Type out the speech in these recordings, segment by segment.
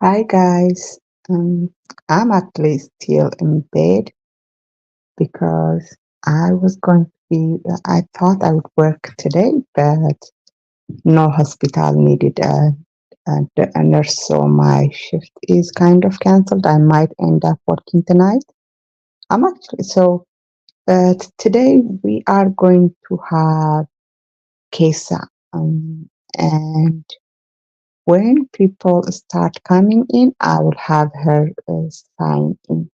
Hi guys. I'm actually still in bed because I thought I would work today, but no hospital needed a nurse, so my shift is kind of canceled. I might end up working tonight. I'm actually so, but today we are going to have Keissa, and when people start coming in, I will have her sign in.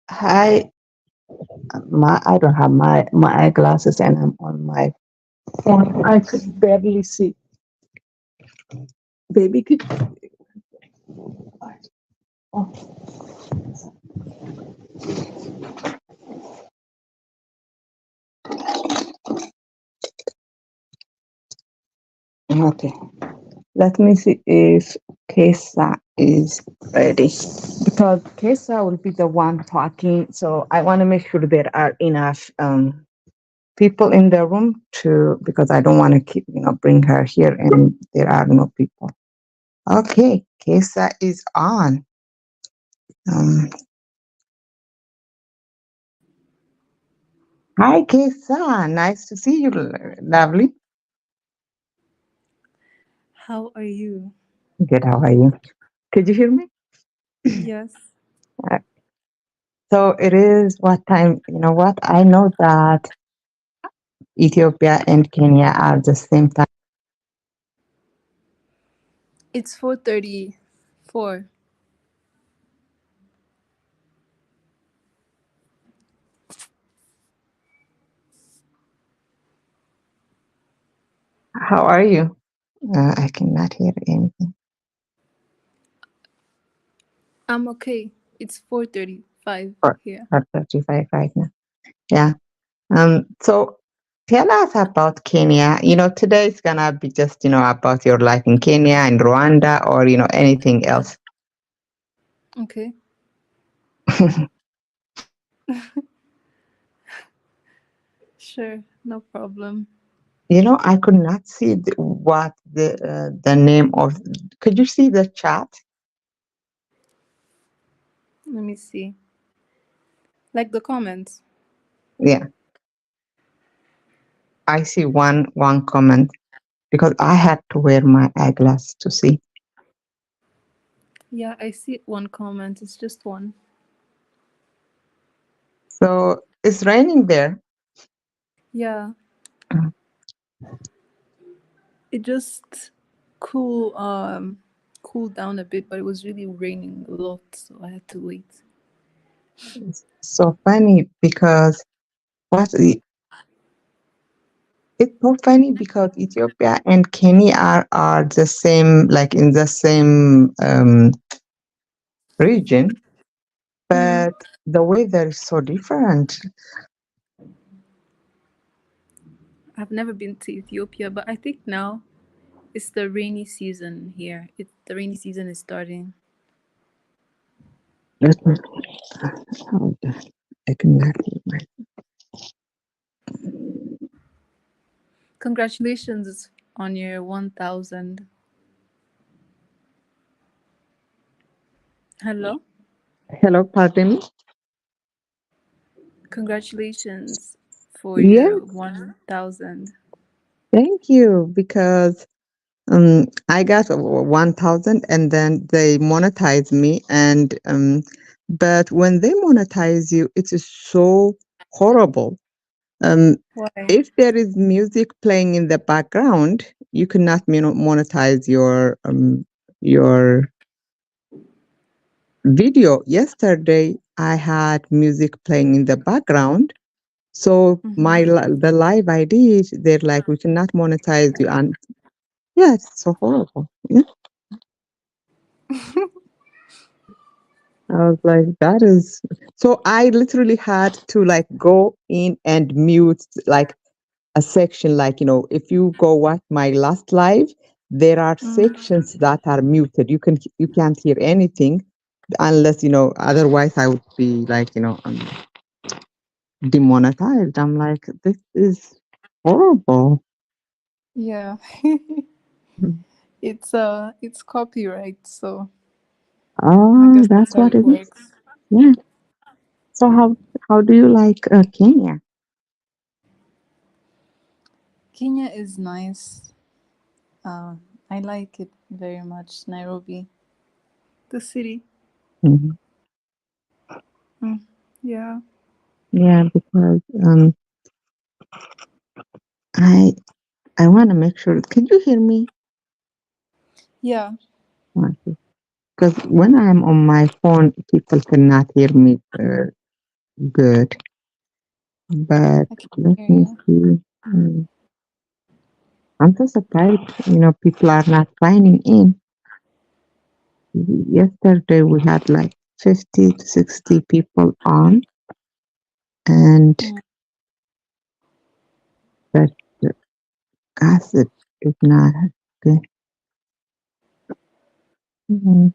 Hi, I don't have my eyeglasses and I'm on my phone. I could barely see. Baby, could oh, okay. Let me see if Keissa is ready because Keissa will be the one talking. So I want to make sure there are enough people in the room to because I don't want to keep bring her here and there are no people. Okay, Keissa is on. Um, Hi, Keissa. Nice to see you, lovely. How are you? Good. How are you? Could you hear me? Yes. Uh, So it is what time? You know what? I know that Ethiopia and Kenya are the same time. It's 4:34. How are you? I cannot hear anything. I'm okay. It's 4:35 Or, here. or 35 right now. Yeah. So Tell us about Kenya. Today is gonna be just, about your life in Kenya and Rwanda or, anything else. Okay. Sure. No problem. I could not see what the name of. Could you see the chat? Let me see. Like the comments. Yeah, I see one comment because I had to wear my eyeglass to see. Yeah, I see one comment. It's just one. So it's raining there. Yeah. Uh, It just cooled down a bit, but it was really raining a lot, so I had to wait. It's so funny because what it's so funny because Ethiopia and Kenya are the same, like in the same region, Mm. but the weather is so different. I've never been to Ethiopia, but I think now it's the rainy season here. The rainy season is starting. Let me hold on. I cannot hear my. Congratulations on your 1000. Hello? Hello, pardon me. Congratulations for your Yes, 1000. thank you because I got 1,000 and then they monetize me and but when they monetize you, it is so horrible. Um, Why? if there is music playing in the background, you cannot monetize your video. Yesterday, I had music playing in the background. So Hmm. the live I did, they're like, we cannot monetize you, and yeah, it's so horrible. Yeah. I was like, that is so. I literally had to like go in and mute like a section. Like if you go watch my last live, there are Mm. sections that are muted. You can't hear anything unless Otherwise, I would be like demonetized. I'm like, this is horrible. Yeah. It's copyright, so I Oh, guess that's that's how what it it is. works. Yeah. So how do you like Kenya? Kenya is nice. Uh, I like it very much. Nairobi, the city. Mhm. Mm. Yeah. Yeah, because I I want to make sure. Can you hear me? Yeah. Because when I'm on my phone, people cannot hear me good. But I can let hear me you. see. I'm so surprised. People are not signing in. Yesterday we had like 50 to 60 people on, and Mm. but the gossip is not good. Mhm.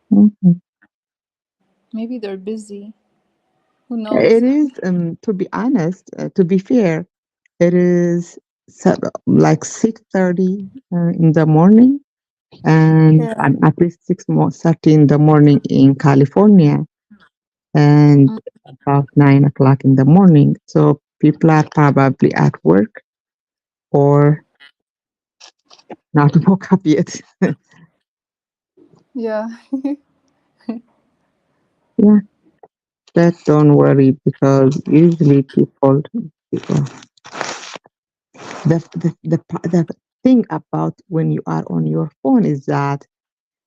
Maybe they're busy. Who It knows? is, to be honest, to be fair, it is like 6:30 in the morning, and Yeah. at least 6:30 in the morning in California, and Mm. about 9 o'clock in the morning. So people are probably at work or not woke up yet. Yeah. Yeah, but don't worry because usually people the thing about when you are on your phone is that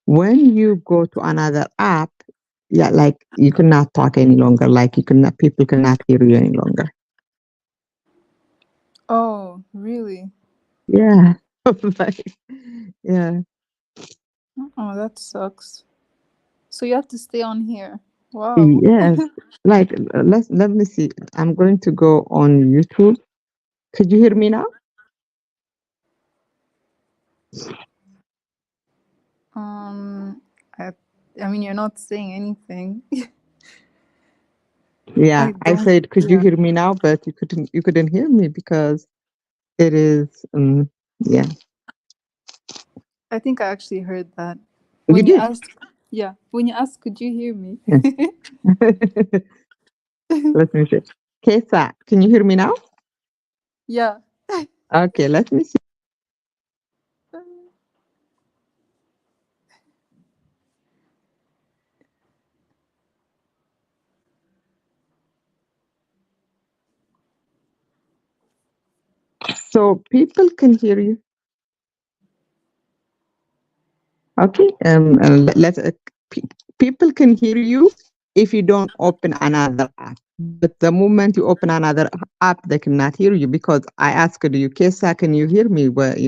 when you go to another app, yeah, like you cannot talk any longer. Like people cannot hear you any longer. Oh, really? Yeah, like, yeah, Oh, that sucks. So you have to stay on here. Wow. yes. Like let me see. I'm going to go on YouTube Could you hear me now? Um, I, I mean, you're not saying anything. Yeah, I I don't. said, could you Yeah, hear me now? But you couldn't hear me because it is yeah. I think I actually heard that You when you did. asked. Yeah, when you asked, could you hear me? Yeah. Let me see. Keissa, can you hear me now? Yeah. Okay, let me see. So people can hear you. Okay. Let people can hear you if you don't open another app. But the moment you open another app, they cannot hear you because I asked you, Kesa, can you hear me? While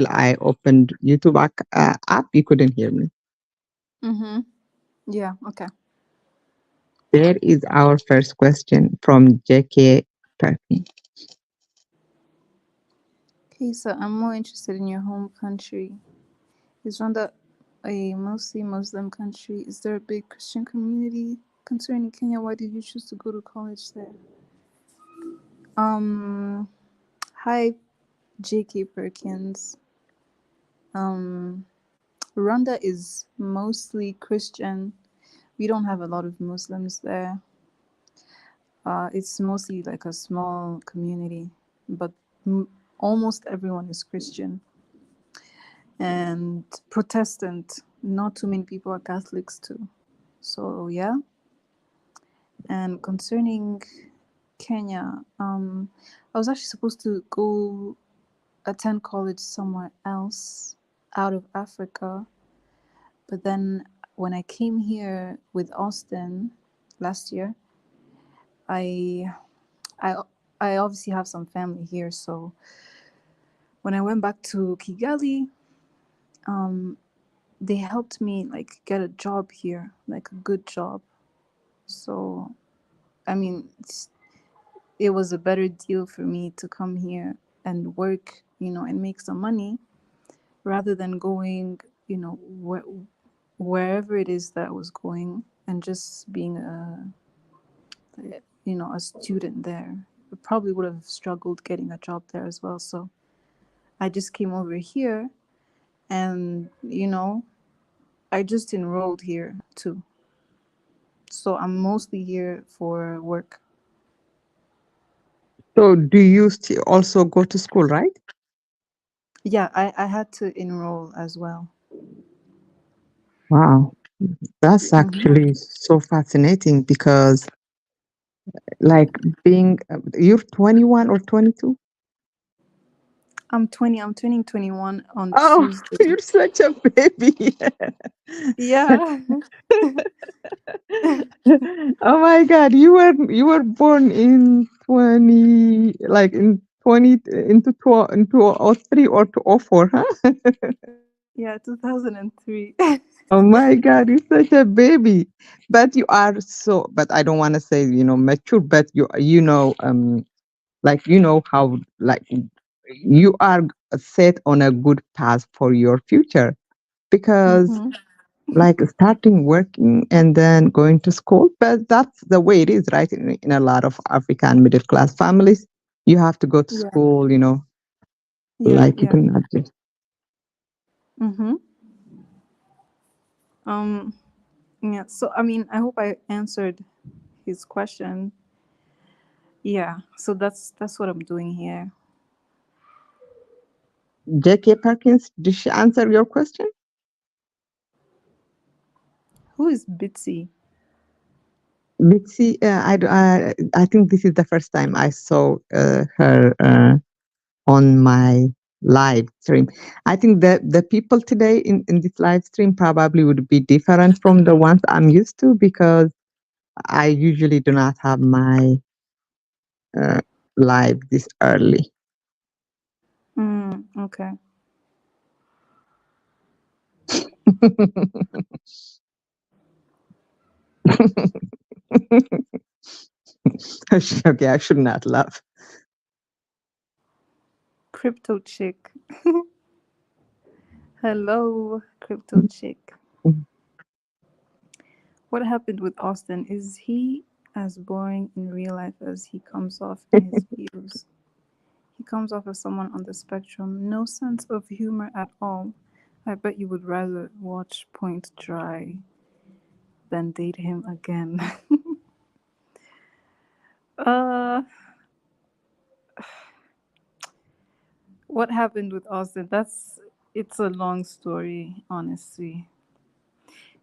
I opened YouTube app, you couldn't hear me. Mm-hmm. Yeah. Okay. There is our first question from JK Turkey. Okay, so I'm more interested in your home country. Is Rwanda a mostly Muslim country? Is there a big Christian community? Concerning Kenya, why did you choose to go to college there? Um, Hi, J.K. Perkins. Um, Rwanda is mostly Christian. We don't have a lot of Muslims there. It's mostly like a small community, but almost everyone is Christian and Protestant. Not too many people are Catholics too. So yeah. And concerning Kenya, I was actually supposed to go attend college somewhere else out of Africa, but then when I came here with Austin last year, I I I obviously have some family here, so when I went back to Kigali, um, they helped me like get a job here, like a good job. So I mean, it was a better deal for me to come here and work, and make some money rather than going, wherever it is that I was going and just being a student there. I probably would have struggled getting a job there as well. So I just came over here and, I just enrolled here too. So I'm mostly here for work. So do you also go to school, right? Yeah, I had to enroll as well. Wow, that's Hmm. actually so fascinating because like being you're 21 or 22. I'm 20. I'm turning 21 on Oh, Tuesday. you're such a baby. Yeah. Oh my God, you were born in 20, like in 20 into 03 or 04, huh? Yeah, 2003. Oh my God, you're such a baby. But you are so, but I don't want to say, mature, but like how like you are set on a good path for your future because Hmm. like starting working and then going to school, but that's the way it is, right? In a lot of African middle class families, you have to go to Yeah, school, yeah, like you yeah. cannot just. Hmm. Um, yeah. So, I mean, I hope I answered his question. Yeah. So that's what I'm doing here. JK Perkins, did she answer your question? Who is Bitsy? Bitsy, I think this is the first time I saw her on my live stream. I think that the people today in this live stream probably would be different from the ones I'm used to because I usually do not have my uh, live this early. Okay. Okay, I should not laugh. Crypto chick. Hello, crypto chick. What happened with Austin? Is he as boring in real life as he comes off in his videos? He comes off as someone on the spectrum. No sense of humor at all. I bet you would rather watch Point Dry than date him again. uh, what happened with Austin? It's a long story, honestly.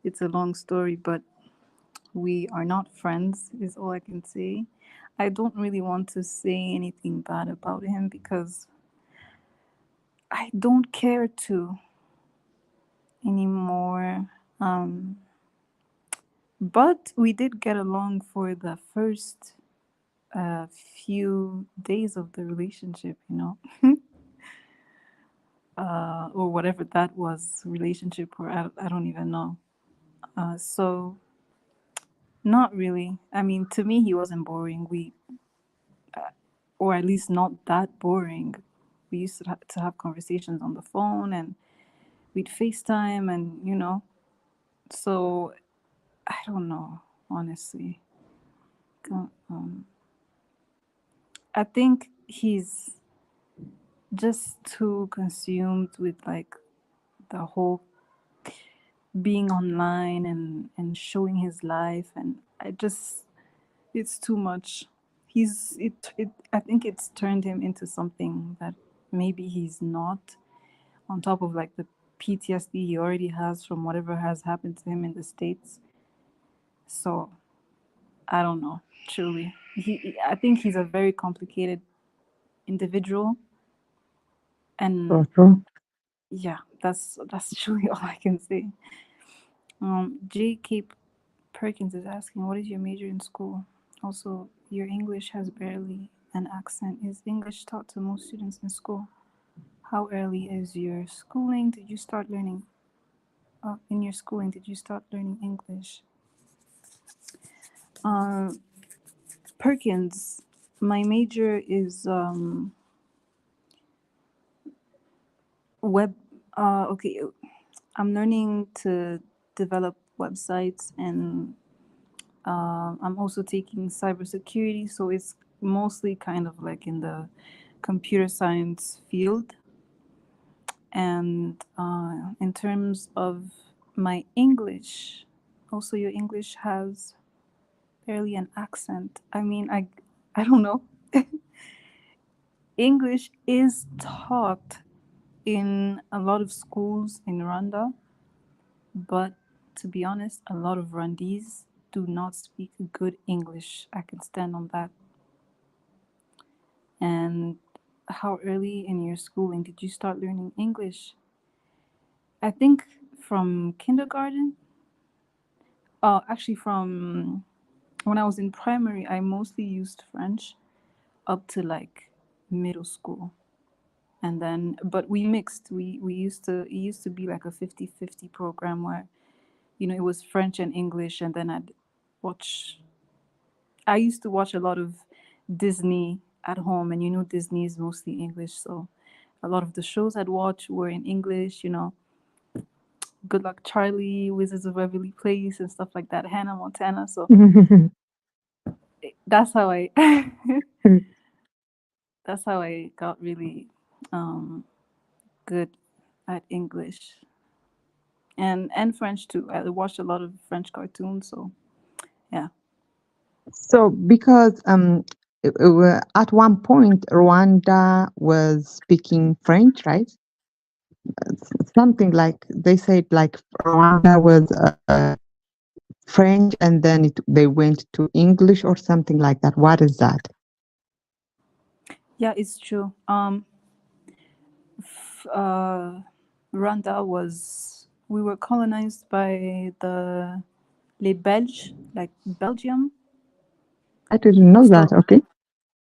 It's a long story, but we are not friends, is all I can say. I don't really want to say anything bad about him because I don't care to anymore. But we did get along for the first few days of the relationship, or whatever that was, relationship, or I don't even know. So, not really. I mean, to me, he wasn't boring. Or at least not that boring. We used to have conversations on the phone and we'd FaceTime and, so I don't know, honestly. I think he's just too consumed with like the whole being online and showing his life, and it's too much. I think it's turned him into something that maybe he's not, on top of like the PTSD he already has from whatever has happened to him in the States. So I don't know, truly. I think he's a very complicated individual, and So true. yeah, that's truly all I can say. J.K. Perkins is asking, what is your major in school? Also, your English has barely an accent. Is English taught to most students in school? How early is your schooling? Did you start learning in your schooling? Did you start learning English? Uh, Perkins, my major is web. Okay, I'm learning to develop websites, and I'm also taking cybersecurity, so it's mostly kind of like in the computer science field. And in terms of my English, also your English has barely an accent. I mean, I don't know. English is taught in a lot of schools in Rwanda, but to be honest, a lot of Rwandese do not speak good English. I can stand on that. And how early in your schooling did you start learning English? I think from kindergarten. Actually, from when I was in primary, I mostly used French up to like middle school. And then, but we mixed. It used to be like a 50-50 program where, it was French and English. And then watch, I used to watch a lot of Disney at home. And Disney is mostly English. So a lot of the shows I'd watch were in English, Good Luck Charlie, Wizards of Waverly Place, and stuff like that, Hannah Montana. So that's how I that's how I got really um, good at English and French too. I watched a lot of French cartoons, so yeah. So, because at one point Rwanda was speaking French, right? Something like they said, like Rwanda was French, and then they went to English or something like that. What is that? Yeah, it's true. Rwanda was we were colonized by the les Belges, like Belgium. I didn't know that. So Okay.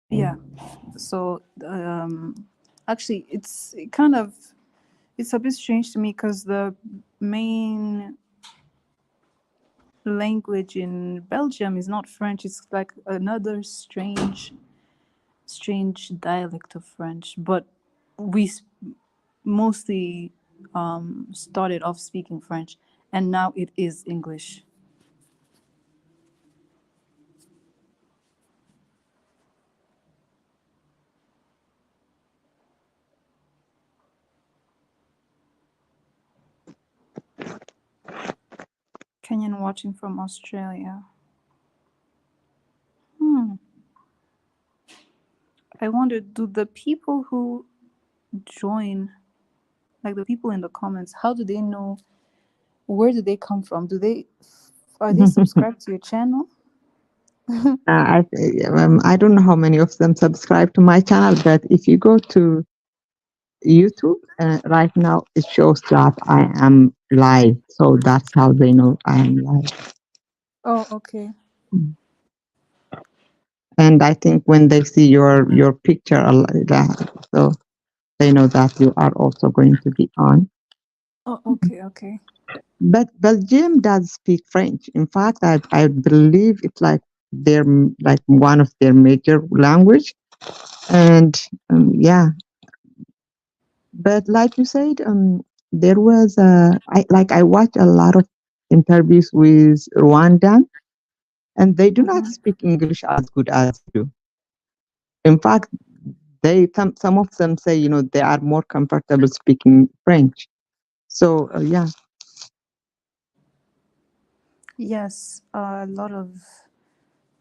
yeah, so actually, it's a bit strange to me because the main language in Belgium is not French. It's like another strange dialect of French. But we mostly started off speaking French, and now it is English. Kenyan watching from Australia. Hmm. I wonder, do the people who join, like the people in the comments, how do they know? Where do they come from? Do they are they subscribed to your channel? I, I don't know how many of them subscribe to my channel, but if you go to YouTube, right now it shows that I am live. So that's how they know I am live. Oh, okay. And I think when they see your picture, so they know that you are also going to be on. Oh, okay, okay. But Belgium does speak French. In fact, I believe it's like their like one of their major language. And yeah, but like you said, there was I watched a lot of interviews with Rwandan, and they do not Mm-hmm. speak English as good as you do. In fact, some of them say they are more comfortable speaking French. So yeah, Yes, a lot of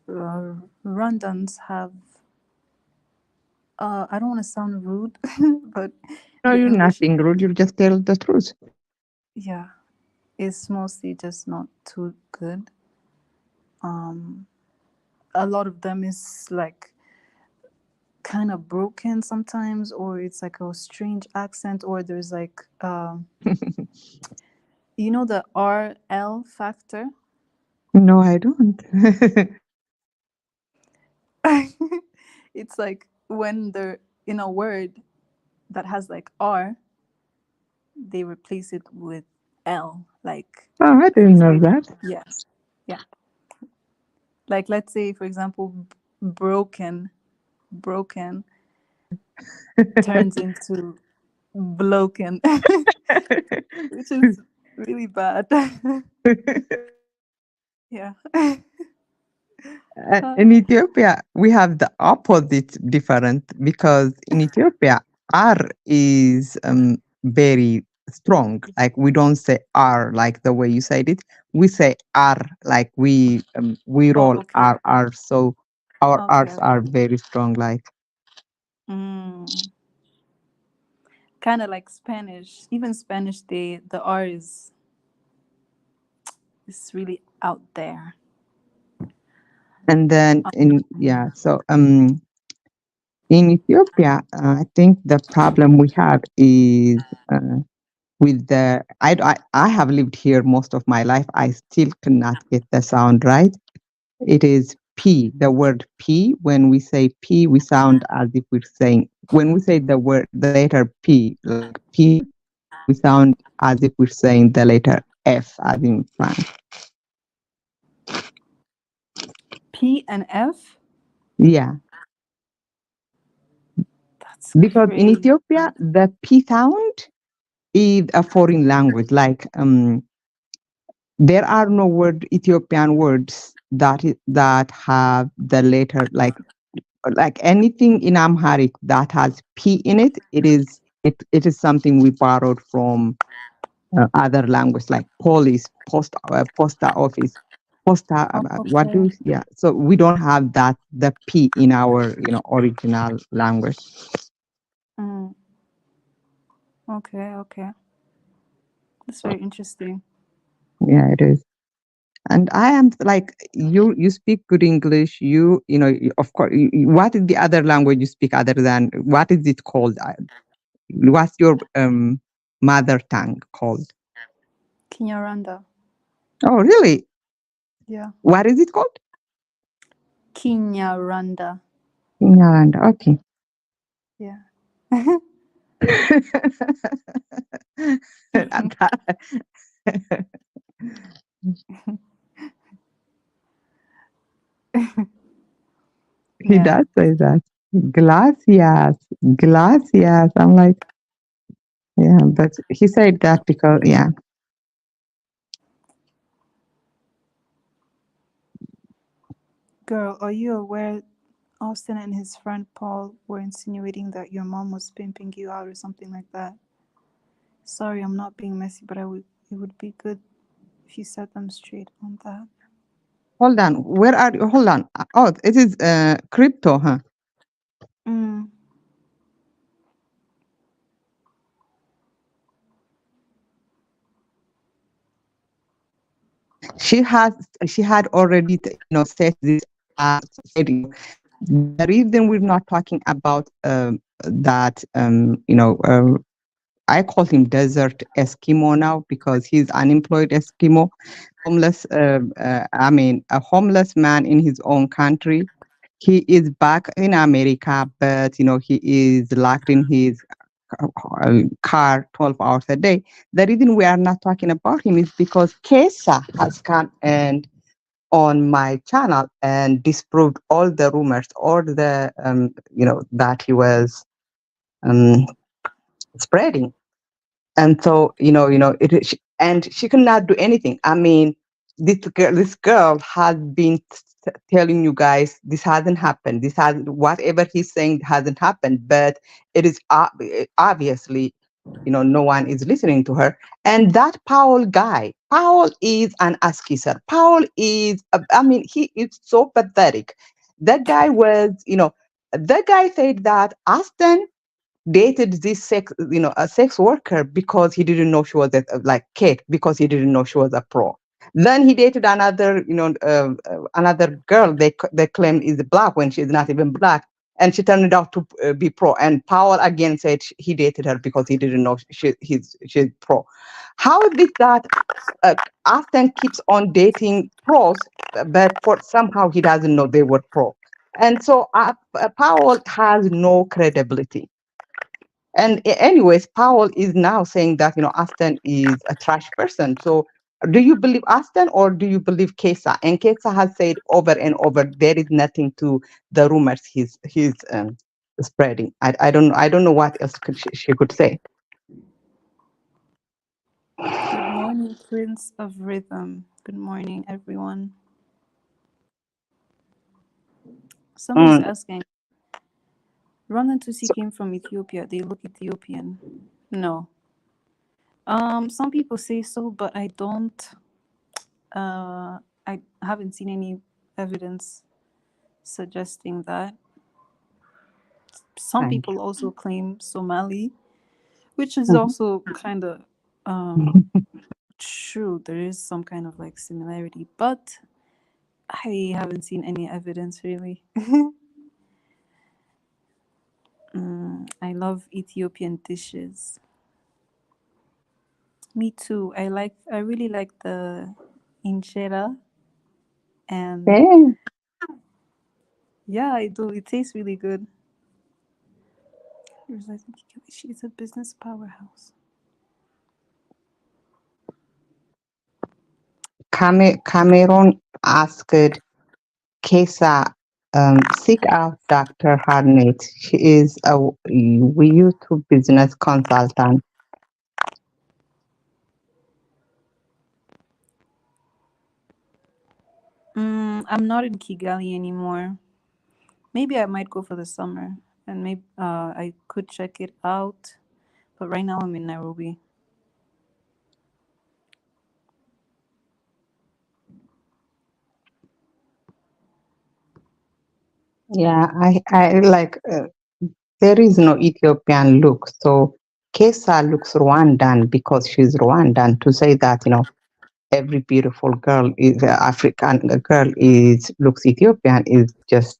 Rwandans have. I don't want to sound rude, but no, the you're English, nothing rude. You just tell the truth. yeah, is mostly just not too good. Um, a lot of them is like kind of broken sometimes, or it's like a strange accent, or there's like, you know, the RL factor. No, I don't. It's like when they're in a word that has like R, they replace it with L. Like, Oh, I for didn't know example, that. yeah, yeah. Like, let's say, for example, broken, broken turns into bloken, which is really bad. Yeah. In Ethiopia, we have the opposite different because in Ethiopia, R is very strong. Like we don't say R like the way you said it. We say R like we Oh, roll okay. R. So our Okay, R's are okay. very strong. Like Mm. Kind of like Spanish. Even Spanish, the R is really out there. and then in Um, yeah. So in Ethiopia, I think the problem we have is. With I have lived here most of my life. I still cannot get the sound right. It is P, the word P. When we say P, we sound as if we're saying, when we say the letter P, like P, we sound as if we're saying the letter F, as in France. P and F? Yeah. That's Because in crazy. Ethiopia, the P sound is a foreign language. Like, there are no Ethiopian words that have the letter like anything in Amharic that has P in it. It is something we borrowed from other language like police, posta office, posta. Oh, What okay. do yeah? So we don't have the P in our original language. Mm, okay, okay. That's very interesting. Yeah, it is. And I am like you speak good English. Of course. What is the other language you speak other than what is it called? What's your mother tongue called? Kinyarwanda. Oh, really? Yeah. What is it called? Kinyarwanda. England. Okay. Yeah. He Yeah. does say that. Gracias, gracias. I'm like, yeah, but he said that because, yeah. Girl, are you aware Austin and his friend Paul were insinuating that your mom was pimping you out or something like that? Sorry, I'm not being messy, but it would be good if you set them straight on that. Hold on, where are you? Hold on. Oh, it is crypto, huh? Mm. She has, she had already, said this, said, the reason we're not talking about that, I call him desert Eskimo now because he's unemployed Eskimo, homeless. I mean, a homeless man in his own country. He is back in America, but he is locked in his car 12 hours a day. The reason we are not talking about him is because Keissa has come and on my channel and disproved all the rumors, all the that he was um, spreading. And so and she cannot do anything. I mean, this girl has been telling you guys this hasn't happened, this has whatever he's saying hasn't happened, but it is obviously, no one is listening to her. And that Powell is an ass kisser. Powell is I mean, he is so pathetic. That guy was, that guy said that Aston dated this a sex worker because he didn't know she was like Kate, because he didn't know she was a pro. Then he dated another, another girl they claim is black when she's not even black, and she turned out to be pro. And Powell again said he dated her because he didn't know she's pro. How did that? Aston keeps on dating pros, but for somehow he doesn't know they were pro, and so Powell has no credibility. And anyways, Powell is now saying that Aston is a trash person. So do you believe Aston or do you believe Keissa? And Keissa has said over and over there is nothing to the rumors he's spreading. I don't know what else she could say. Good morning, Prince of Rhythm. Good morning, everyone. Somebody's Mm. asking, Rwanda Tutsi So, came from Ethiopia. They look Ethiopian. No. Some people say so, but I don't. I haven't seen any evidence suggesting that. Some thank people also claim Somali, which is you. also kind of Mhm. true. There is some kind of like similarity, but I haven't seen any evidence really. I love Ethiopian dishes. Me too. I really like the injera, and Yeah. yeah, I do. It tastes really good. I think she's a business powerhouse. Cameron asked Kesa, seek out Dr. Harnett. She is a YouTube business consultant. I'm not in Kigali anymore. Maybe I might go for the summer, and maybe I could check it out. But right now I'm in Nairobi. Yeah, I like, there is no Ethiopian look. So Kesa looks Rwandan because she's Rwandan. To say that, every beautiful girl is African girl is looks Ethiopian is just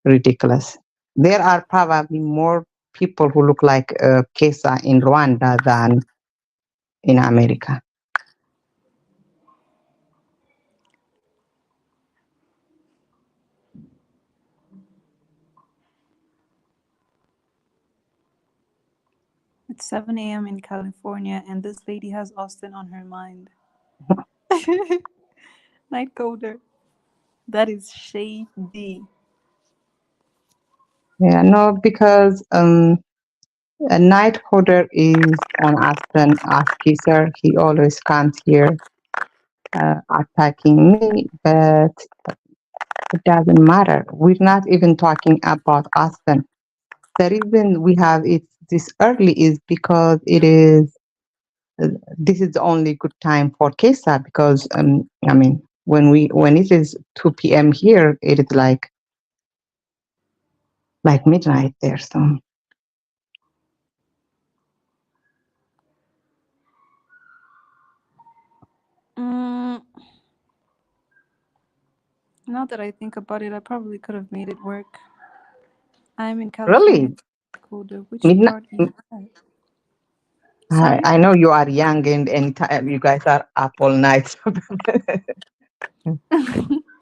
ridiculous. There are probably more people who look like Kesa in Rwanda than in America. It's 7 a.m. in California, and this lady has Austin on her mind. Night coder. That is shady. Yeah, no, because a night coder is on Aspen as Keissa. He always comes here attacking me, but it doesn't matter. We're not even talking about Aspen. The reason we have it this early is because it is this is the only good time for Keissa because I mean when it is 2 p.m. here, it is like midnight there. So Mm, now that I think about it, I probably could have made it work. I'm in California, really, colder. Which midnight. part are you at? Sorry? I know you are young and anytime you guys are up all night.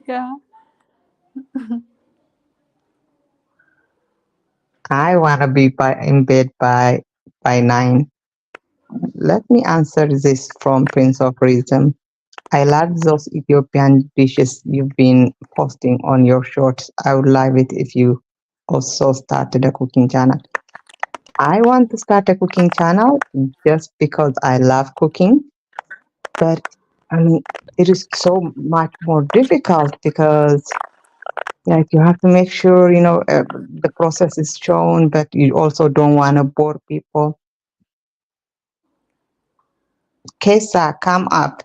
Yeah. I wanna be in bed by 9. Let me answer this from Prince of Reason. I love those Ethiopian dishes you've been posting on your shorts. I would love it if you also started a cooking channel. I want to start a cooking channel just because I love cooking, but I mean, it is so much more difficult because like you have to make sure the process is shown, but you also don't want to bore people. Keissa, come up.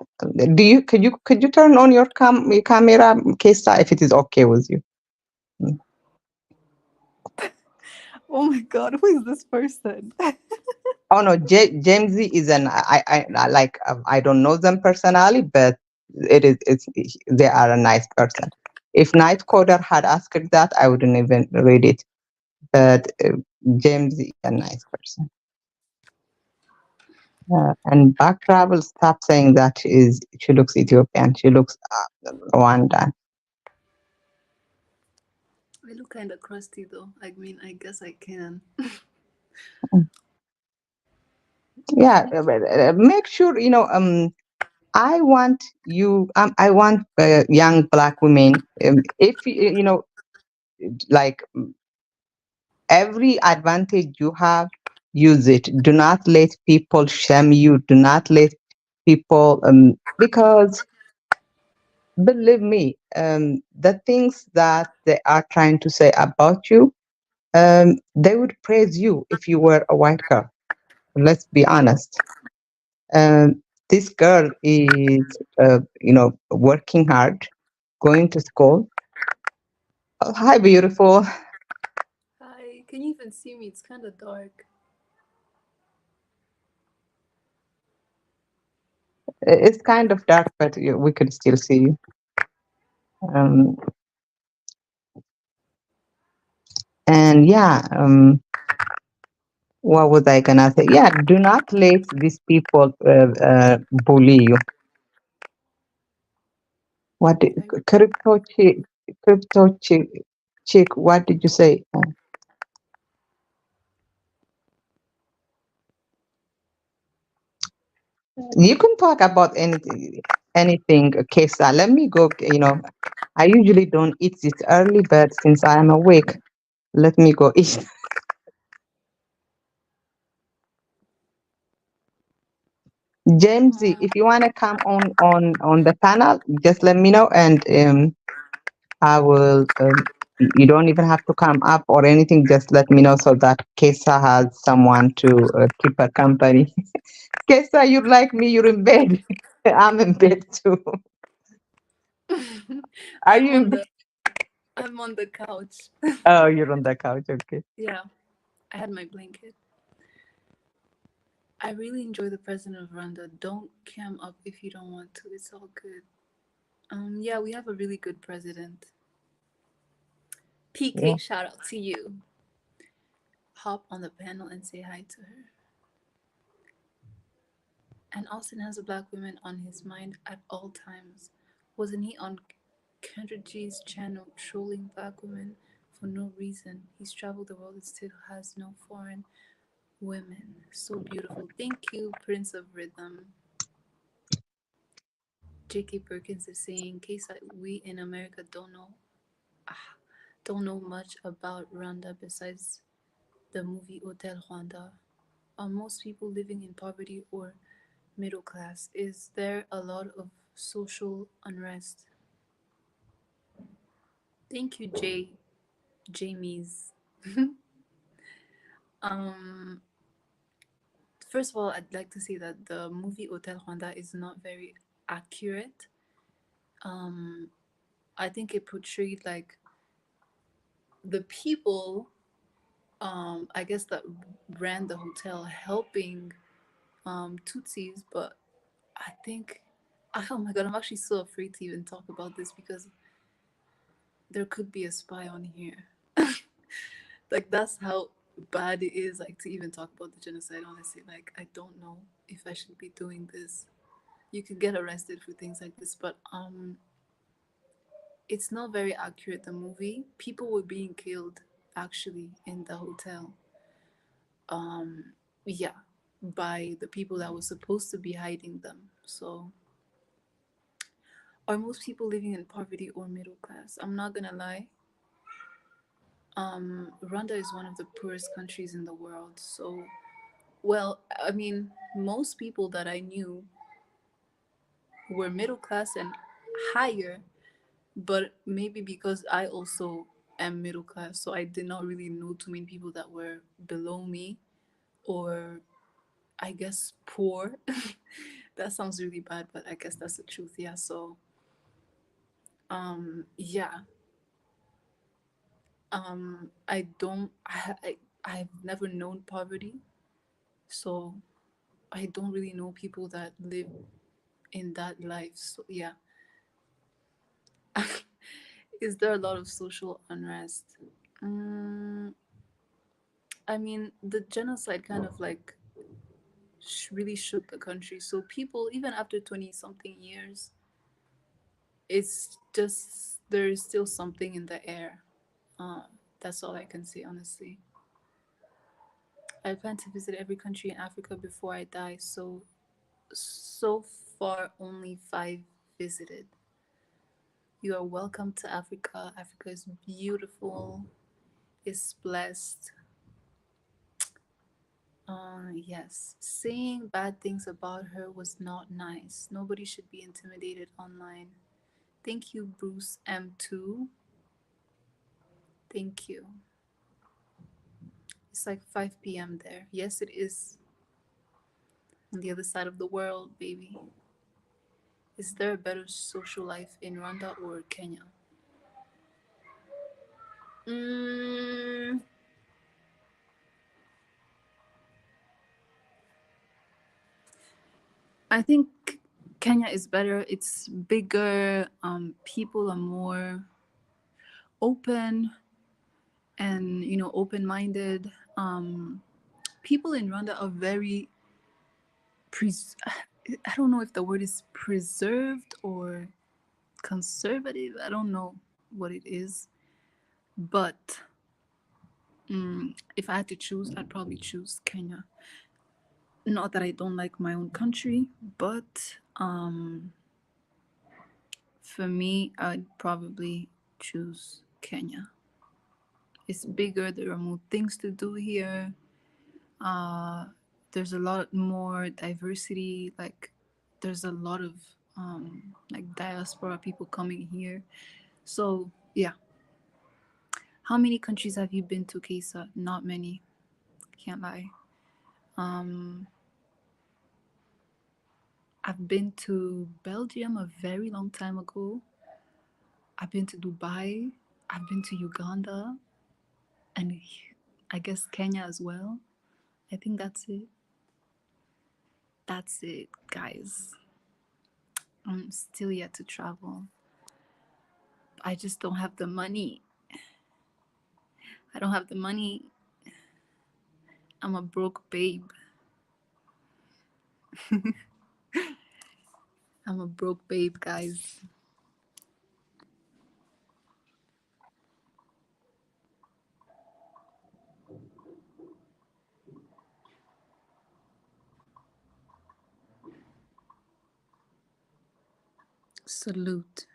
Do you could you turn on your camera, Keissa, if it is okay with you? Mm. Oh my god, who is this person? Oh no, Jamesy is I like I don't know them personally, but it's they are a nice person. If Night Coder had asked that, I wouldn't even read it. But Jamesy is a nice person. And back travel, stop saying that she looks Ethiopian. She looks Rwandan. I look kind of crusty though. I mean, I guess I can. Yeah, make sure I want you. I want young black women. If like every advantage you have, use it. Do not let people shame you. Do not let people because believe me, the things that they are trying to say about you, they would praise you if you were a white girl. Let's be honest. This girl is, working hard, going to school. Oh, hi, beautiful. Hi, can you even see me? It's kind of dark. It's kind of dark, but we could still see you. Um, and yeah, what was I gonna say? Yeah, do not let these people bully you. What did, I crypto chick? What did you say? You can talk about anything, Kesa. Let me go. I usually don't eat this early, but since I am awake, let me go eat. Jamesy, if you want to come on the panel, just let me know, and I will. You don't even have to come up or anything. Just let me know so that Kesa has someone to keep her company. Kesa, you're like me. You're in bed. I'm in bed too. Are I'm you on in bed? the I'm on the couch. Oh, you're on the couch. Okay. Yeah, I had my blanket. I really enjoy the president of Rwanda. Don't cam up if you don't want to. It's all good. Yeah, we have a really good president. Yeah. PK, shout out to you. Hop on the panel and say hi to her. And Austin has a black woman on his mind at all times. Wasn't he on Kendra G's channel trolling black women for no reason? He's traveled the world and still has no foreign women. So beautiful. Thank you, Prince of Rhythm. J.K. Perkins is saying, "Case we in America don't know don't know much about Rwanda besides the movie Hotel Rwanda. Are most people living in poverty or middle class? Is there a lot of social unrest? Thank you, Jamies. Um, First of all, I'd like to say that the movie Hotel Rwanda is not very accurate. Um, I think it portrayed like the people, I guess that ran the hotel helping Tutsis, but I think, oh my god, I'm actually so afraid to even talk about this because there could be a spy on here. Like that's how bad it is. Like to even talk about the genocide. Honestly, like I don't know if I should be doing this. You could get arrested for things like this, but it's not very accurate. The movie, people were being killed actually in the hotel. Yeah, by the people that were supposed to be hiding them. So, are most people living in poverty or middle class? I'm not gonna lie. Rwanda is one of the poorest countries in the world. So, well, I mean, most people that I knew were middle class and higher, but maybe because I also am middle class, so I did not really know too many people that were below me or I guess poor. That sounds really bad, but I guess that's the truth. Yeah. So, yeah. I don't. I've never known poverty, so I don't really know people that live in that life. So yeah. Is there a lot of social unrest? Mm, I mean, the genocide kind of like really shook the country. So people, even after 20 something years, it's just there is still something in the air. Uh, that's all I can say, honestly. I plan to visit every country in Africa before I die. So far, only five visited. You are welcome to Africa. Africa is beautiful. It's blessed. Yes, saying bad things about her was not nice. Nobody should be intimidated online. Thank you, Bruce M2. Thank you. It's like 5 p.m. there. Yes, it is on the other side of the world, baby. Is there a better social life in Rwanda or Kenya? Mm, I think Kenya is better. It's bigger. People are more open and open-minded. People in Rwanda are very I don't know if the word is preserved or conservative. I don't know what it is, but if I had to choose, I'd probably choose Kenya. Not that I don't like my own country, but for me, I'd probably choose Kenya. It's bigger. There are more things to do here. Uh, there's a lot more diversity. Like, there's a lot of like diaspora people coming here. So yeah. How many countries have you been to, Keissa? Not many. Can't lie. Um, I've been to Belgium a very long time ago. I've been to Dubai. I've been to Uganda, and I guess Kenya as well. I think that's it. That's it, guys. I'm still yet to travel. I just don't have the money. I don't have the money. I'm a broke babe. I'm a broke babe, guys. Salute.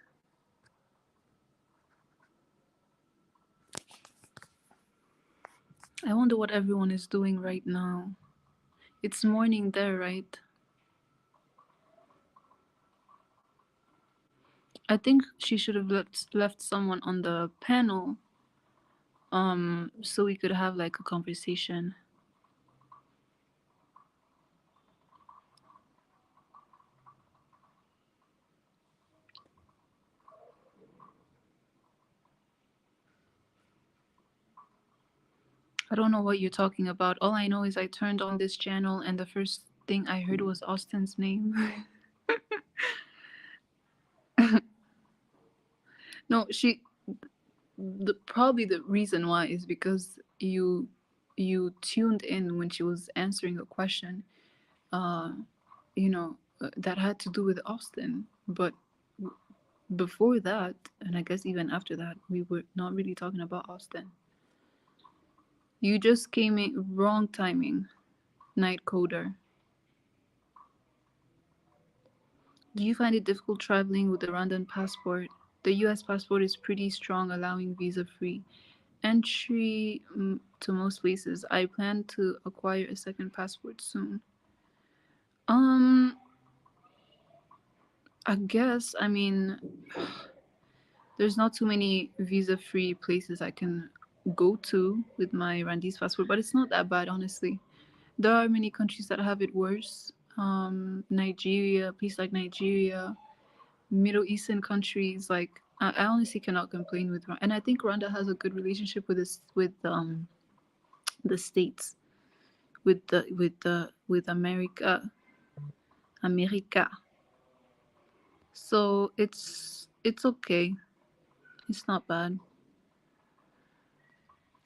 I wonder what everyone is doing right now. It's morning there, right? I think she should have left someone on the panel, so we could have like a conversation. I don't know what you're talking about. All I know is I turned on this channel and the first thing I heard was Austin's name. No, probably the reason why is because you tuned in when she was answering a question, uh, that had to do with Austin. But before that, and I guess even after that, we were not really talking about Austin. You just came in wrong timing, night coder. Do you find it difficult traveling with the Rwandan passport? The US passport is pretty strong, allowing visa free entry to most places. I plan to acquire a second passport soon. Um, I guess, I mean, there's not too many visa free places I can go to with my Rwandese passport, but it's not that bad, honestly. There are many countries that have it worse. Nigeria, places like Nigeria, Middle Eastern countries, like I honestly cannot complain with Rwanda. And I think Rwanda has a good relationship with this with the states, with America. So it's okay. It's not bad.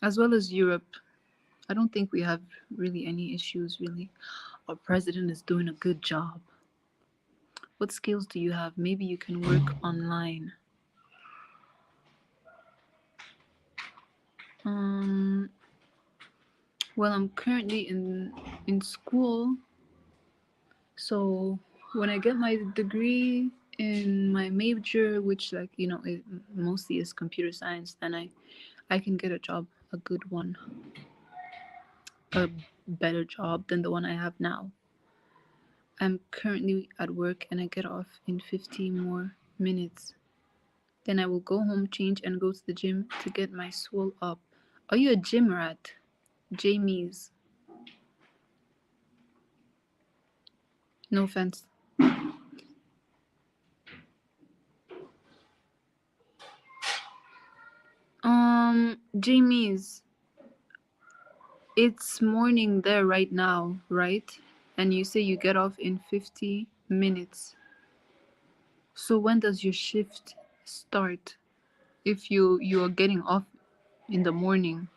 As well as Europe, I don't think we have really any issues. Really, our president is doing a good job. What skills do you have? Maybe you can work online. Um, well, I'm currently in school, so when I get my degree in my major, which like it mostly is computer science, then I can get a job, a good one, a better job than the one I have now. I'm currently at work and I get off in 50 more minutes. Then I will go home, change, and go to the gym to get my swole up. Are you a gym rat? Jamie's. No offense. Jamie's. It's morning there right now, right? And you say you get off in 50 minutes. So when does your shift start? If you are getting off in the morning.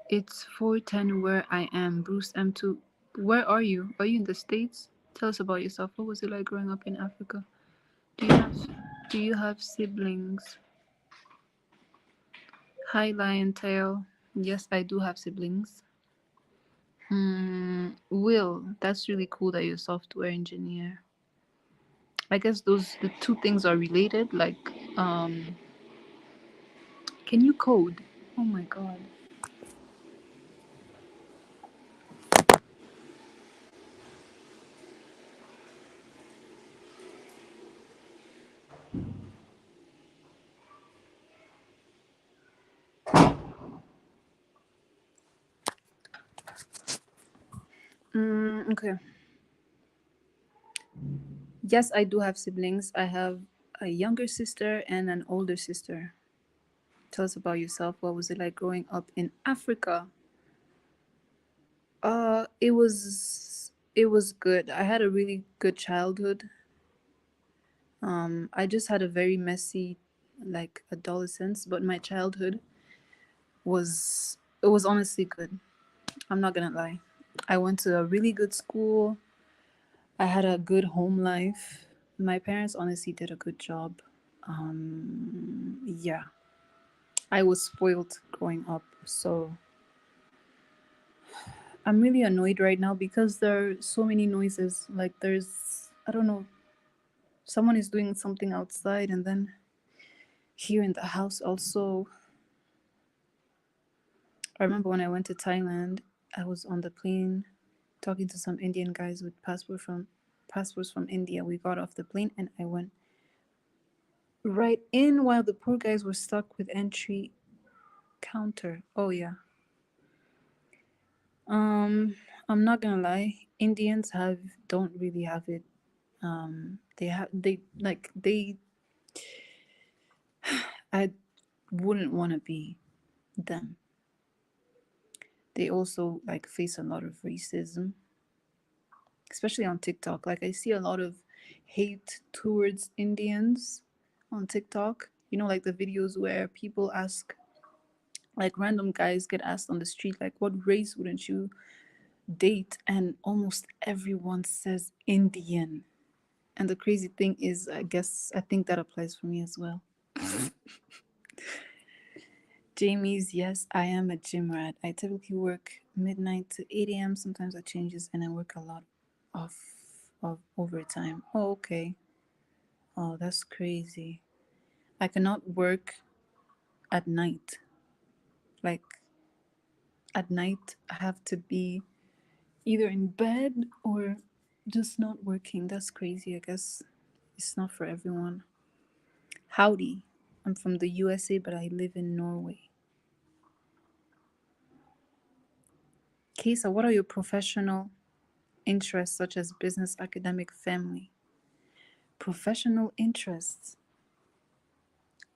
It's 4:10 where I am. Bruce M2. Where are you? Are you in the States? Tell us about yourself. What was it like growing up in Africa? Do you have do you have siblings? Hi Lion Tail. Yes, I do have siblings. Will, that's really cool that you're a software engineer. I guess the two things are related. Like, can you code? Oh my god. Okay. Yes, I do have siblings. I have a younger sister and an older sister. Tell us about yourself. What was it like growing up in Africa? It was good. I had a really good childhood. I just had a very messy, like, adolescence, but my childhood was honestly good. I'm not gonna lie. I went to a really good school. I had a good home life. My parents honestly did a good job. Yeah, I was spoiled growing up, so I'm really annoyed right now because there are so many noises. Like, I don't know, someone is doing something outside, and then here in the house also. I remember when I went to Thailand, I was on the plane talking to some Indian guys with passports from India. We got off the plane and I went right in while the poor guys were stuck with entry counter. Oh yeah. Um, I'm not gonna lie. Indians don't really have it. They like they. I wouldn't want to be them. They also like face a lot of racism, especially on TikTok. Like I see a lot of hate towards Indians on TikTok. You know, like the videos where people ask, like random guys get asked on the street, like, what race wouldn't you date? And almost everyone says Indian. And the crazy thing is, I think that applies for me as well. Jamie's, yes, I am a gym rat. I typically work midnight to 8 a.m. Sometimes that changes, and I work a lot of overtime. Oh, okay. Oh, that's crazy. I cannot work at night. Like at night, I have to be either in bed or just not working. That's crazy. I guess it's not for everyone. Howdy. I'm from the USA, but I live in Norway. Keissa, what are your professional interests such as business, academic, family? Professional interests.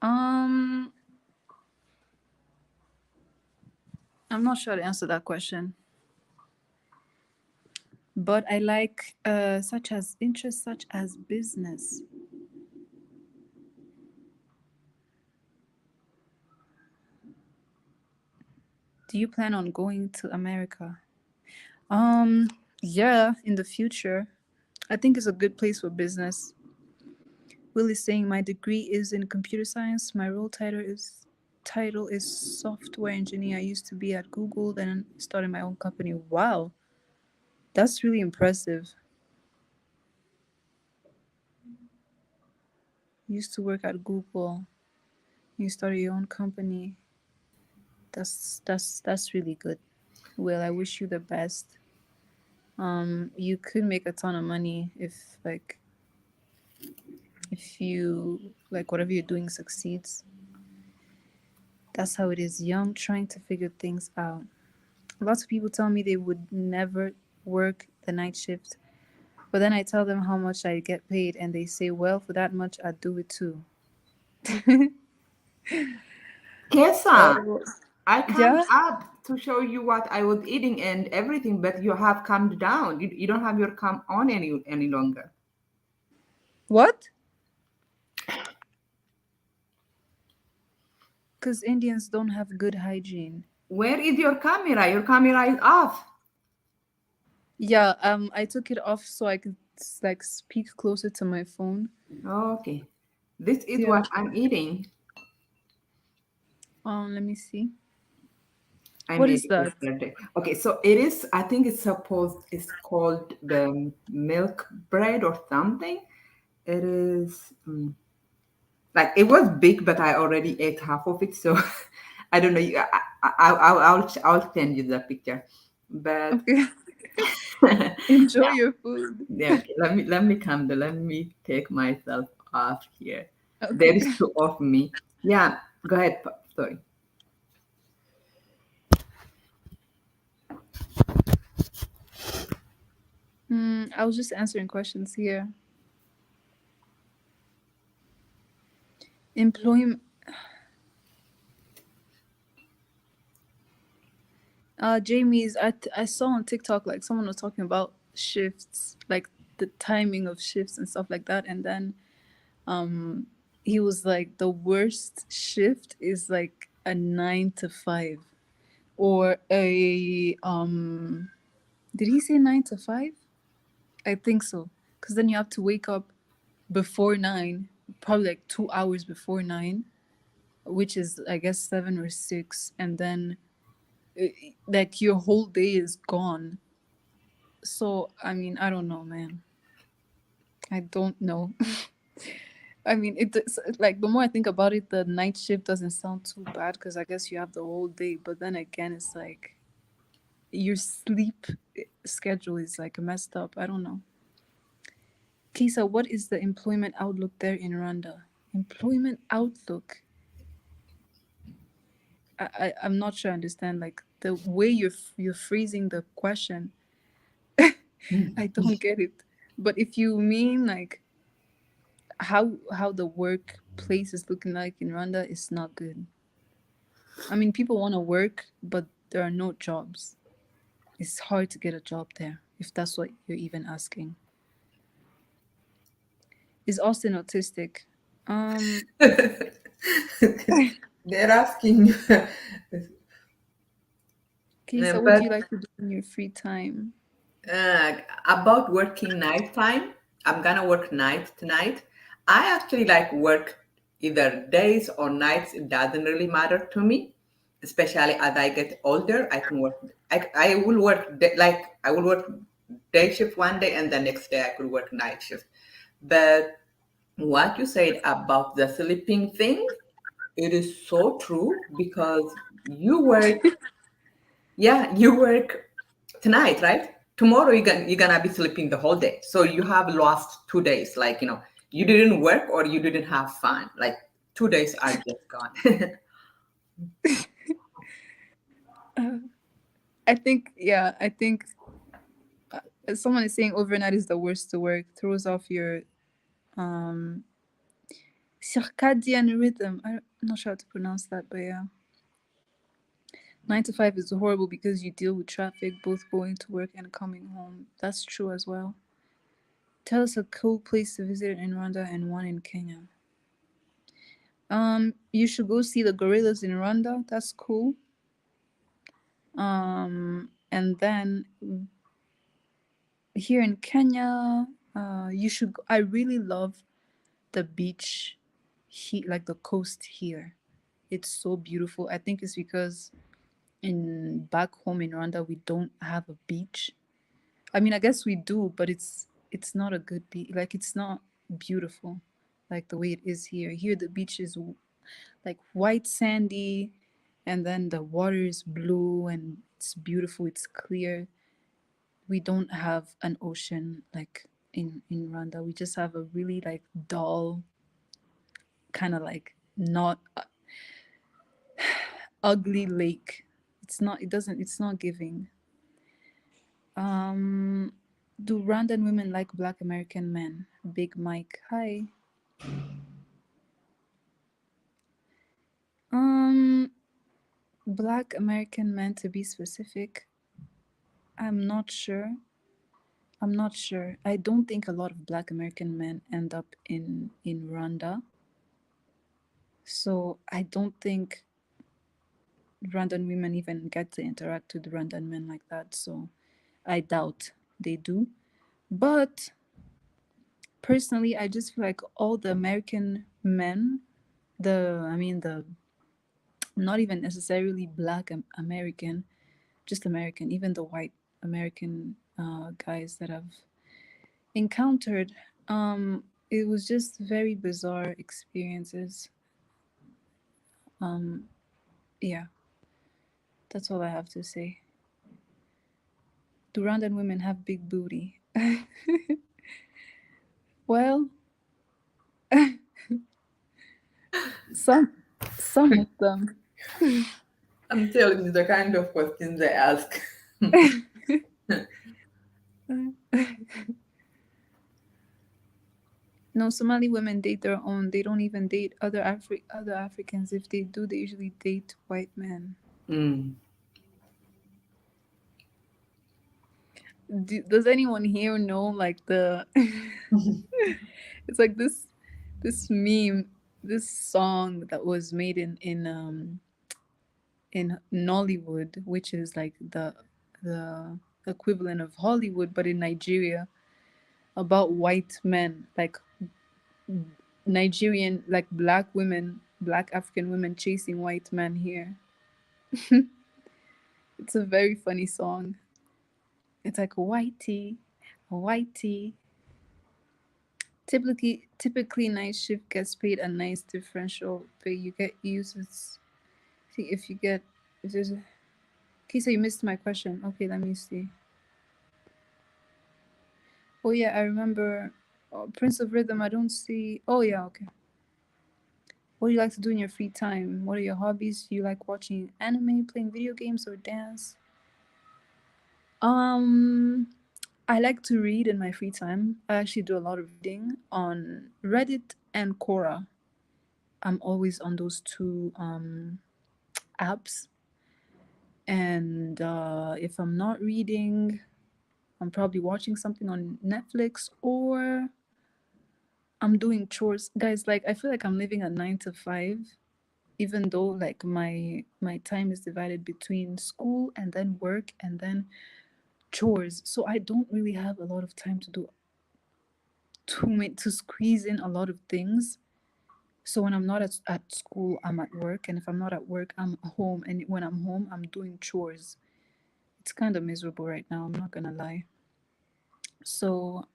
Um, I'm not sure to answer that question, but I like such as interests such as business. Do you plan on going to America? Um, yeah, in the future. I think it's a good place for business. Will is saying my degree is in computer science. My role title is software engineer. I used to be at Google, then started my own company. Wow, that's really impressive. You used to work at Google. You started your own company. That's really good. Well, I wish you the best. You could make a ton of money if you like whatever you're doing succeeds. That's how it is. Young, trying to figure things out. Lots of people tell me they would never work the night shift, but then I tell them how much I get paid, and they say, "Well, for that much, I'd do it too." Kesa, Oh, I come yeah. up to show you what I was eating and everything, but you have calmed down. You don't have your cam on any longer. What? Because Indians don't have good hygiene. Where is your camera? Your camera is off. Yeah. I took it off so I could like speak closer to my phone. Okay. This is Yeah. what I'm eating. Let me see. I What made is it that? yesterday. Okay, so it is, I think it's called the milk bread or something. It is like it was big, but I already ate half of it, so I don't know. I'll send you the picture. But Okay. Enjoy yeah, your food. yeah. Okay, let me come. Let me take myself off here. There Okay. is two of me. Yeah, go ahead. Sorry. I was just answering questions here. Employment. Jamie's. I saw on TikTok like someone was talking about shifts, like the timing of shifts and stuff like that, and then um, he was like the worst shift is like a 9 to 5 or a Did he say 9 to 5? I think so. Because then you have to wake up before 9, probably like 2 hours before 9, which is, I guess, 7 or 6. And then, uh, like, your whole day is gone. So, I mean, I don't know, man. I don't know. I mean, it's like the more I think about it, the night shift doesn't sound too bad because I guess you have the whole day. But then again, it's like your sleep schedule is like messed up. I don't know. Keissa, what is the employment outlook there in Rwanda? Employment outlook. I'm not sure I understand like the way you're phrasing the question. I don't get it. But if you mean like how the workplace is looking like in Rwanda, it's not good. I mean, people want to work, but there are no jobs. It's hard to get a job there, if that's what you're even asking. Is Austin autistic? Um, They're asking. Keisa, what do you But like to do in your free time? uh, about working nighttime, I'm gonna work night tonight. I actually like work either days or nights. It doesn't really matter to me, especially as I get older. I can work. I will work like I will work day shift one day, and the next day I could work night shift. But what you said about the sleeping thing, it is so true because you work, yeah, you work tonight, right? Tomorrow you're gonna be sleeping the whole day. So you have lost 2 days. Like, you didn't work or you didn't have fun. Like 2 days are just gone. I think, yeah, I think someone is saying overnight is the worst to work, throws off your um circadian rhythm. I'm not sure how to pronounce that, but yeah. 9 to 5 is horrible because you deal with traffic, both going to work and coming home. That's true as well. Tell us a cool place to visit in Rwanda and one in Kenya. You should go see the gorillas in Rwanda. That's cool. And then here in Kenya, you should. I really love the beach, like the coast here. It's so beautiful. I think it's because in back home in Rwanda we don't have a beach. I mean, I guess we do, but it's not a good beach. Like it's not beautiful, like the way it is here. Here the beach is like white sandy, and then the water is blue and it's beautiful. It's clear. We don't have an ocean like in Rwanda. We just have a really like dull, kind of like not ugly lake. It's not. It doesn't. It's not giving. Um, do Rwandan women like Black American men? Big Mike. Hi. Um, Black American men to be specific. I'm not sure. I'm not sure. I don't think a lot of Black American men end up in Rwanda. So I don't think Rwandan women even get to interact with Rwandan men like that. So I doubt they do. But personally, I just feel like all the American men, I mean, the not even necessarily Black American, just American, even the white American guys that I've encountered, it was just very bizarre experiences. Um, yeah, that's all I have to say. Do Rwandan women have big booty? Well, some some of them. I'm telling you the kind of questions they ask. No, Somali women date their own. They don't even date other Africans. If they do, they usually date white men. Mm. Does anyone here know like the? It's like this meme, this song that was made in Nollywood, which is like the equivalent of Hollywood, but in Nigeria, about white men, like Nigerian, like black African women chasing white men here. It's a very funny song. It's like whitey, whitey. Typically night shift gets paid a nice differential pay. You get uses. See if you get if there's a okay, so you missed my question. Okay, let me see. Oh yeah, I remember Prince of Rhythm. I don't see. Oh yeah, okay. What do you like to do in your free time? What are your hobbies? Do you like watching anime, playing video games, or dance? Um, I like to read in my free time. I actually do a lot of reading on Reddit and Quora. I'm always on those two apps. And if I'm not reading, I'm probably watching something on Netflix or I'm doing chores. Guys, like I feel like I'm living a 9 to 5, even though like my time is divided between school and then work and then chores. So I don't really have a lot of time to do to squeeze in a lot of things. So when I'm not at school, I'm at work, and if I'm not at work, I'm home. And when I'm home, I'm doing chores. It's kind of miserable right now. I'm not gonna lie. So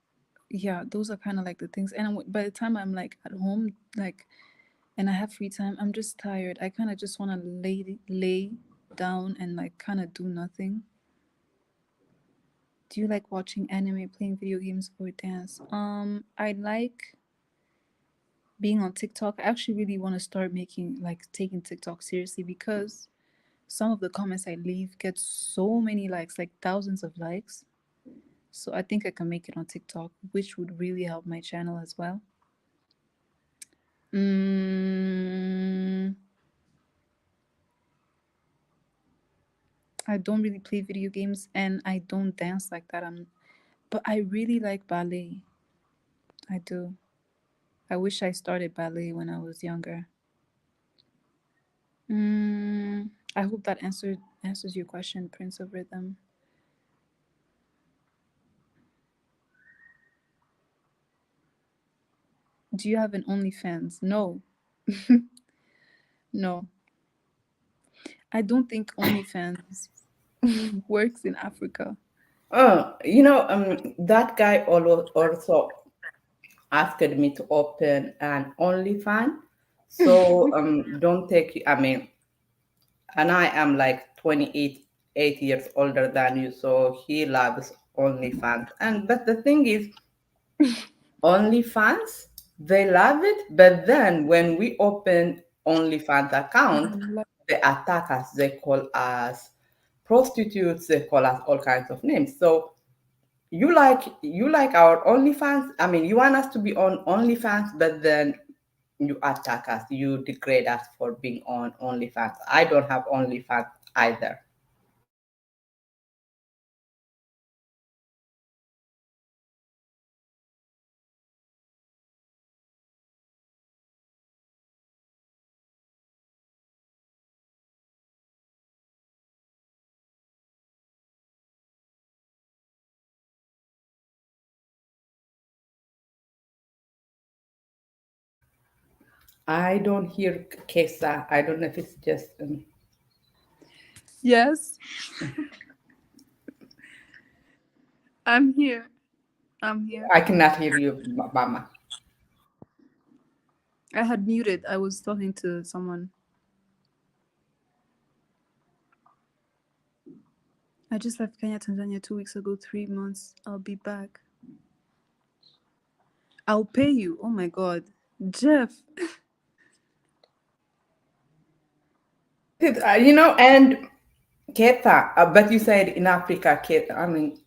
yeah, those are kind of like the things. And by the time I'm like at home, like, and I have free time, I'm just tired. I kind of just want to lay down and like kind of do nothing. Do you like watching anime, playing video games, or dance? I like being on TikTok. I actually really want to start making like taking TikTok seriously because some of the comments I leave get so many likes, like thousands of likes. So I think I can make it on TikTok, which would really help my channel as well. Mm, I don't really play video games and I don't dance like that. But I really like ballet. I do. I wish I started ballet when I was younger. I hope that answers your question, Prince of Rhythm. Do you have an OnlyFans? No, no. I don't think OnlyFans works in Africa. That guy also asked me to open an OnlyFans. So don't take. I mean, and I am like 8 years older than you, so he loves OnlyFans. And but the thing is, OnlyFans, they love it, but then when we open OnlyFans account, they attack us. They call us prostitutes. They call us all kinds of names. So you like our OnlyFans. I mean, you want us to be on OnlyFans, but then you attack us. You degrade us for being on OnlyFans. I don't have OnlyFans either. I don't hear Keissa. I don't know if it's just. Yes, I'm here. I'm here. I cannot hear you, Mama. I had muted. I was talking to someone. I just left Kenya, Tanzania 2 weeks ago, 3 months. I'll be back. I'll pay you. Oh my god. Jeff. And Keta, but you said in Africa, Keta, I mean,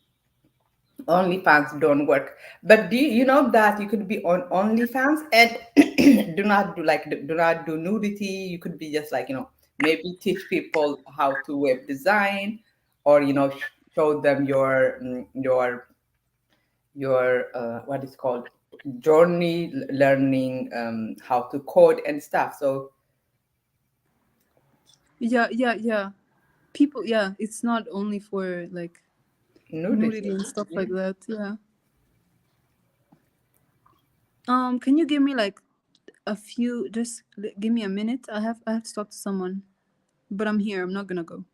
OnlyFans don't work. But do you know that you could be on OnlyFans and do not do nudity. You could be just like maybe teach people how to web design, or show them your what is called journey learning how to code and stuff. So Yeah, yeah, yeah. People, yeah, it's not only for like nudity. nudity and stuff Yeah. like that. Yeah. Can you give me like a few? Just give me a minute. I have to talk to someone, but I'm here. I'm not gonna go.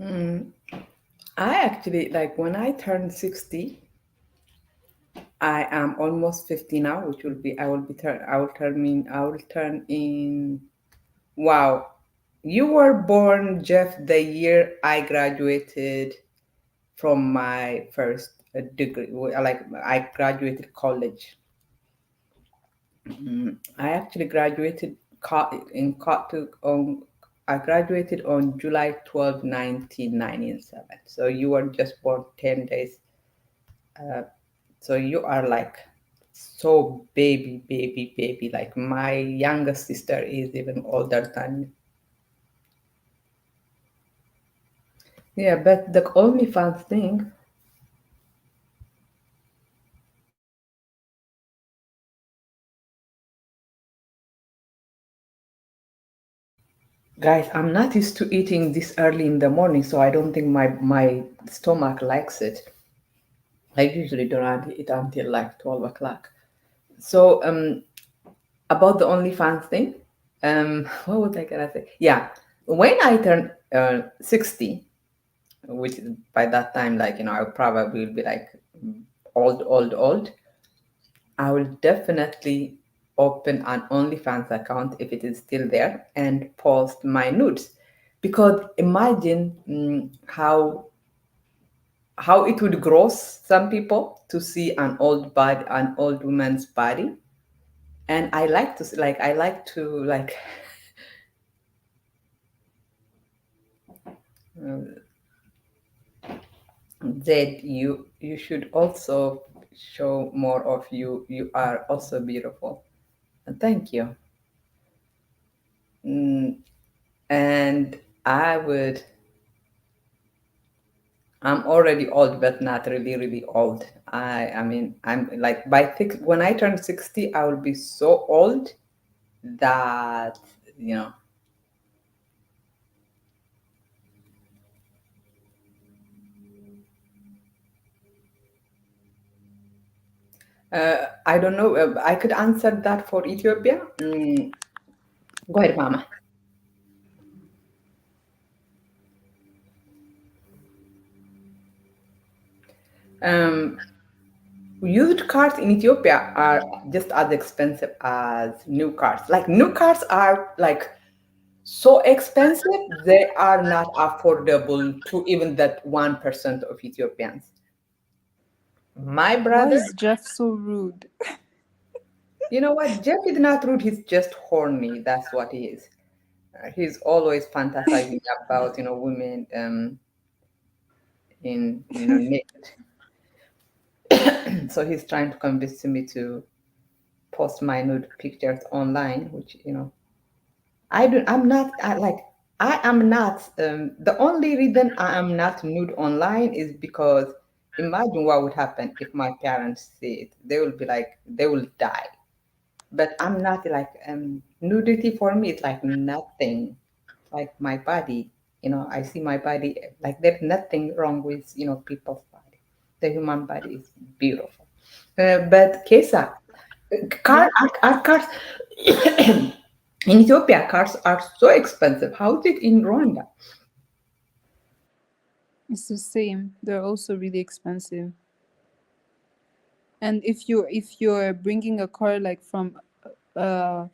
Mm, I actually like when I turned 60, I am almost 50 now, which will be I will turn in wow. You were born, Jeff, the year I graduated from my first degree. Like I graduated college. I actually graduated in I graduated on July 12, 1997. So you were just born 10 days. So you are like so baby. Like my youngest sister is even older than you. Yeah, but the only fun thing, guys, I'm not used to eating this early in the morning, so I don't think my stomach likes it. I usually don't eat until like 12 o'clock. So about the OnlyFans thing, what was I gonna say? Yeah, when I turn 60, which is by that time, like I probably will be like old. I will definitely open an OnlyFans account if it is still there and post my nudes, because imagine how it would gross some people to see an old woman's body. And I like to I like to like that you should also show more of you. You are also beautiful. Thank you. Mm, and I would. I'm already old, but not really old. I mean, I'm like when I turn 60, I will be so old that you know. I don't know. I could answer that for Ethiopia. Go ahead, Mama. Um, Used cars in Ethiopia are just as expensive as new cars. Like new cars are like so expensive, they are not affordable to even that 1% of Ethiopians. My Why brother, is Jeff so rude? you know what? Jeff is not rude. He's just horny. That's what he is. He's always fantasizing about women in naked. So he's trying to convince me to post my nude pictures online, which I do. I'm not like I am not. The only reason I am not nude online is because imagine what would happen if my parents see it. They will be like they will die. But I'm not like nudity for me. It's like nothing. Like my body. I see my body like there's nothing wrong with people's body. The human body is beautiful. But Kesa, car Yeah, are cars in Ethiopia, cars are so expensive. How is it in Rwanda? it's the same. They're also really expensive. And if you're bringing a car like from uh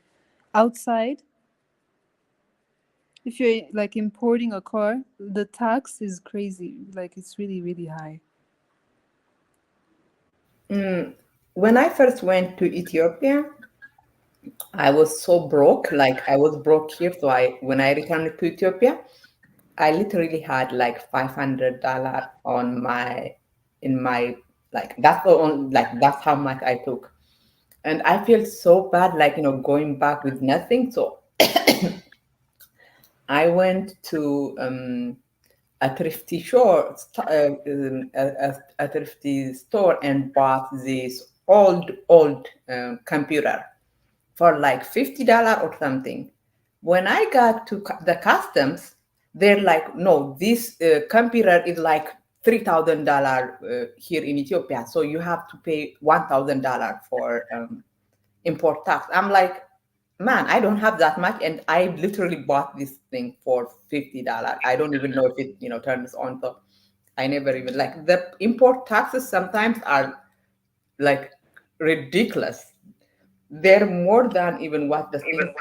outside, if you're like importing a car, the tax is crazy. Like it's really high. Mm, when I first went to Ethiopia, I was so broke. Like I was broke here, so I when I returned to Ethiopia, I literally had like $500 on my in my like that's the on like that's how much I took, and I feel so bad like going back with nothing. So I went to a thrifty a thrifty store and bought this old computer for like $50 or something. When I got to the customs, they're like, no, this computer is like $3,000 here in Ethiopia, so you have to pay $1,000 for import tax. I'm like, Man, I don't have that much, and I literally bought this thing for $50. I don't even know if it, turns on. So I never even like the import taxes sometimes are like ridiculous. They're more than even what the thing.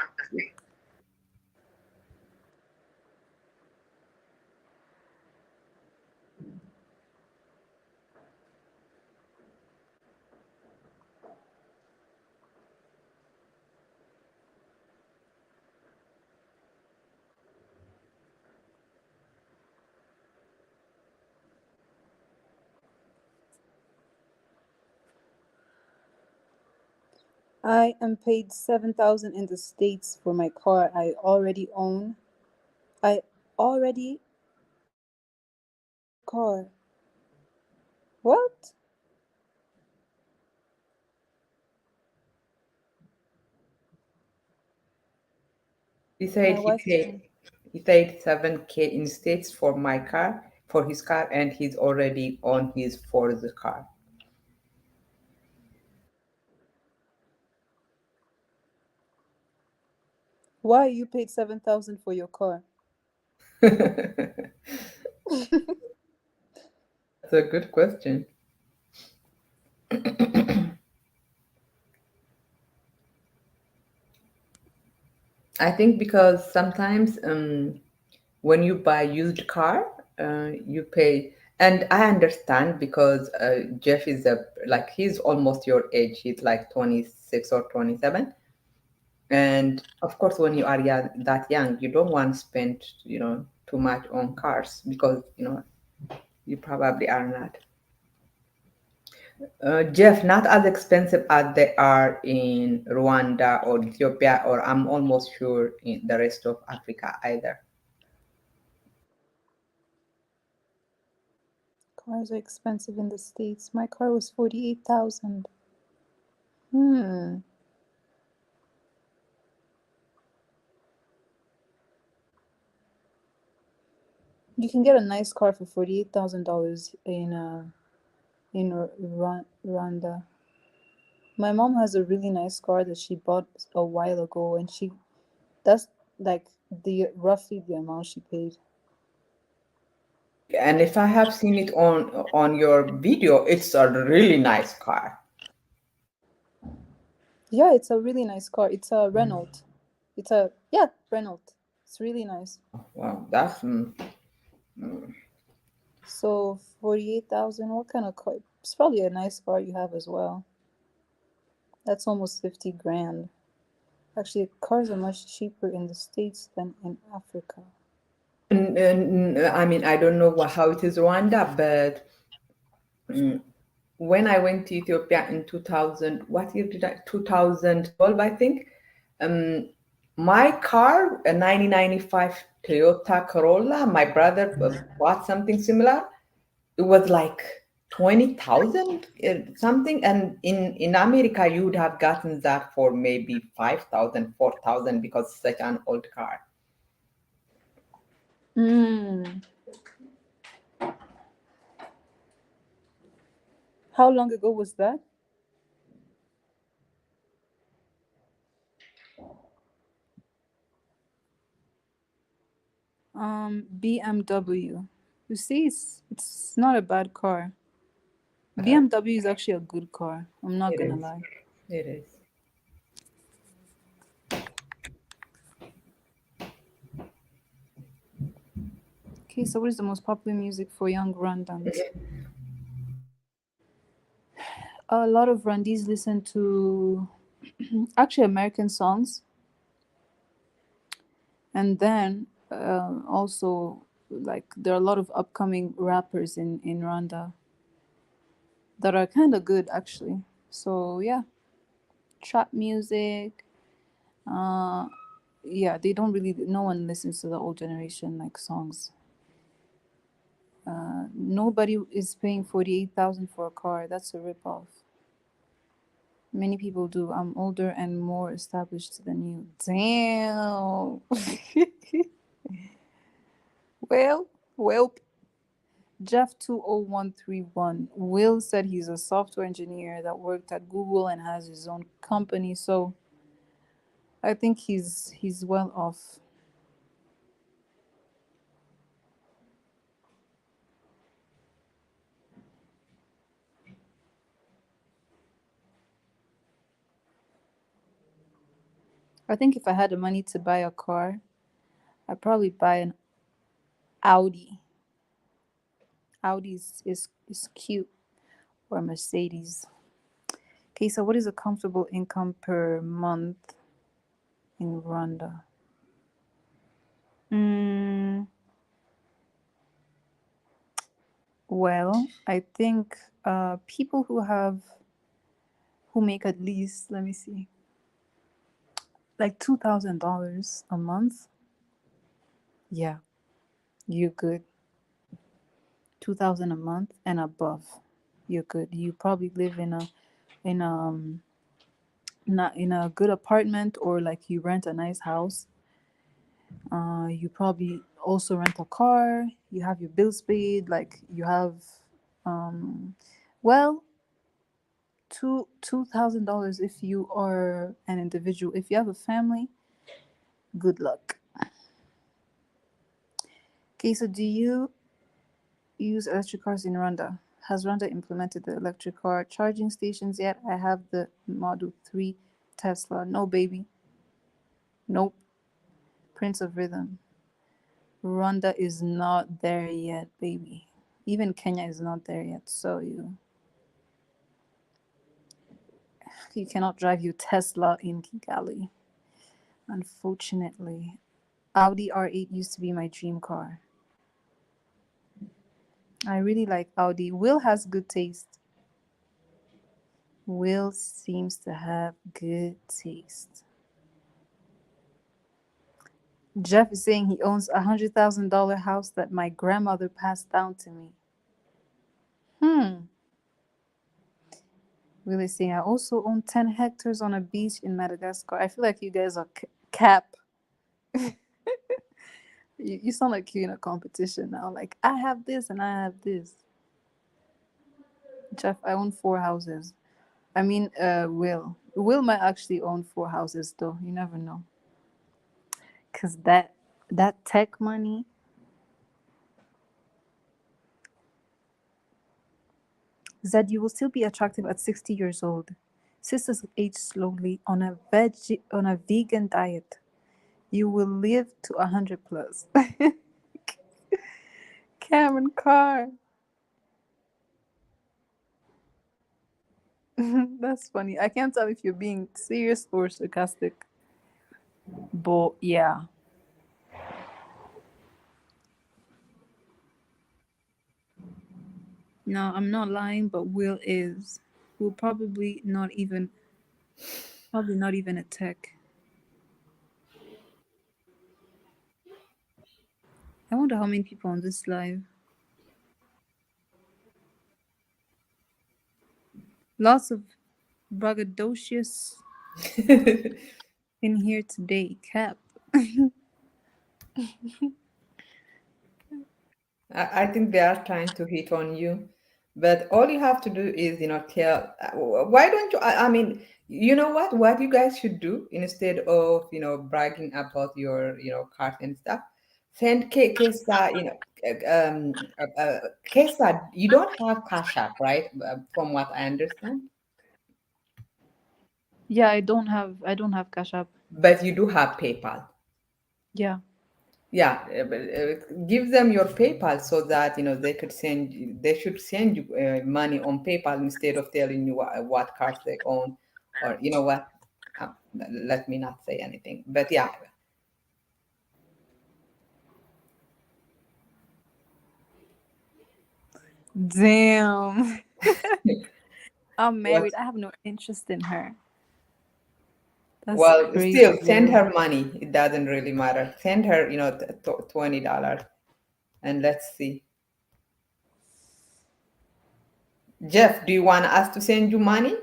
I am paid 7,000 in the States for my car I already own. I already own a car. What? He said My he wife told paid me. he paid 7K in states for his car, and he's already on his Ford car. Why you paid 7,000 for your car? That's a good question. I think because sometimes when you buy used car, you pay, and I understand because Jeff is he's almost your age. He's like 26 or 27, and of course, when you are that young, you don't want to spend too much on cars because you probably are not. Jeff, not as expensive as they are in Rwanda or Ethiopia, or I'm almost sure in the rest of Africa either. Cars are expensive in the States. My car was 48,000. Hmm. You can get a nice car for $48,000 in Rwanda. My mom has a really nice car that she bought a while ago, and that's like the roughly the amount she paid. And if I have seen it on your video, it's a really nice car. Yeah, it's a really nice car. It's a Renault. It's a yeah Renault. It's really nice. Wow, that's So 48,000. What kind of car? It's probably a nice car you have as well. That's almost 50 grand. Actually, cars are much cheaper in the States than in Africa. I mean, I don't know how it is Rwanda, but mm, when I went to Ethiopia in 2000, what year did I? 2012, I think. Um, my car, a 1995 Toyota Corolla, my brother bought something similar. It was like 20,000 something, and in America you would have gotten that for maybe 5,000, 4,000 because it's such an old car. Mm. How long ago was that? BMW. You see, it's not a bad car. BMW is actually a good car. I'm not It gonna is. lie. It is. Okay, so what is the most popular music for young Rwandans? A lot of Rwandese listen to actually American songs, and then also like there are a lot of upcoming rappers in Rwanda that are kind of good actually. So yeah, trap music. Uh, yeah, they don't really. No one listens to the old generation like songs. Nobody is paying 48,000 for a car. That's a rip off. Many people do. I'm older and more established than you. Damn. well, well. Jeff 20131. Will said he's a software engineer that worked at Google and has his own company. So I think he's well off. I think if I had the money to buy a car, I'd probably buy an Audi. Audi is cute, or a Mercedes. Okay, so what is a comfortable income per month in Rwanda? Mm, well, I think people who make at least, let me see, like $2,000 a month. Yeah, you're good. 2,000 a month and above, you're good. You probably live in not in a good apartment, or like you rent a nice house. You probably also rent a car. You have your bills paid. Like you have, um, well, $2,000 if you are an individual. If you have a family, good luck. Okay, so do you use electric cars in Rwanda? Has Rwanda implemented the electric car charging stations yet? I have the Model 3 Tesla. No, baby. Nope. Prince of Rhythm. Rwanda is not there yet, baby. Even Kenya is not there yet. So you cannot drive your Tesla in Kigali, unfortunately. Audi R8 used to be my dream car. I really like Audi. Will has good taste. Will seems to have good taste. Jeff is saying he owns $100,000 house that my grandmother passed down to me. Hmm. Will is saying I also own 10 hectares on a beach in Madagascar. I feel like you guys are cap. You sound like you're in a competition now. Like, I have this and I have this. Jeff, I own 4 houses. I mean, Will might actually own 4 houses though. You never know. Cause that tech money, Zed, you will still be attractive at 60 years old. Sisters age slowly on a vegan diet. You will live to 100 plus. Cameron Carr. That's funny. I can't tell if you're being serious or sarcastic. But yeah. No, I'm not lying, but Will is. Will probably not even a tech. I wonder how many people on this live. Lots of braggadocious in here today. Cap. I think they are trying to hit on you, but all you have to do is, tell. Why don't you? I mean, you know what? What you guys should do instead of, bragging about your, cars and stuff. Send Keissa, Keissa, you don't have Cash App, right? From what I understand, Yeah, I don't have Cash App. but you do have PayPal. Yeah. Yeah, but, give them your PayPal so that they should send you money on PayPal instead of telling you what cards they own, or you know what? Let me not say anything. But yeah, Damn. I'm well, married. I have no interest in her. That's well, crazy, still send Will. her money. It doesn't really matter. Send her, $20, and let's see. Jeff, do you want us to send you money?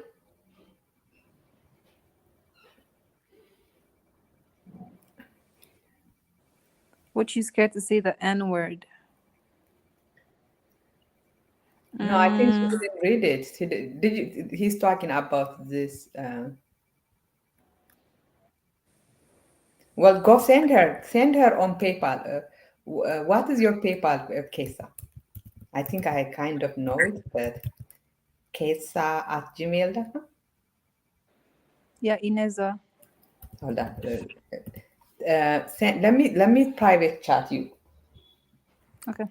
What you scared to say the N word? No, I think she Mm, didn't read it. Did you? He's talking about this. Well, go send her on PayPal. What is your PayPal, Keissa? I think I kind of know it, but Keissa@gmail.com. Yeah, Ineza. Hold on. Let me private chat you. Okay.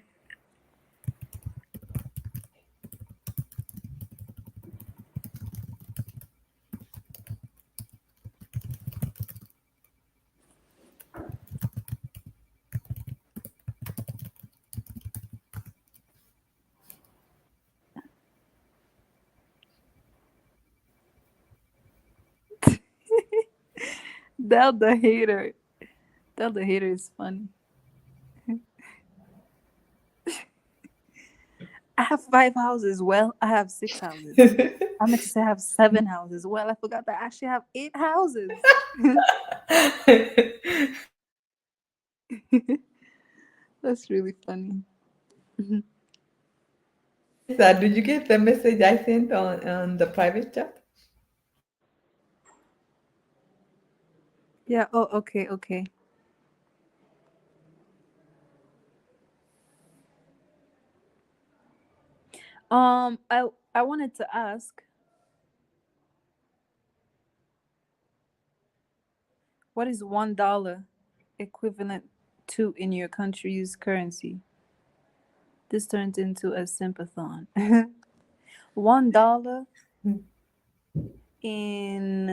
Del the hater. Del the hater is funny. I have 5 houses. Well, I have 6 houses. I meant to say I have 7 houses. Well, I forgot that I actually have 8 houses. That's really funny. Keissa, did you get the message I sent on the private chat? Yeah. Oh, okay. Okay. I wanted to ask, what is $1 equivalent to in your country's currency? This turns into a sympathon. $1 in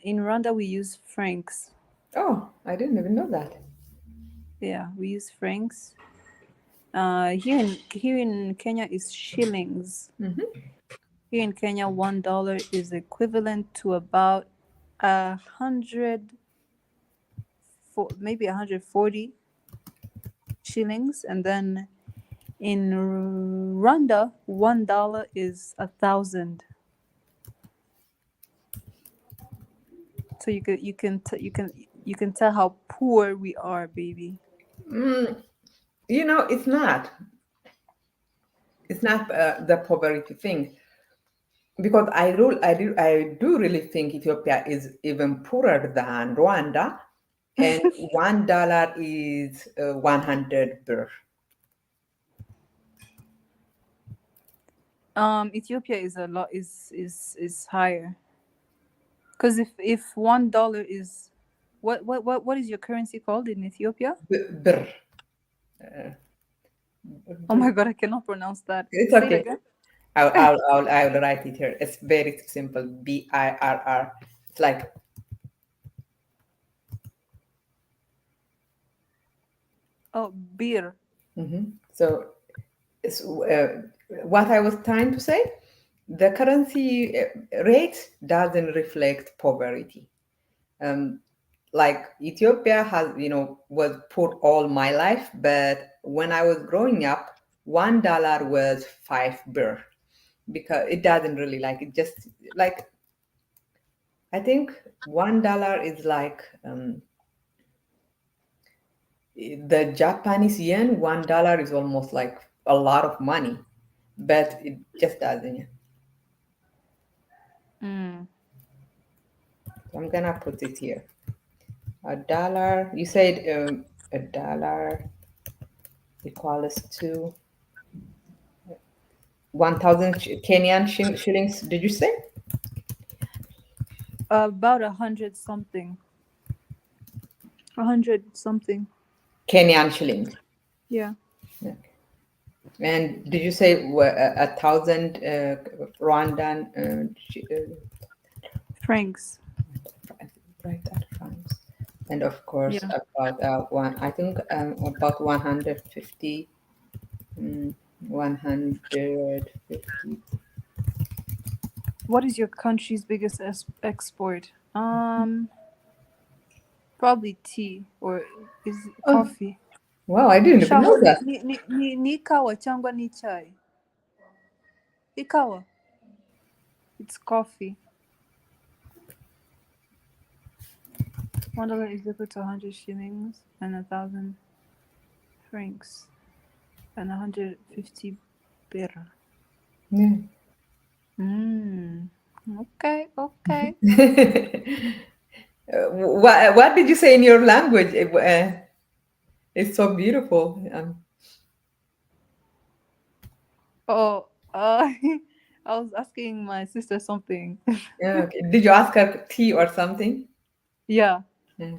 Rwanda we use francs. Oh, I didn't even know that. Yeah, we use francs. Here in Kenya is shillings. Hmm. Here in Kenya, $1 is equivalent to about 100, for maybe 140 shillings, and then in Rwanda, $1 is 1,000. So you can tell how poor we are, baby. Mm, it's not. It's not the poverty thing because I do really think Ethiopia is even poorer than Rwanda, and $1 is 100 birr. Ethiopia is a lot is higher. Because if $1 is what is your currency called in Ethiopia? Birr. Oh my Birr. god, I cannot pronounce that. It's Say it okay. again. I'll write it here. It's very simple. BIRR. It's like, Oh, beer. so it's, what I was trying to say. The currency rate doesn't reflect poverty. Um, like Ethiopia was poor all my life, but when I was growing up, $1 was 5 birr because it doesn't really like it. Just like I think $1 is like the Japanese yen. $1 is almost like a lot of money, but it just doesn't. Mm. So I'm gonna put it here. A dollar. You said a dollar equals to 1,000 Kenyan shillings. Did you say About 100 something. 100 something. Kenyan shillings? Yeah. Yeah. And did you say 1,000 Rwandan? Francs. Right, that francs. And of course, Yeah. about one. I think about 150. 150. What is your country's biggest export? Probably tea, or is it Oh, coffee? wow! I didn't even know Shaho that. ni ikawa cyangwa ni chai? Ikawa. It's coffee. $1 is equal to 100 shillings and 1,000 francs and 150 birr. Yeah. Mm. Okay, okay. What did you say in your language? It's so beautiful. Oh, I was asking my sister something. Yeah, okay. Did you ask her tea or something? Yeah. Okay.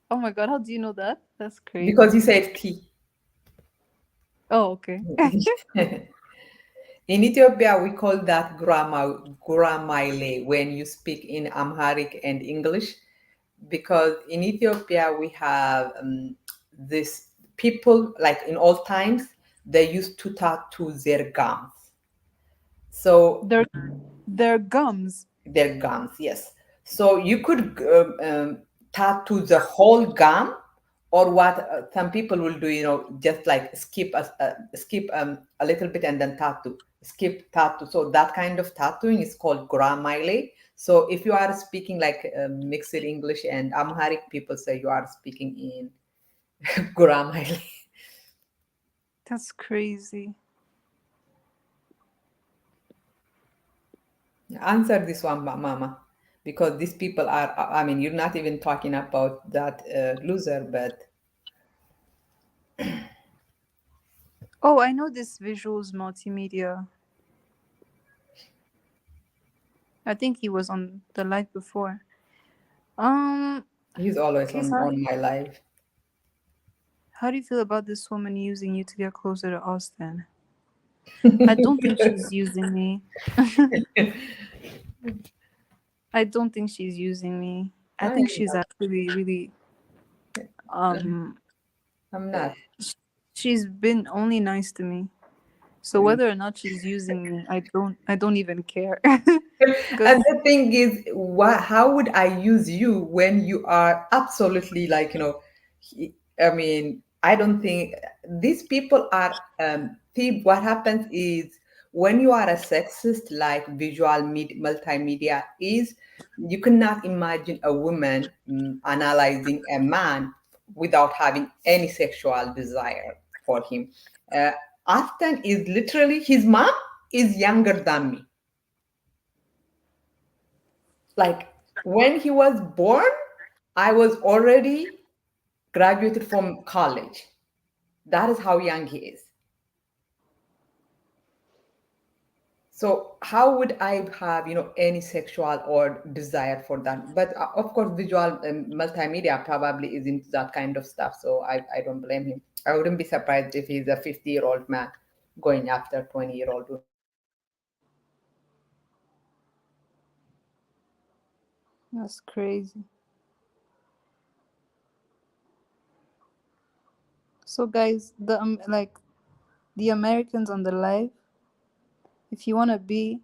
Oh my God, how do you know that? That's Because crazy. you said tea. Oh, okay. In Ethiopia, we call that gramaile when you speak in Amharic and English, because in Ethiopia we have this people like in old times they used to tattoo their gums. So Their their gums. their gums, yes. So you could tattoo the whole gum, or what some people will do, just like skip a little bit and then tattoo, skip tattoo. So that kind of tattooing is called grammaile. So if you are speaking like mixed English and Amharic, people say you are speaking in grammaile. That's crazy. Answer this one, Mama, because these people are. I mean, you're not even talking about that loser, but Oh, I know this visuals multimedia. I think he was on the live before. Um, he's always Case, on my life. how do you feel about this woman using you to get closer to Austin? I don't think she's using me. I don't think she's using me. I I think am she's actually really not. um I'm not. she's been only nice to me. So Mm. whether or not she's using me, I don't even care. And Cuz the thing is, how would I use you when you are absolutely like, I mean, I don't think these people are, what happens is when you are a sexist, like multimedia is, you cannot imagine a woman analyzing a man without having any sexual desire for him. Uh, Afton is literally, his mom is younger than me. Like when he was born, I was already graduated from college. That is how young he is. So how would I have, any sexual or desire for that? But of course, visual multimedia probably is into that kind of stuff. So I don't blame him. I wouldn't be surprised if he's a 50-year-old man going after 20-year-old women. that's crazy. So guys, the Americans on the live, if you want to be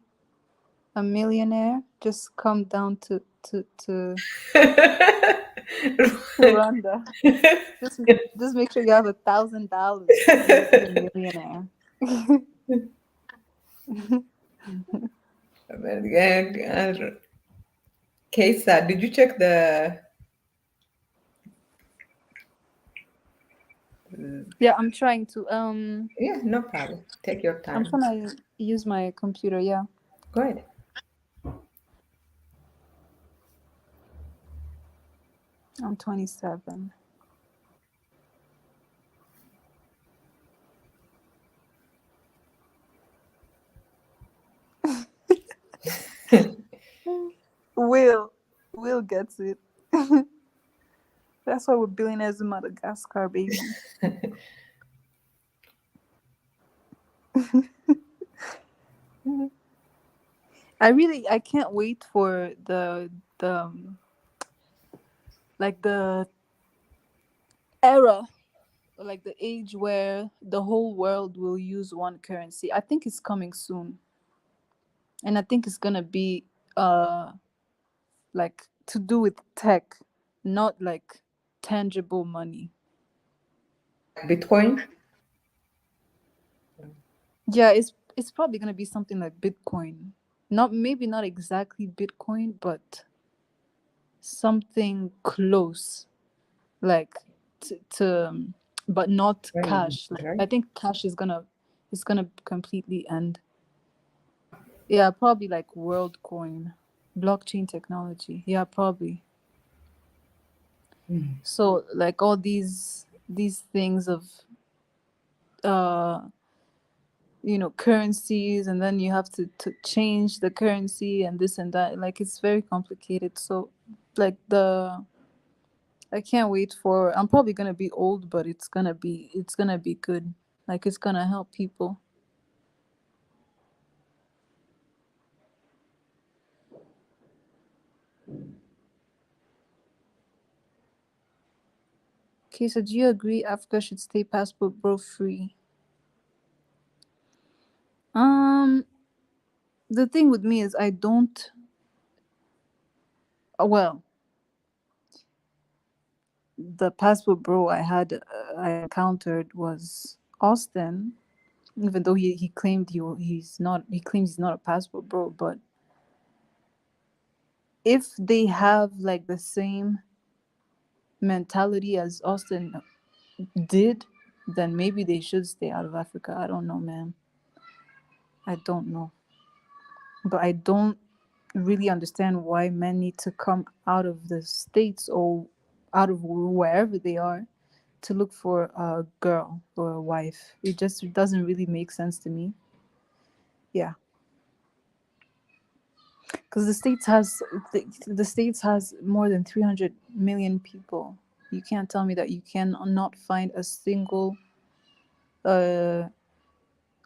a millionaire, just come down to Rwanda. Just just make sure you have $1,000 and you'll be a millionaire. Keissa, did you check the? Yeah, I'm trying to Yeah, no problem. Take your I'm time. trying to use my computer, yeah. Go ahead. I'm 27. Will Will gets it. That's why we're billionaires in Madagascar, baby. I can't wait for the like the era, like the age where the whole world will use one currency. I think it's coming soon. And I think it's gonna be like to do with tech, not like tangible money. Like Bitcoin? Yeah, it's probably gonna be something like Bitcoin. Not maybe not exactly Bitcoin, but something close. Like to but not Right. cash. Like I Right. think cash is gonna completely end. Yeah, probably like world coin. Blockchain technology. Yeah, probably. Mm. So like all these things of uh currencies, and then you have to change the currency and this and that, like it's very complicated. So like the I can't wait for I'm probably gonna be old, but it's gonna be good. Like it's gonna help people. Okay, so do you agree Africa should stay passport bro free? Um the thing with me is I don't well, the passport bro I encountered was Austin, even though he claimed he claims he's not a passport bro. But if they have like the same mentality as Austin did, then maybe they should stay out of Africa. I don't know, man. I don't know. But I don't really understand why men need to come out of the states or out of wherever they are to look for a girl or a wife. It just doesn't really make sense to me. Yeah, because the states has more than 300 million people. You can't tell me that you can not find a single uh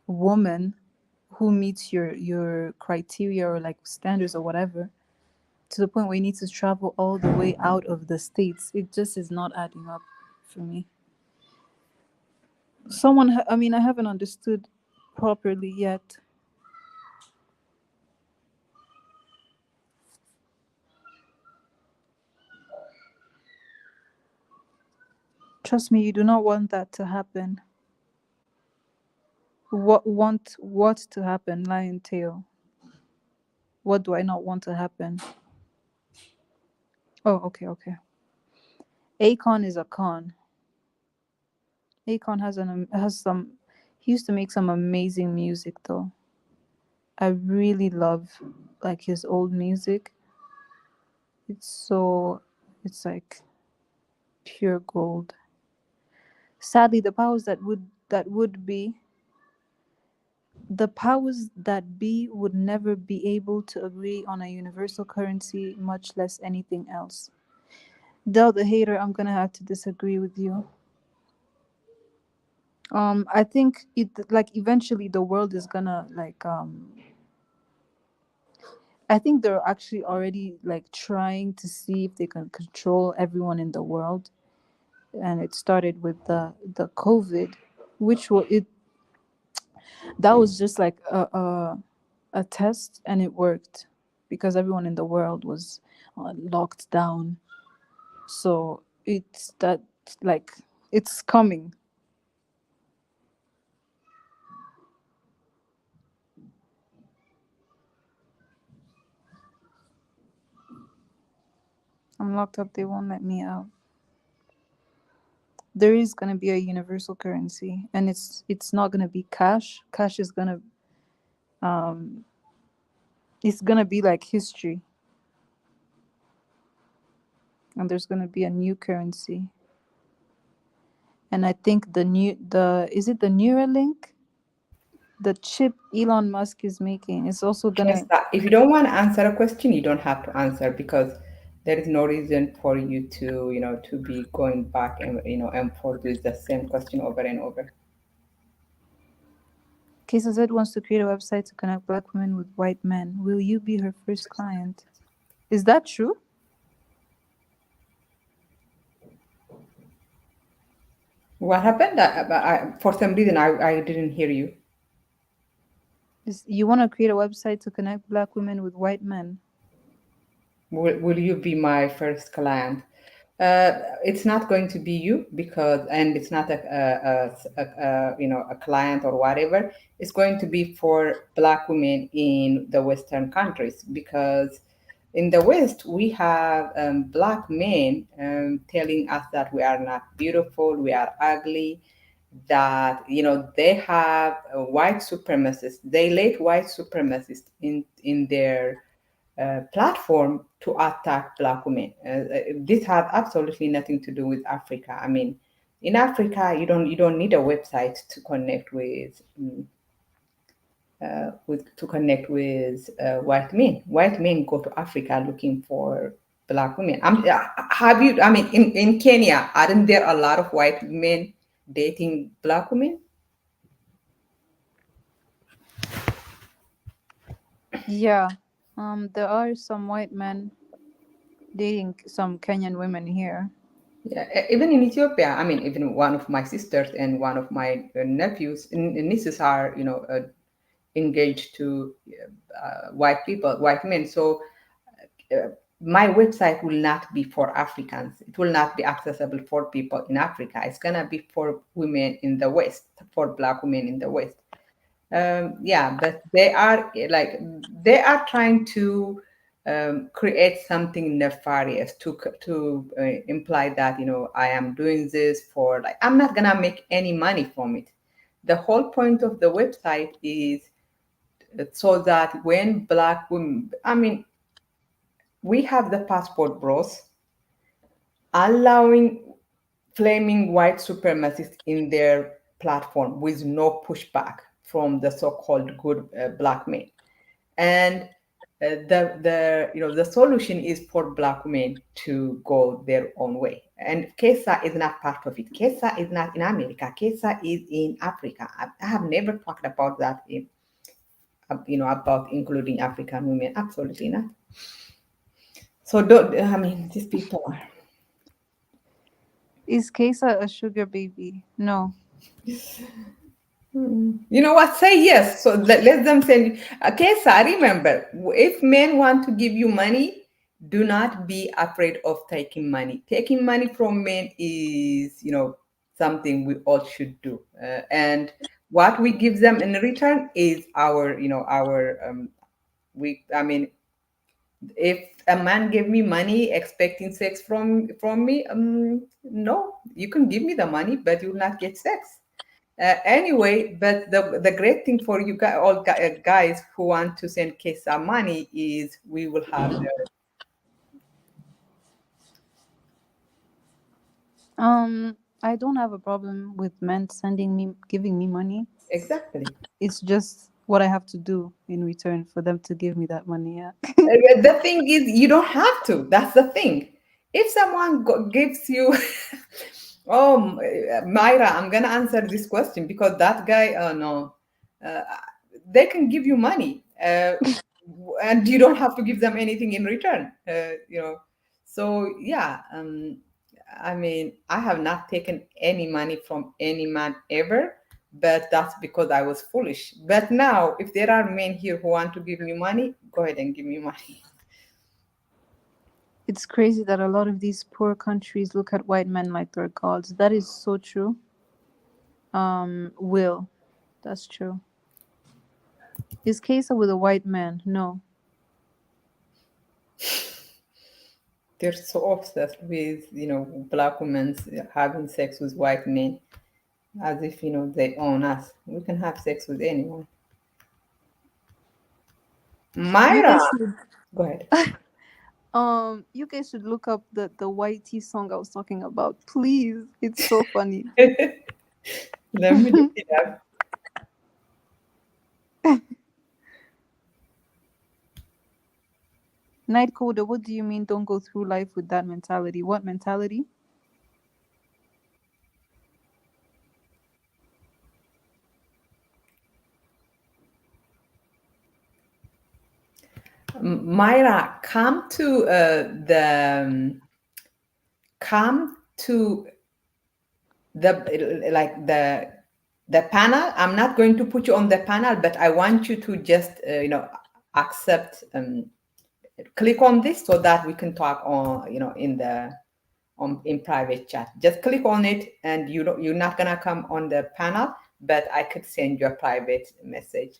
woman who meets your criteria or like standards or whatever, to the point where you need to travel all the way out of the states. It just is not adding up for me. I mean, I haven't understood properly yet. Trust me, you do not want that to happen. What to happen? Lion tail. What do I not want to happen? Oh, okay, okay. Akon is a con. Akon has some. He used to make some amazing music though. I really love like his old music. It's like pure gold. Sadly, the powers that be would never be able to agree on a universal currency, much less anything else. Del the hater, I'm gonna have to disagree with you. I think it like eventually the world is gonna like I think they're actually already like trying to see if they can control everyone in the world, and it started with the COVID, which was it that was just like a test, and it worked because everyone in the world was locked down. So it's that like it's coming. I'm locked up. They won't let me out. There is gonna be a universal currency, and it's not gonna be cash. Cash is gonna um it's gonna be like history, and there's gonna be a new currency. And I think the is it the Neuralink, the chip Elon Musk is making, is also Yes, gonna. if you don't want to answer a question, you don't have to answer because there is no reason for you to, to be going back and, and forth with the same question over and over. Keissa Z wants to create a website to connect black women with white men. Will you be her first client? Is that true? What happened? For some reason, I didn't hear you. You want to create a website to connect black women with white men? Will you be my first client? It's not going to be you because, and it's not a client or whatever. It's going to be for Black women in the Western countries because in the West we have Black men telling us that we are not beautiful, we are ugly, that they have white supremacists. They let white supremacists in their platform to attack black women. This has absolutely nothing to do with Africa. I mean, in Africa, you don't need a website to connect with white men. White men go to Africa looking for black women. Have you? I mean, in Kenya, aren't there a lot of white men dating black women? Yeah. There are some white men dating some Kenyan women here. Yeah, even in Ethiopia, I mean, even one of my sisters and one of my nephews and nieces are, engaged to white people, white men. So uh, my website will not be for Africans. It will not be accessible for people in Africa. It's gonna be for women in the West, for black women in the West. Yeah, but they are trying to create something nefarious to imply that I am doing this for, like, I'm not gonna make any money from it. The whole point of the website is so that when black women, I mean, we have the passport bros allowing flaming white supremacists in their platform with no pushback from the so-called good black men. And the solution is for black women to go their own way. And Keissa is not part of it. Keissa is not in America. Keissa is in Africa. I have never talked about that about including African women. Absolutely not. So don't. I mean, these people are. Is Keisa a sugar baby? No. You know what? Say yes. So let them send. Okay, so remember, if men want to give you money, do not be afraid of taking money. Taking money from men is, something we all should do. And what we give them in return is I mean, if a man gave me money expecting sex from me, no, you can give me the money, but you will not get sex. Anyway, but the great thing for you guys, all guys who want to send Kesa money, is we will have I don't have a problem with men giving me money. exactly. It's just what I have to do in return for them to give me that money. Yeah. The thing is, you don't have to. That's the thing. If someone gives you, oh, Myra, I'm gonna answer this question because that guy, oh no, uh, they can give you money, and you don't have to give them anything in return. So yeah, I mean, I have not taken any money from any man ever, but that's because I was foolish. But now, if there are men here who want to give me money, go ahead and give me money. It's crazy that a lot of these poor countries look at white men like they're gods. That is so true. Will. That's true. Is Kesa with a white man? No. They're so obsessed with, black women having sex with white men, as if, they own us. We can have sex with anyone. You Myra, guys should go ahead. you guys should look up the white tea song I was talking about. Please. It's so funny. Let me look it up. Night Coder, what do you mean don't go through life with that mentality? What mentality? Myra, come to the panel. I'm not going to put you on the panel, but I want you to just accept, click on this so that we can talk on in private chat. Just click on it, and you're not gonna come on the panel, but I could send you a private message.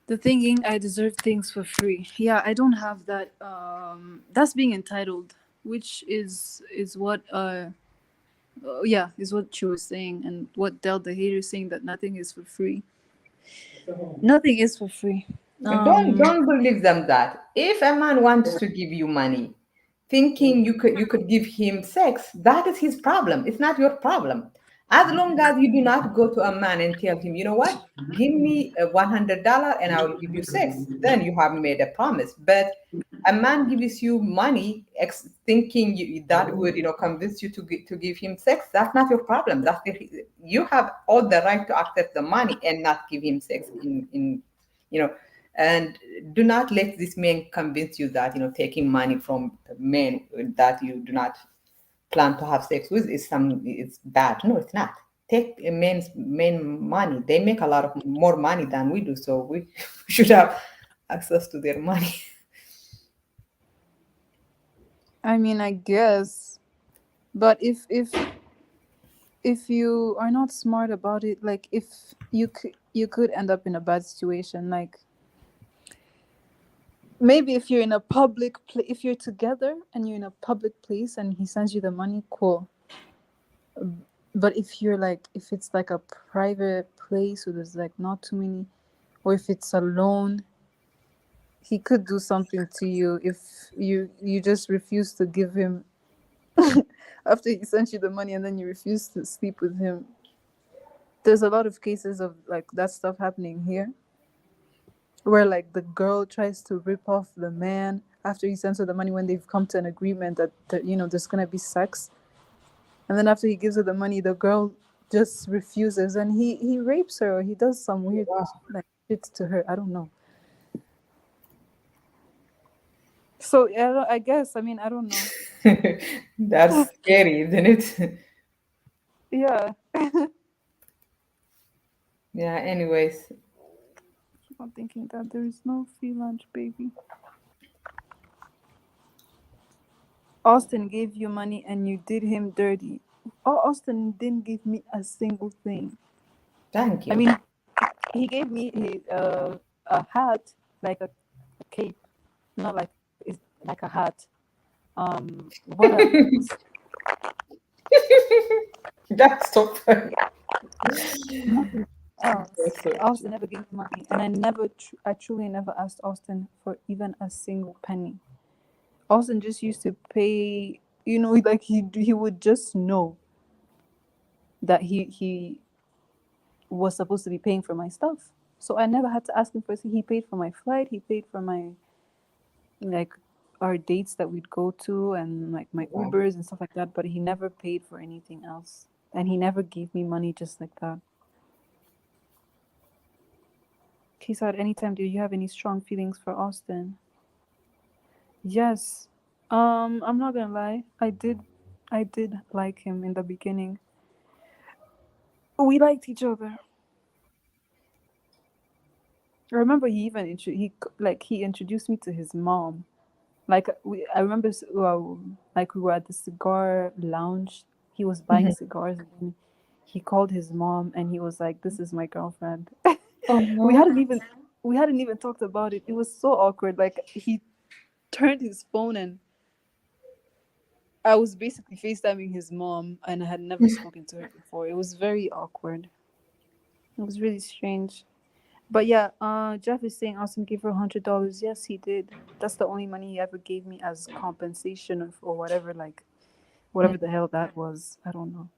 The thinking I deserve things for free. Yeah, I don't have that. That's being entitled, which is what Yeah, is what she was saying, and what Del the hater is saying, that nothing is for free. Nothing is for free. Don't believe them that. If a man wants to give you money, thinking you could give him sex, that is his problem. It's not your problem. As long as you do not go to a man and tell him, you know what, give me a $100 and I will give you sex, then you have made a promise. But a man gives you money, thinking that would convince you to give him sex. That's not your problem. You have all the right to accept the money and not give him sex in you know and do not let this man convince you that taking money from men that you do not plan to have sex with it's bad. No, it's not. Take a man's men money. They make a lot of more money than we do, so we should have access to their money. I mean, I guess, but if you are not smart about it, like if you could end up in a bad situation, like maybe if you're in a public place, if you're together and you're in a public place and he sends you the money, cool. But if it's like a private place where there's like not too many, or if it's alone, he could do something to you if you just refuse to give him after he sent you the money and then you refuse to sleep with him. There's a lot of cases of like that stuff happening here, where like the girl tries to rip off the man after he sends her the money when they've come to an agreement that there's gonna be sex, and then after he gives her the money, the girl just refuses and he rapes her, or he does some weird Wow. like shit to her. I don't know. So yeah, I guess, I mean, I don't know. That's scary, isn't it? Yeah. Yeah, anyways. Keep on thinking that there is no free lunch, baby. Austin gave you money and you did him dirty. Oh, Austin didn't give me a single thing. Thank I you. mean, he gave me a hat, like a cape, not like it's like a hat. What else? That's so funny. Nothing else. That's so Austin never gave me money, and I truly never asked Austin for even a single penny. Austin just used to pay. Like he would just know that he was supposed to be paying for my stuff. So I never had to ask him for it. He paid for my flight. He paid for my like our dates that we'd go to and like my wow. Ubers and stuff like that. But he never paid for anything else, and he never gave me money just like that. Keissa, at any time, do you have any strong feelings for Austin? Yes. I'm not gonna lie. I did like him in the beginning. We liked each other. I remember he even he introduced me to his mom. I remember like we were at the cigar lounge. He was buying Mhm. cigars and then he called his mom and he was like, "This is my girlfriend." we Oh, hadn't even we hadn't even talked about it. It was so awkward. Like he turned his phone and I was basically FaceTiming his mom and I had never spoken to her before. It was very awkward. It was really strange. But yeah, Jeff is saying Austin gave her $100. Yes, he did. That's the only money he ever gave me as compensation or whatever, like whatever the hell that was. I don't know.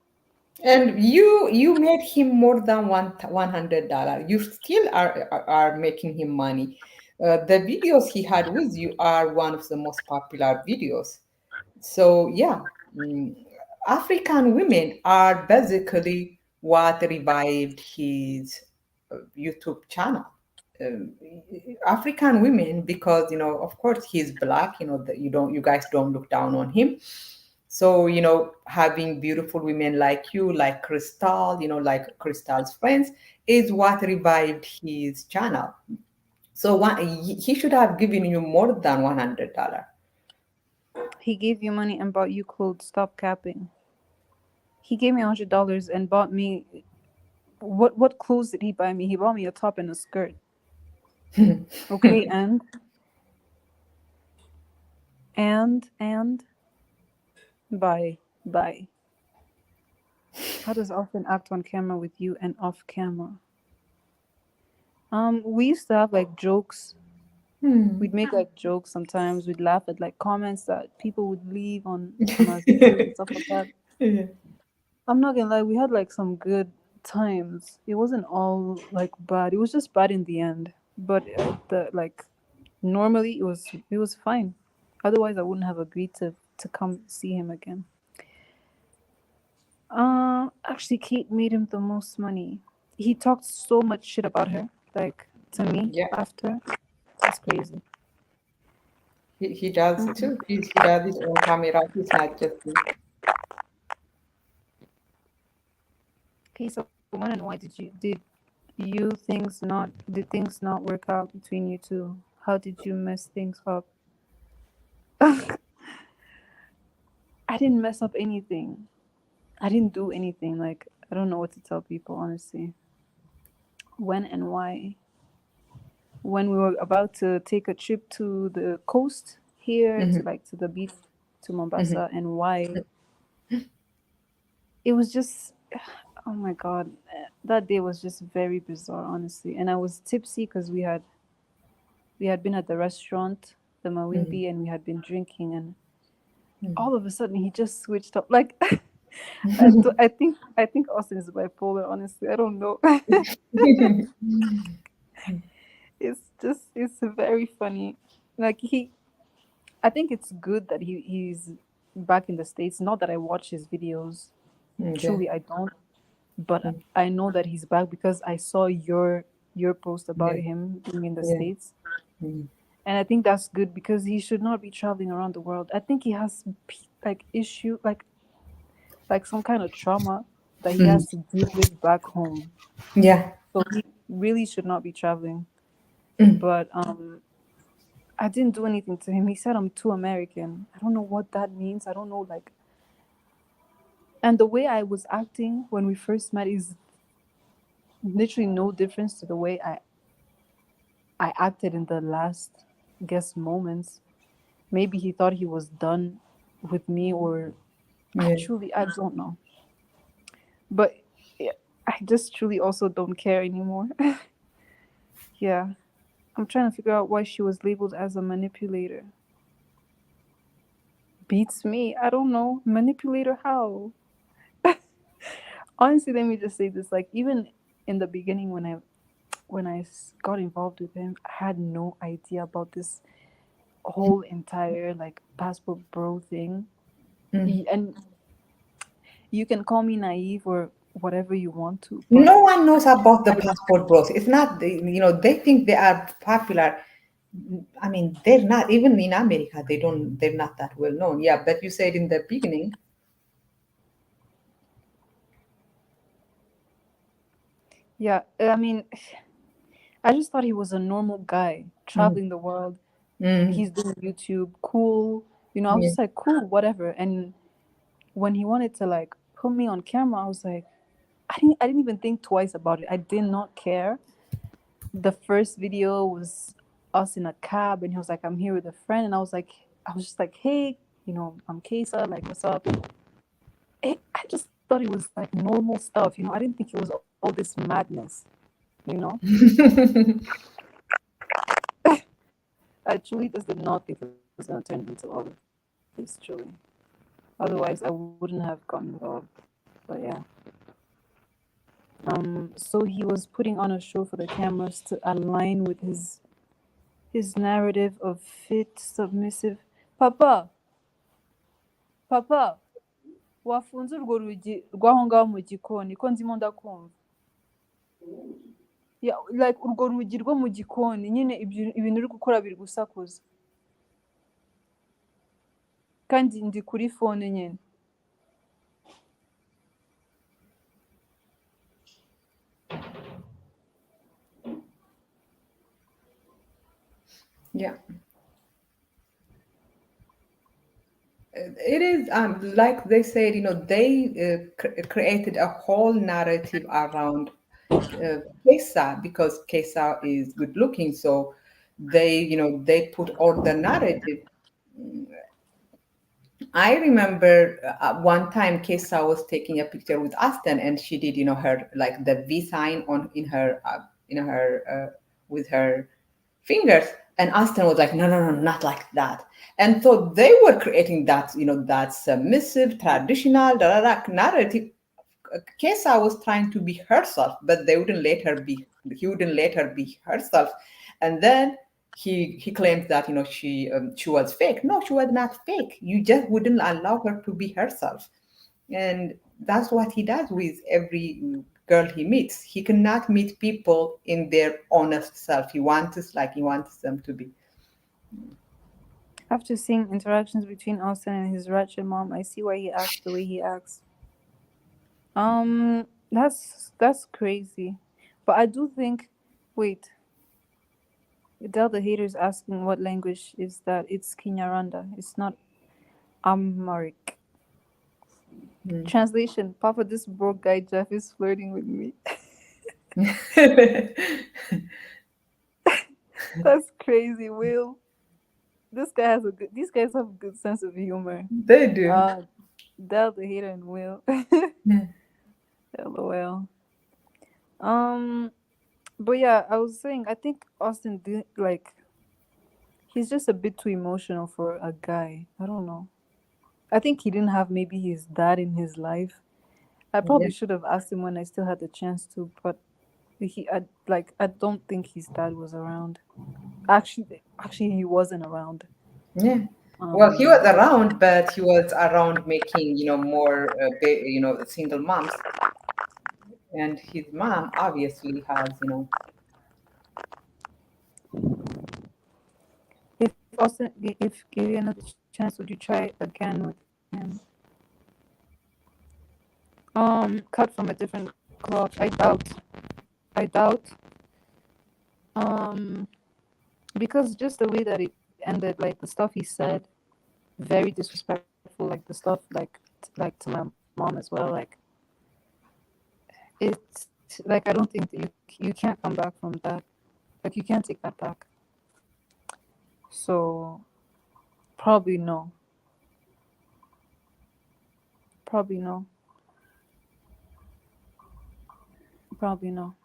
and you made him more than $100. You still are making him money. The videos he had with you are one of the most popular videos. So yeah, mm, African women are basically what revived his YouTube channel. Um, African women, because of course he's black. That you guys don't look down on him. So having beautiful women like you, like Crystal, like Crystal's friends, is what revived his channel. So he should have given you more than $100. He gave you money and bought you clothes. Stop capping. He gave me $100 and bought me what clothes did he buy me? He bought me a top and a skirt. Okay, and bye. Bye. How does Austin act on camera with you and off camera? We used to have like jokes. Hmm. We'd make like jokes sometimes. We'd laugh at like comments that people would leave on our videos and stuff like that. Yeah. I'm not gonna lie, we had like some good times. It wasn't all like bad. It was just bad in the end. But the like normally it was fine. Otherwise, I wouldn't have agreed to come see him again. Actually, Kate made him the most money. He talked so much shit about her, like to me Yeah. after. That's crazy. He does too. He does it on camera. He's not just. Okay, so when and why did things not work out between you two? How did you mess things up? I didn't mess up anything. I didn't do anything. Like I don't know what to tell people honestly. When and why? When we were about to take a trip to the coast here Hmm. to like to the beach to Hmm. Mombasa, and why it was just oh my god, that day was just very bizarre honestly, and I was tipsy because we had been at the restaurant, the Hmm. Mawimbi, and we had been drinking, and Hmm. all of a sudden he just switched up. Like I think Austin is bipolar. Honestly, I don't know. It's very funny. Like I think it's good that he's back in the States. Not that I watch his videos. Yeah. Truly, I don't. But I know that he's back because I saw your post about Yeah. him being in the Yeah. States. Mm. And I think that's good because he should not be traveling around the world. I think he has like issue like some kind of trauma that he Mm. has to deal with back home. Yeah. So he really should not be traveling. Mm. But I didn't do anything to him. He said I'm too American. I don't know what that means. I don't know like, and the way I was acting when we first met is literally no difference to the way I acted in the last guest moments. Maybe he thought he was done with me, or Yeah. I don't know. But yeah, I just truly also don't care anymore. Yeah, I'm trying to figure out why she was labeled as a manipulator. Beats me. I don't know. Manipulator how? Honestly, let me just say this. Like even in the beginning when I got involved with him, I had no idea about this whole entire like passport bro thing. Mm. And you can call me naive or whatever you want to, but No one knows about the I passport bros. It's not, they think they are popular. I mean, they're not, even in America, they're not that well known. Yeah, but you said in the beginning. yeah, I mean, I just thought he was a normal guy Mm. traveling the world. Mm. He's doing YouTube, cool. I was Yeah. just like, cool, whatever. And when he wanted to like put me on camera, I was like, I didn't even think twice about it. I did not care. The first video was us in a cab, and he was like, I'm here with a friend, and I was just like, hey, I'm Keissa, like, what's up? I just thought it was like normal stuff. I didn't think it was all this madness. You know, I truly just did not think it was gonna turn into all of this. Truly, otherwise I wouldn't have gotten involved. But yeah. So he was putting on a show for the cameras to align with his narrative of fit, submissive. Papa, papa, wafunze urwo rugi rw'aho ngaho mu gikoni ko ndimo ndakumva. Yeah, like urwo rugi rwo mu gikoni nyine ibintu uri gukora biri gusakuza kandi ndi kuri phone nyine. Yeah. It is, like they said, they created a whole narrative around Keissa, because Keissa is good looking. So they put all the narrative I remember one time Keissa was taking a picture with Aston, and she did, her like the V sign on in her with her fingers, and Aston was like, no, no, no, not like that. And so they were creating that, that submissive, traditional, narrative. Kesa was trying to be herself, but they wouldn't let her be. He wouldn't let her be herself, and then he claims that she was fake. No, she was not fake. You just wouldn't allow her to be herself, and that's what he does with every girl he meets. He cannot meet people in their honest self. He wants them to be. After seeing interactions between Austin and his ratchet mom, I see why he acts the way he acts. That's crazy. But I do think, wait, Adele the haters asking what language is that? It's Kinyarwanda. It's not Amharic. Mm. Translation: Papa, this broke guy Jeff is flirting with me. That's crazy, Will. This guy has a good. These guys have a good sense of humor. They do. Uh, Del the hater and Will. Yeah. LOL. Um, but yeah, I was saying I think Austin did like he's just a bit too emotional for a guy. I don't know. I think he didn't have maybe his dad in his life. I Yeah. probably should have asked him when I still had the chance to, but I don't think his dad was around. Actually, he wasn't around. Yeah. Well, he was Um, around, but he was around making, more, single moms. And his mom obviously has, if given another chance, would you try again with him? Cut from a different cloth. I doubt. I doubt. Um, because just the way that it ended, like the stuff he said, very disrespectful. Like the stuff, like to my mom as well. Like it's like I don't think that you can't come back from that. Like you can't take that back. So probably no. Probably no. Probably no.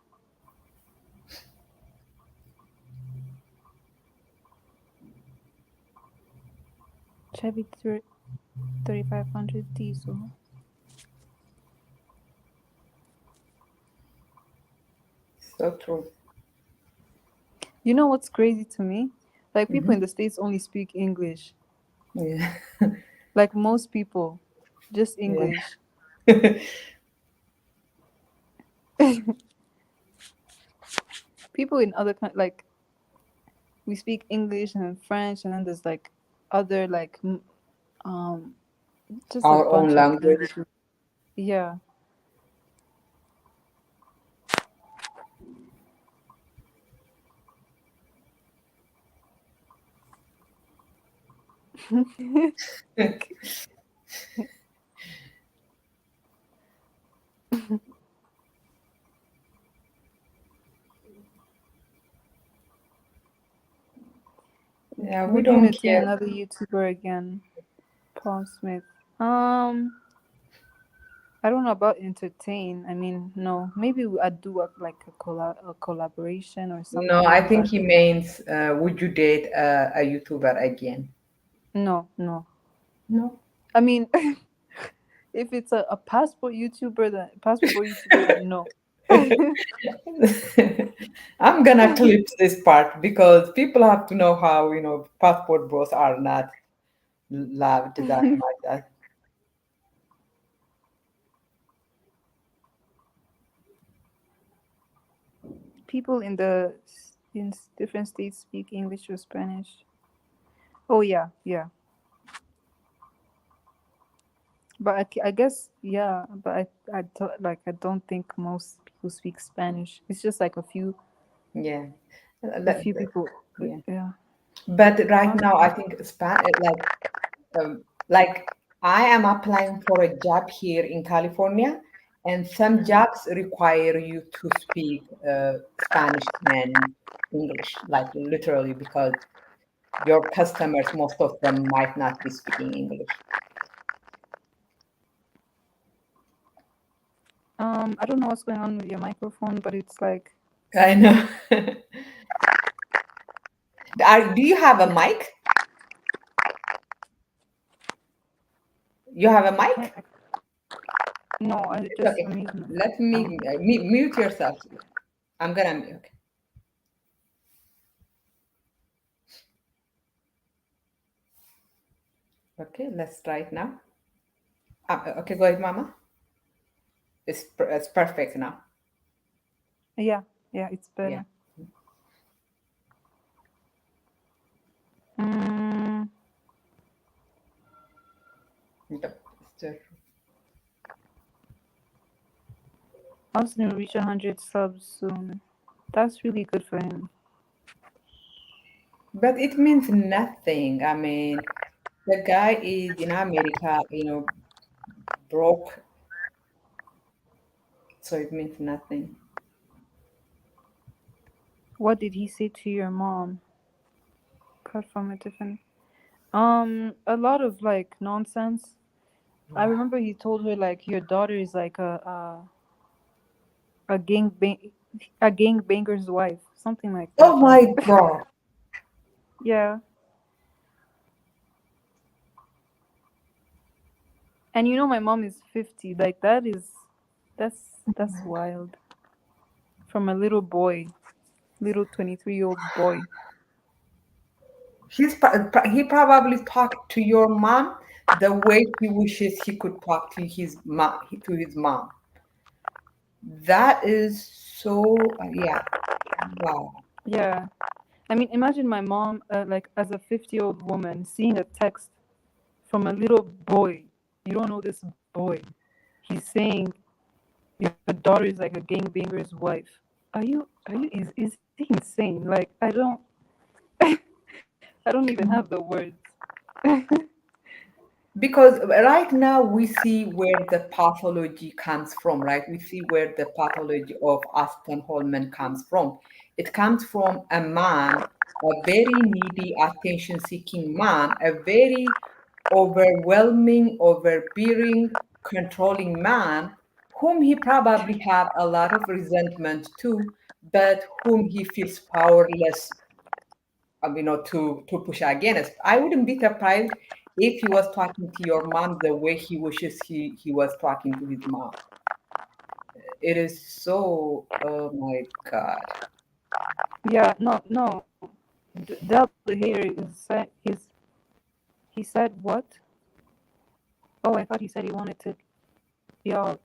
Chevy 3500 diesel. so true. You know what's crazy to me? Like people Hmm. in the States only speak English. Yeah. Like most people, just Yeah. English. People in other like we speak English and French, and then there's like other um just a Our own bunch of language. languages. Yeah. Yeah, we Would you don't entertain care. another YouTuber again? Paul Smith. Um, I don't know about entertain. I mean, no. Maybe I'd do a collaboration or No, I something, think but he means, would you date a YouTuber again? no, no. No. I mean, if it's a passport YouTuber, then no. I'm gonna clip this part because people have to know how, passport bros are not loved that much. People in different states speak English or Spanish. Oh yeah, yeah. But I guess yeah. But I don't think most people speak Spanish. It's just like Yeah. a That- few people. yeah. Yeah. But right Um, now, I think like I am applying for a job here in California, and some mhm. jobs require you to speak Spanish and English, like literally, because your customers, most of them might not be speaking English. I don't know what's going on with your microphone, but it's like I know. Do you have a mic? You have a I can't. mic? No, I It's just okay. amusement. Let me mute yourself. I'm gonna mute. Okay. Okay, let's try it now. Okay, go ahead, Mama. It's perfect now. Yeah, yeah, it's Yeah. better. Mm, Yep. Austin will reach 100 subs soon. That's really good for him. But it means nothing. I mean, the guy is in America, broke, so it means nothing. What did he say to your mom? Cut from a different. A lot of like nonsense. I Wow. remember he told her like your daughter is like a gang bang a gang banger's wife, something like Oh that. my Like, God. yeah. And you know my mom is 50. Like that's wild. From a little boy, little 23-year-old boy. He probably talked to your mom the way he wishes he could talk to his mom. That is so, yeah. Wow. Yeah. I mean, imagine my mom, like as a 50-year-old woman, seeing a text from a little boy. You don't know this boy. He's saying your daughter is like a gangbanger's wife. Is he insane? Like I don't even have the words. Because right now we see where the pathology comes from, right? We see where the pathology of Aston Holman comes from. It comes from a man, a very needy, attention seeking man, a very overwhelming, overbearing, controlling man, whom he probably have a lot of resentment to, but whom he feels powerless, to push against. I wouldn't be surprised if he was talking to your mom the way he wishes he was talking to his mom. It is so, oh my God. Yeah, no. Del here he said what? Oh, I thought he said he wanted to y'all.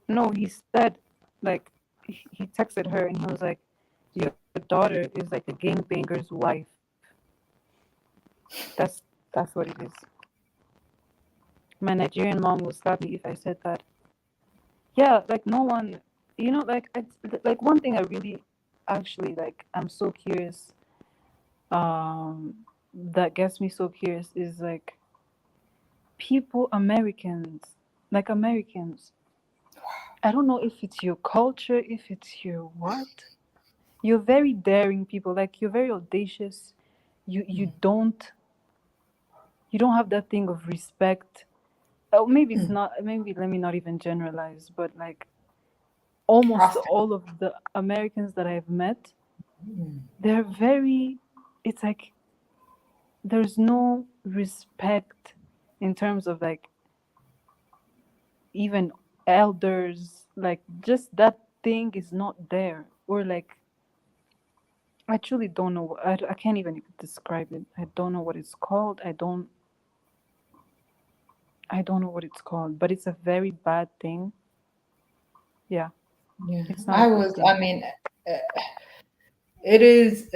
No, he said like he texted her and he was like, your daughter is like a gangbanger's wife. That's what it is. My Nigerian mom will slap me if I said that. Yeah, like no one, like like one thing I really actually like I'm so curious. That gets me so curious is like people Americans, like Americans. I don't know if it's your culture, if it's your what. You're very daring people. Like you're very audacious. You don't have that thing of respect. Oh, maybe it's not. Maybe let me not even generalize, but like almost Austin. all of the Americans that I've met, Mm. they're very. It's like there's no respect in terms of like even elders. Like just that thing is not there, or like I truly don't know. I can't even describe it. I don't know what it's called. I don't know what it's called, but it's a very bad thing. Yeah, Yeah, it's not a good I thing. mean, it is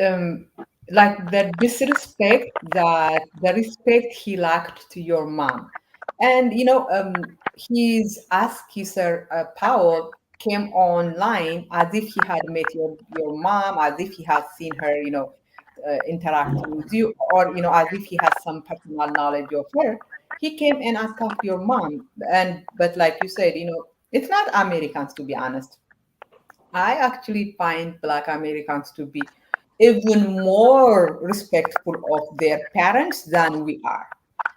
like the disrespect that the respect he lacked to your mom. And his ask Keissa Powell came online as if he had met your mom, as if he had seen her, interacting with you, or as if he has some personal knowledge of her. He came and attacked your mom, and but like you said, it's not Americans, to be honest. I actually find Black Americans to be even more respectful of their parents than we are.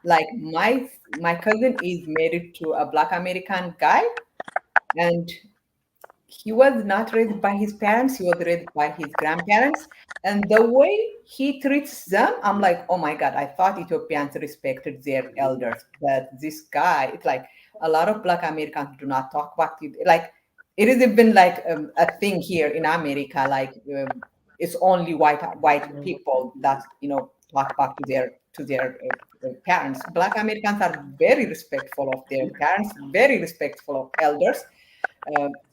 Like my cousin is married to a Black American guy, And he was not raised by his parents, he was raised by his grandparents. And the way he treats them, I'm like, oh my God, I thought Ethiopians respected their elders. But this guy, it's like a lot of Black Americans do not talk back to, like, it is even like a thing here in America, like it's only white people that, talk back to their parents. Black Americans are very respectful of their parents, very respectful of elders.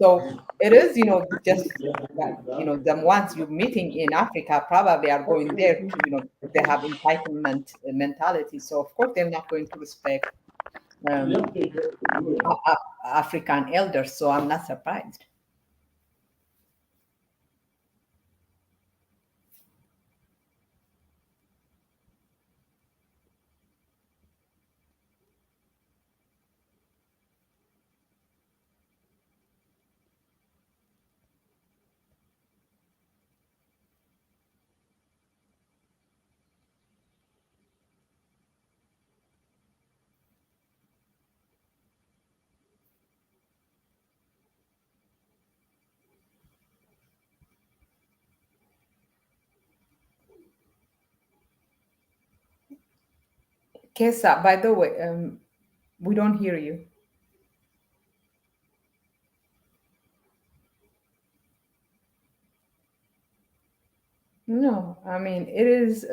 So it is, just like, the ones you're meeting in Africa probably are going there to, they have entitlement mentality. So of course they're not going to respect um, African elders. So I'm not surprised. Kesa, by the way, we don't hear you. No, I mean it is.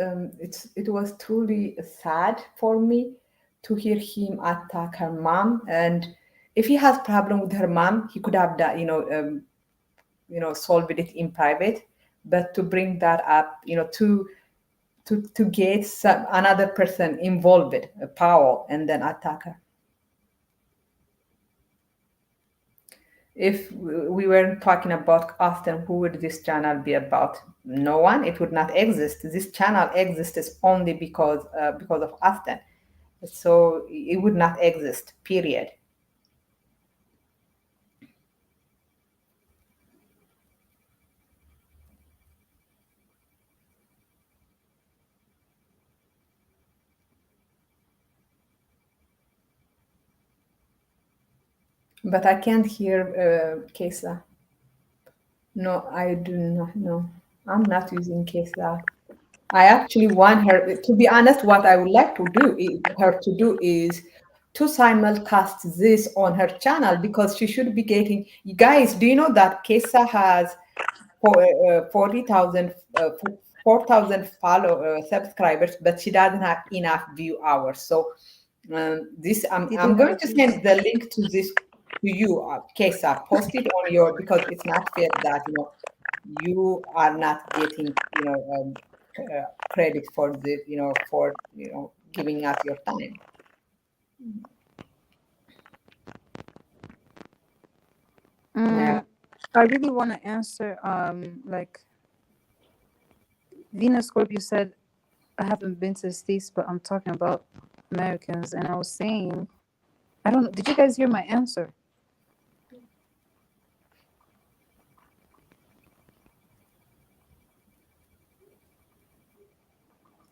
It was truly sad for me to hear him attack her mom. And if he has problem with her mom, he could have done, solved it in private. But to bring that up, to get another person involved, power, and then attack her. If we weren't talking about Austin, who would this channel be about? No one. It would not exist. This channel exists only because of Austin. So it would not exist. Period. But I can't hear Keissa. No, I do not know. I'm not using Keissa. I actually want her, to be honest, what I would like to do, her to do is to simulcast this on her channel because she should be getting. You guys, do you know that Kesa has 40,000, 4,000 follow subscribers, but she doesn't have enough view hours. So this, You I'm did her, going to please. send the link to this to you, Kesa. Post it on your, because it's not fair that you are not getting credit for the for giving us your time. Yeah. Mm, I really want to answer. Like Venus Scorpio said, I haven't been to the States, but I'm talking about Americans, and I was saying, I don't know. Did you guys hear my answer?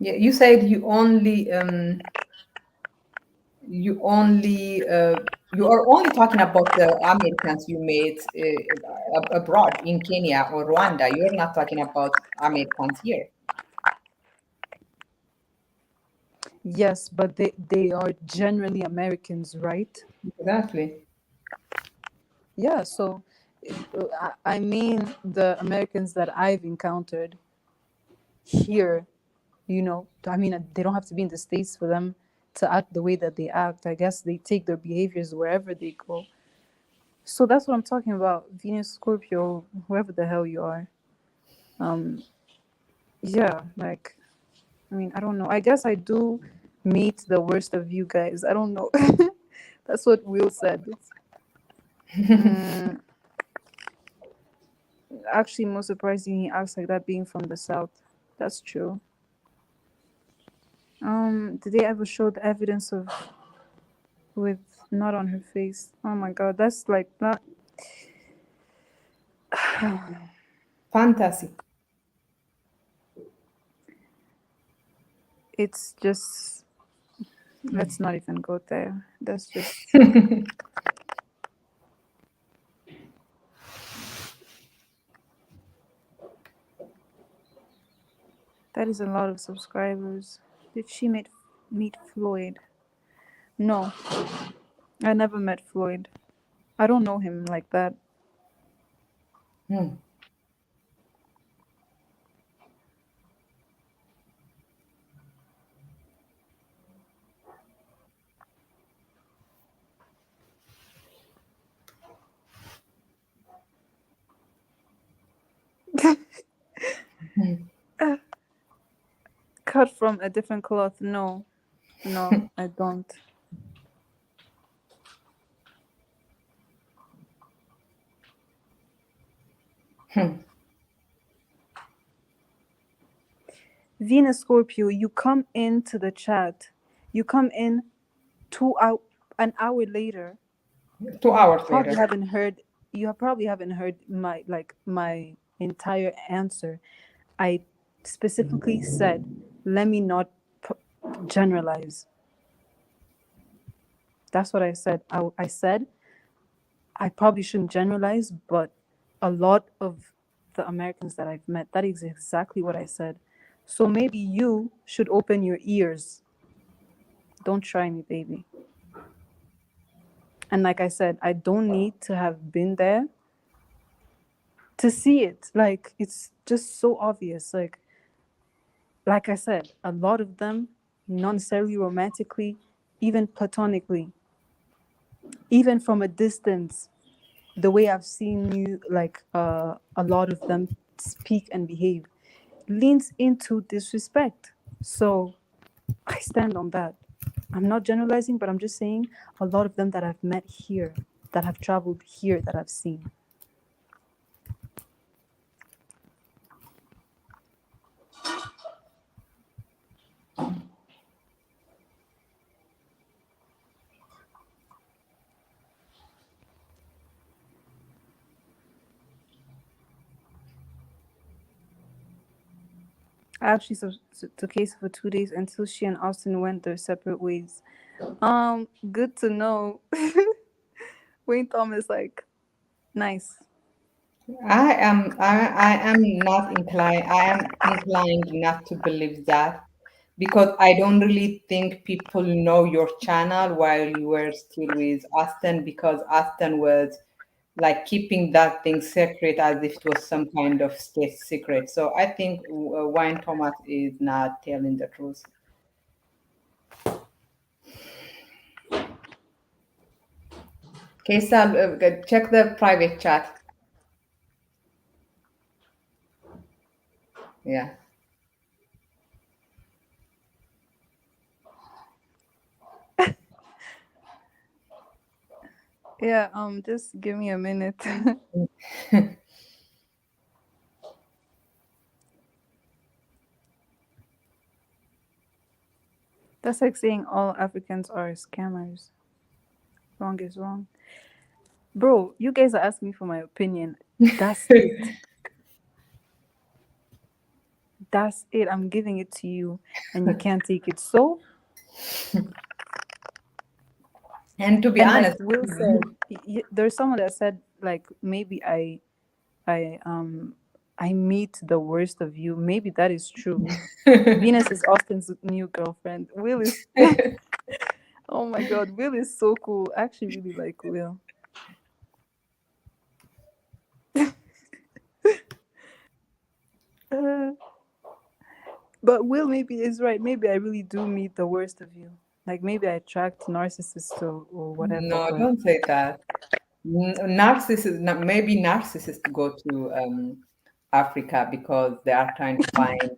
Yeah, you said you are only talking about the Americans you made abroad in Kenya or Rwanda. You're not talking about Americans here. Yes, but they are generally Americans, right? Exactly. Yeah. So, I mean the Americans that I've encountered here. I mean, they don't have to be in the States for them to act the way that they act. I guess they take their behaviors wherever they go. So that's what I'm talking about. Venus, Scorpio, whoever the hell you are. Um, yeah, like, I mean, I don't know. I guess I do meet the worst of you guys. I don't know. That's what Will said. Mm, actually, most surprising, he acts like that being from the South. That's true. Did they ever show the evidence of with not on her face? Oh my god, that's like not. Fantasy. It's just, let's not even go there. That's just That is a lot of subscribers. Did she meet Floyd? No, I never met Floyd. I don't know him like that. Hmm. Hmm. Cut from a different cloth. No, no, I don't. Hmm. Venus Scorpio, you come into the chat. You come in 2 hour, an hour later. 2 hours Probably later. haven't heard. You probably haven't heard my entire answer. I specifically said, let me not p- generalize. That's what I said. I said I probably shouldn't generalize, but a lot of the Americans that I've met, that is exactly what I said. So maybe you should open your ears. Don't try me, baby. And like I said, I don't need to have been there to see it. Like it's just so obvious. Like I said, a lot of them, not necessarily romantically, even platonically, even from a distance, the way I've seen you, like a lot of them speak and behave, leans into disrespect. So I stand on that. I'm not generalizing, but I'm just saying a lot of them that I've met here, that have traveled here, that I've seen. I actually took Keissa for 2 days until she and Austin went their separate ways. Good to know. Wayne Thomas, like, nice. I am inclined not to believe that because I don't really think people know your channel while you were still with Austin because Austin was like keeping that thing secret as if it was some kind of state secret. So I think Wine Thomas is not telling the truth. Keissa, check the private chat. Yeah. Yeah, just give me a minute. That's like saying all Africans are scammers. Wrong is wrong. Bro, you guys are asking me for my opinion. That's it. That's it. I'm giving it to you and you can't take it. So, And to be and like honest, Will said, there's someone that said like maybe I I meet the worst of you. Maybe that is true. Venus is Austin's new girlfriend. Will is oh my god, Will is so cool. I actually really like Will. Uh, but Will maybe is right. Maybe I really do meet the worst of you. Like maybe I attract narcissists or whatever, no, but don't say that. Narcissists, maybe narcissists go to Africa because they are trying to find,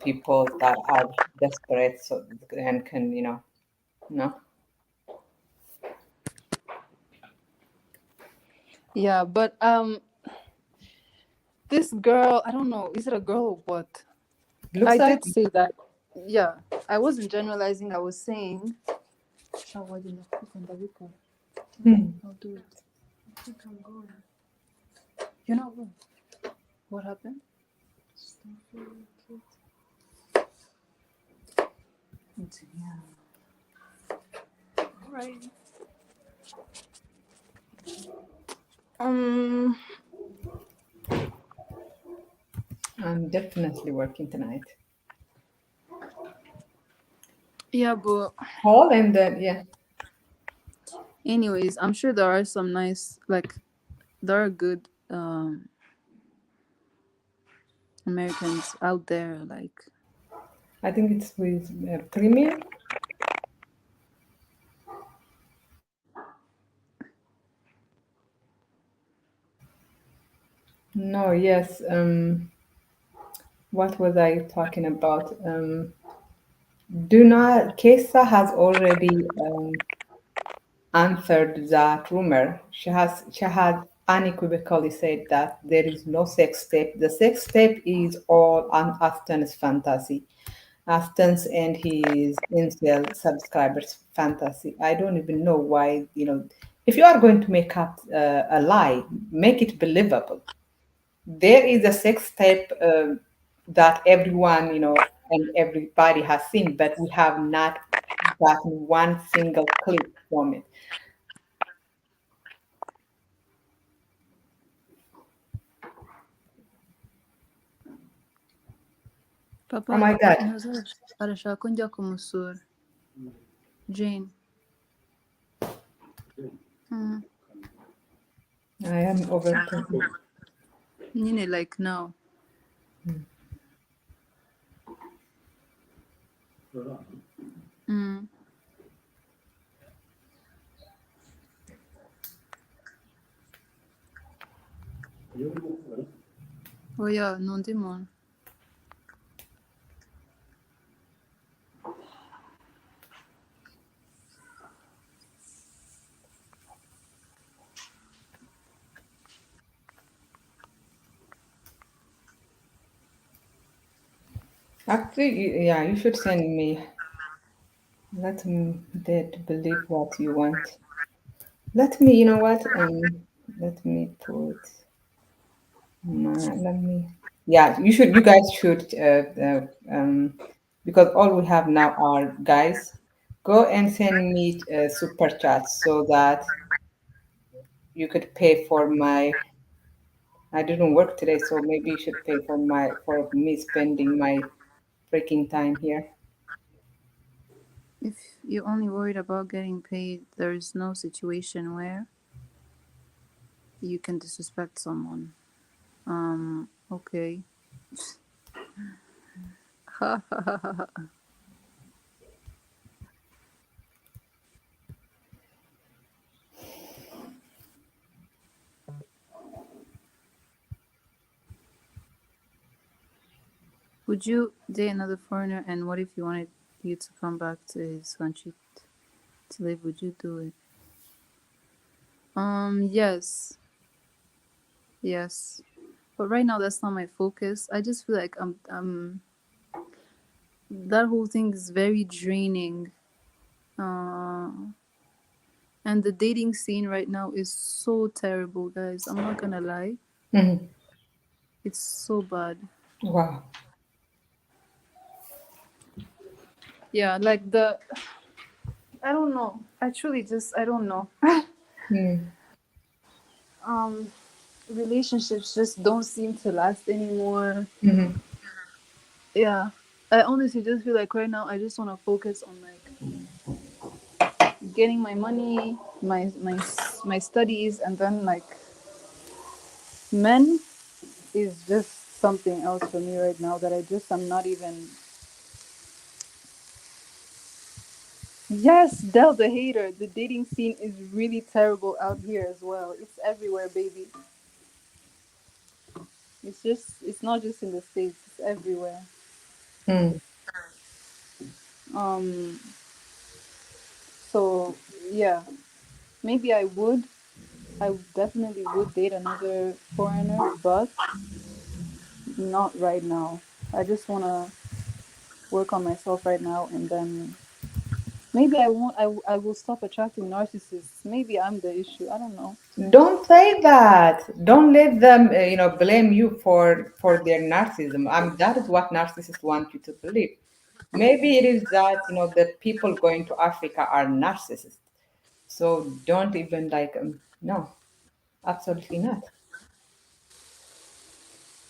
people that are desperate so and can, no. yeah, but this girl, I don't know, is it a girl or what? Looks I like did say that. Yeah, I wasn't generalizing. I was saying. I'll hmm. do it. I think I'm going. You're not going. What happened? Yeah. All right. Um. I'm definitely working tonight. Yeah, but Call and then yeah. anyways, I'm sure there are some nice, like, there are good Americans out there. Like, I think it's with premium. No, yes. What was I talking about? Do not. Keissa has already answered that rumor. She had unequivocally said that there is no sex tape. The sex tape is all on Aston's fantasy. Aston's and his incel subscribers' fantasy. I don't even know why. If you are going to make up a lie, make it believable. There is a sex tape that everyone, and everybody has seen, but we have not gotten one single clip from it. papa Oh my God, ntuzi arashaka ko njya kumusura. Jane. Mm. I am overthinking. Nyine, like, now. Mm. Oya, ni undi muntu. Actually, yeah, you should send me. Let me dare to believe what you want. Let me, you know what? Let me put let me. Yeah, you should. You guys should. Because all we have now are guys. Go and send me super chats so that you could pay for my. I didn't work today, so maybe you should pay for me spending my freaking time here. If you're only worried about getting paid, there is no situation where you can disrespect someone. Okay. Would you date another foreigner, and what if he wanted you to come back to his country to live? Would you do it? Yes. Yes. But right now that's not my focus. I just feel like that whole thing is very draining. Uh and the dating scene right now is so terrible, guys. I'm not gonna lie. Mhm. It's so bad. Wow. Yeah, like I don't know. I truly just I don't know. Mm. um Relationships just don't seem to last anymore. Mhm. Yeah. I honestly just feel like right now I just want to focus on like getting my money, my studies, and then like men is just something else for me right now that I'm not even. Yes, Del the hater. The dating scene is really terrible out here as well. It's everywhere, baby. It's not just in the States, it's everywhere. Mm. Um so yeah, maybe I definitely would date another foreigner, but not right now. I just want to work on myself right now, and then maybe I won't. I will stop attracting narcissists. Maybe I'm the issue. I don't know. Don't say that. Don't let them, blame you for their narcissism. That is what narcissists want you to believe. Maybe it is that the people going to Africa are narcissists. So don't even no, absolutely not.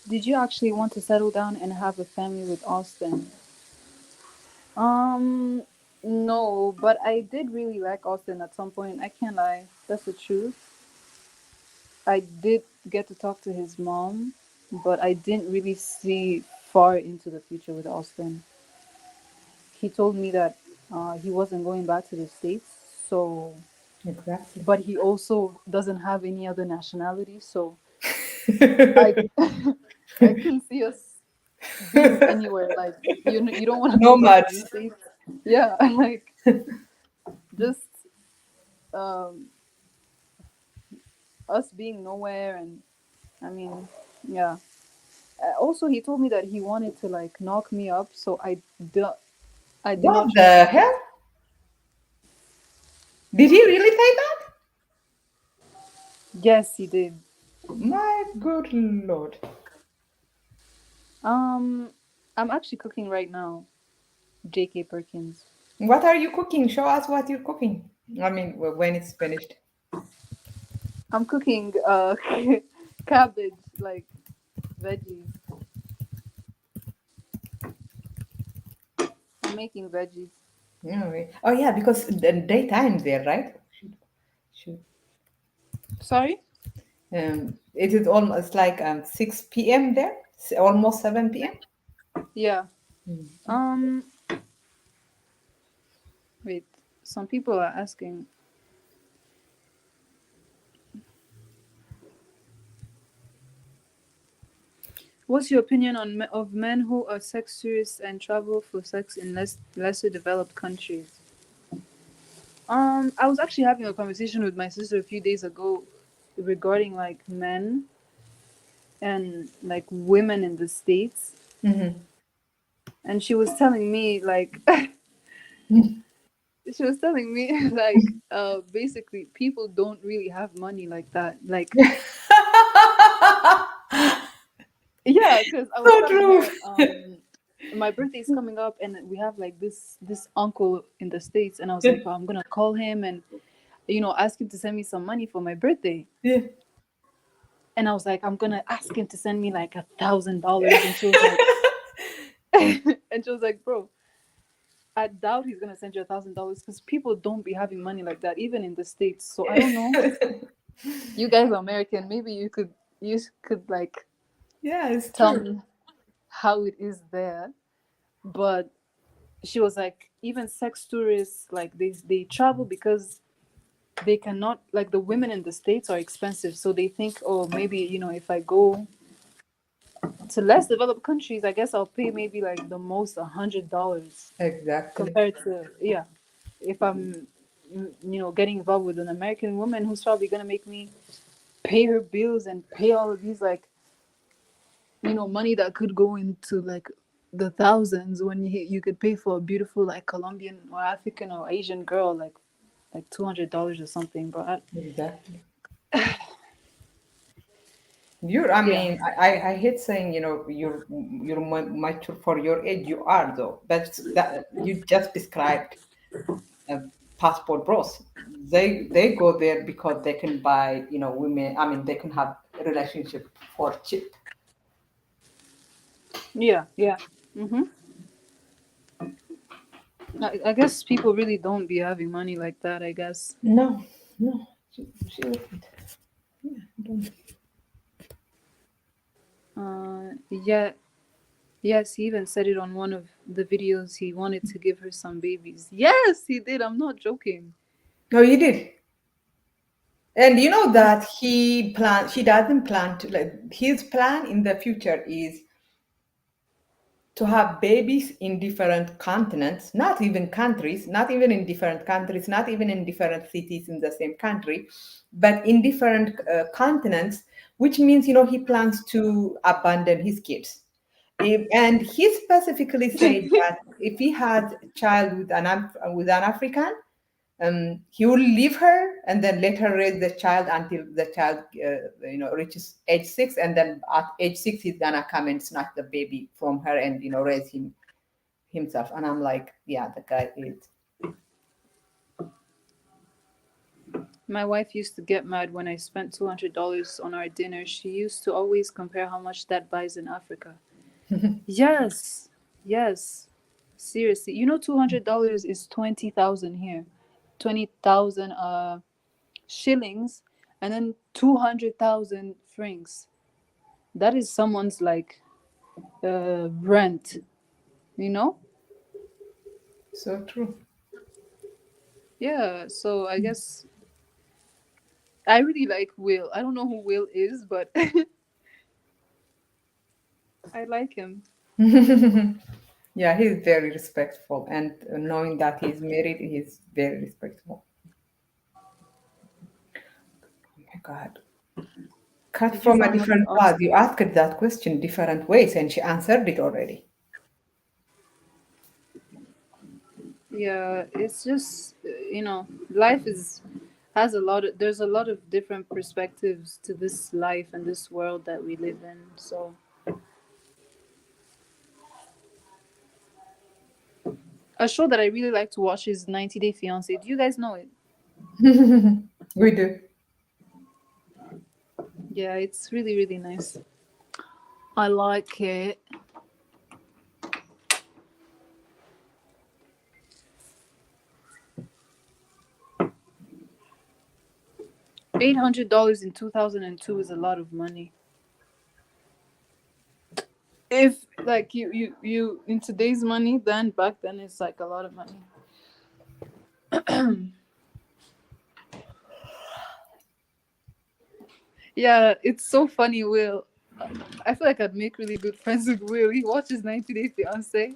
Did you actually want to settle down and have a family with Austin? Um, no, but I did really like Austin at some point. I can't lie. That's the truth. I did get to talk to his mom, but I didn't really see far into the future with Austin. He told me that he wasn't going back to the States, so, Exactly. but he also doesn't have any other nationality, so I I couldn't see us being anywhere. Like you don't want to go back to the Nomads. States. Yeah, like just um us being nowhere, and I mean, yeah. Also, he told me that he wanted to like knock me up, so I did not What choose the him. hell? Did he really say that? Yes, he did. My good lord. Um, I'm actually cooking right now. J.K. Perkins. What are you cooking? Show us what you're cooking. I mean, when it's finished. I'm cooking cabbage, like veggies. I'm making veggies. Oh yeah, because the daytime there, right? Should. Sorry? It is almost like 6 p.m. there, almost 7 p.m. Yeah. Mm. Um, wait. Some people are asking, what's your opinion on of men who are sex tourists and travel for sex in lesser developed countries? I was actually having a conversation with my sister a few days ago regarding like men and like women in the States, Mm-hmm. and she was telling me like she was telling me like basically people don't really have money like that. Like yeah, because I was So telling true. her my birthday is coming up and we have like this uncle in the States, and I was like, oh, I'm gonna call him and ask him to send me some money for my birthday. Yeah. And I was like, I'm gonna ask him to send me like $1,000. And she was like, and she was like, bro, I doubt he's gonna send you $1,000 because people don't be having money like that, even in the States. So I don't know. You guys are American. Maybe you could like Yeah, it's tell true. me how it is there. But she was like, even sex tourists, like they travel because they cannot, like the women in the States are expensive. So they think, oh, maybe, if I go to less developed countries, I guess I'll pay maybe like the most $100 Exactly. compared to, yeah, if I'm getting involved with an American woman who's probably gonna make me pay her bills and pay all of these like money that could go into like the thousands, when you could pay for a beautiful like Colombian or African or Asian girl like $200 or something. But Exactly. I yeah, mean, I hate saying, you're mature for your age. You are though. That you just described uh, passport bros. They go there because they can buy, women. I mean, they can have a relationship for cheap. yeah, yeah. Mm-hmm. I guess people really don't be having money like that, I guess. No, no, she isn't. Yeah, I don't. Yeah, yes, he even said it on one of the videos. He wanted to give her some babies. Yes, he did. I'm not joking. No, you did. And you know that he doesn't plan to, like, his plan in the future is to have babies in different continents, not even countries, not even in different countries, not even in different cities in the same country, but in different continents, which means, he plans to abandon his kids. And he specifically said that if he had a child with an African, he will leave her and then let her raise the child until the child reaches age 6, and then at age 6 he's gonna come and snatch the baby from her and raise him himself. And I'm like, yeah, the guy is. My wife used to get mad when I spent $200 on our dinner. She used to always compare how much that buys in Africa. Yes, yes. Seriously, you know, $200 is 20,000 here, 20,000 shillings, and then 200,000 francs. That is someone's like rent, you know? So true. Yeah. So I guess I really like Will. I don't know who Will is, but I like him. Yeah, he's very respectful, and knowing that he's married, he's very respectful. Oh my God. Cut Did you from a find what you different path. asked? You asked that question different ways, and she answered it already. Yeah, it's just life is has a lot of there's a lot of different perspectives to this life and this world that we live in. So a show that I really like to watch is 90 Day Fiance. Do you guys know it? We do. Yeah, it's really really nice. I like it. $800 in 2002 is a lot of money. If like you in today's money, then back then it's like a lot of money. Yeah, it's so funny, Will. I feel like I'd make really good friends with Will. He watches 90 Day Fiance.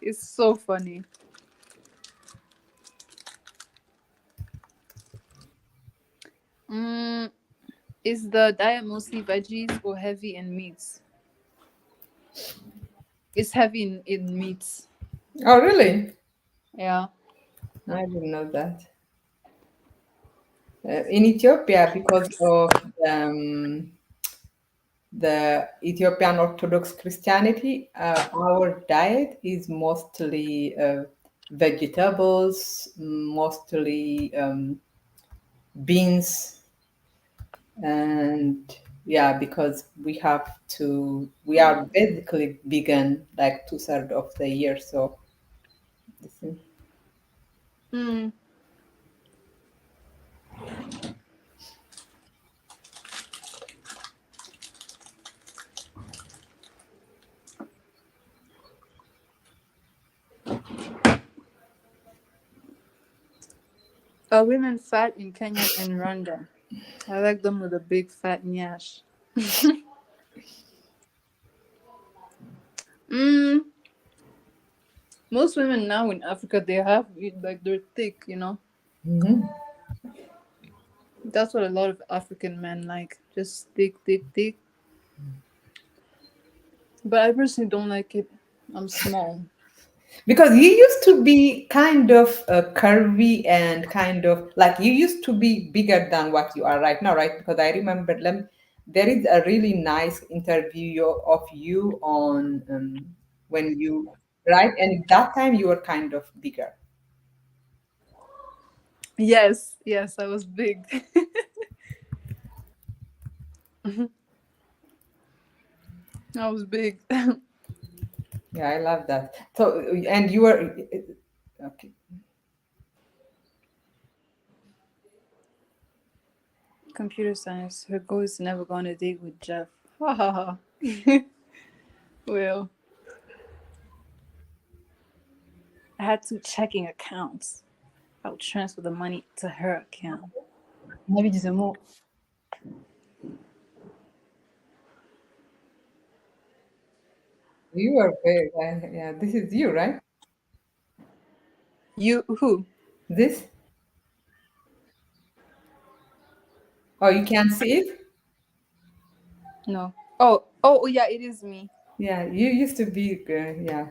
It's so funny. Mm, is the diet mostly veggies or heavy in meats? It's heavy in meats. Oh, really? Yeah. I didn't know that. In Ethiopia, because of the Ethiopian Orthodox Christianity, our diet is mostly vegetables, mostly beans, and yeah, because we are basically vegan like two-thirds of the year, so this is- Mm. Are women fat in Kenya and Rwanda? I like them with a big fat nyash. Mm, most women now in Africa they have like they're thick, you know. Mhm. That's what a lot of African men like, just thick, thick, thick. But I personally don't like it. I'm small. Because you used to be kind of curvy and kind of like you used to be bigger than what you are right now, right? Because I remember there is a really nice interview of you on when you right, and at that time you were kind of bigger. Yes, yes, I was big. I was big. Yeah, I love that. So and you were okay. Computer science. Her goal is to never go on a date with Jeff. Ha ha ha. Well, I had two checking accounts. I would transfer the money to her account. Maybe just a more. You were big. Yeah, this is you, right? You who? This? Oh, you can see it? No. Oh yeah, it is me. Yeah, you used to be, yeah.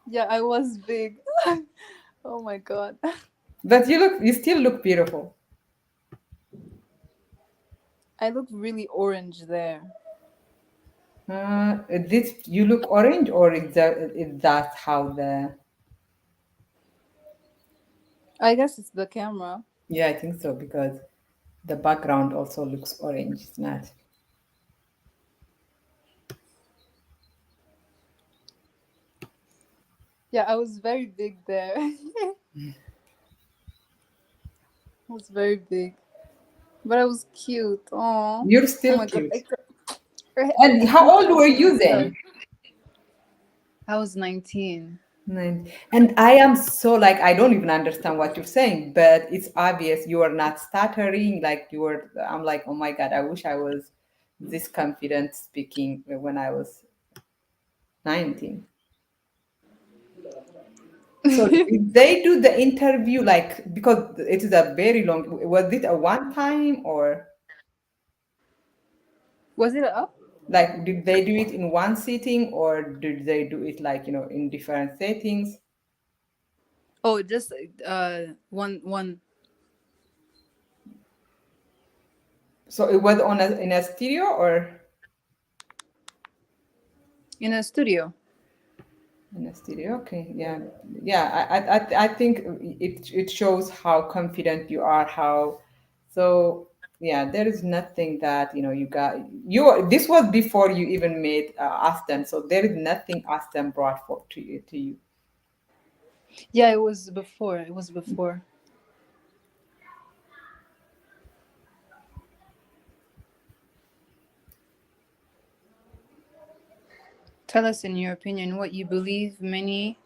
Yeah, I was big. Oh my god. But you still look beautiful. I look really orange there. This you look orange, or is that how the? I guess it's the camera. Yeah, I think so because the background also looks orange. It's not. Yeah, I was very big there. I was very big, but I was cute. Oh, You're oh still my god, cute. I And how hate old were also you myself. then? I was 19. Nine. And I am so like I don't even understand what you're saying, but it's obvious you are not stuttering. Like you were. I'm like, oh my god, I wish I was this confident speaking when I was 19. So did they do the interview like because it is a very long. Was it a one time or Was it up? like did they do it in one sitting or did they do it like in different settings? Oh, just one So it was on in a stereo or in a studio. in a stereo? Okay, yeah, yeah. I think it shows how confident you are. How so. Yeah, there is nothing that you got. This was before you even made Aston, so there is nothing Aston brought for to you. Yeah, it was before. It was before. Tell us, in your opinion, what you believe many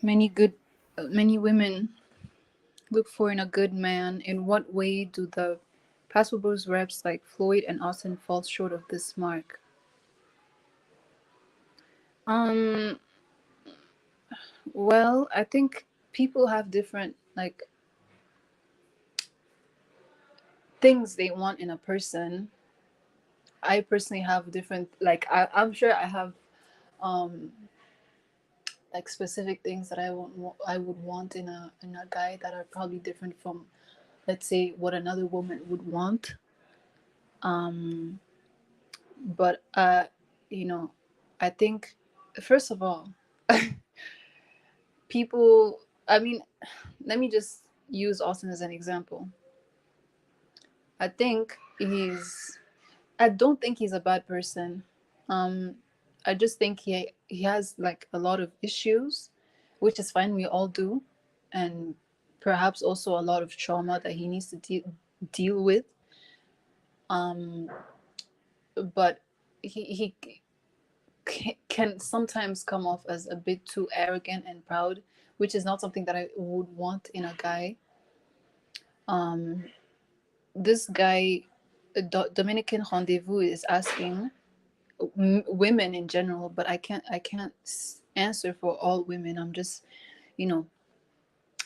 women look for in a good man. In what way do the Past Bros reps like Floyd and Austin fall short of this mark? Um, well, I think people have different like things they want in a person. I personally have different like I'm sure I have um like specific things that I would want in a guy that are probably different from, let's say, what another woman would want. Um, but you know, I think first of all, people. I mean, let me just use Austin as an example. I think he's. I don't think he's a bad person. Um, I just think he has like a lot of issues, which is fine. We all do, and perhaps also a lot of trauma that he needs to deal with. Um, but he can sometimes come off as a bit too arrogant and proud, which is not something that I would want in a guy. Um, this guy, Dominican Rendezvous, is asking women in general, but I can't answer for all women. I'm just, you know,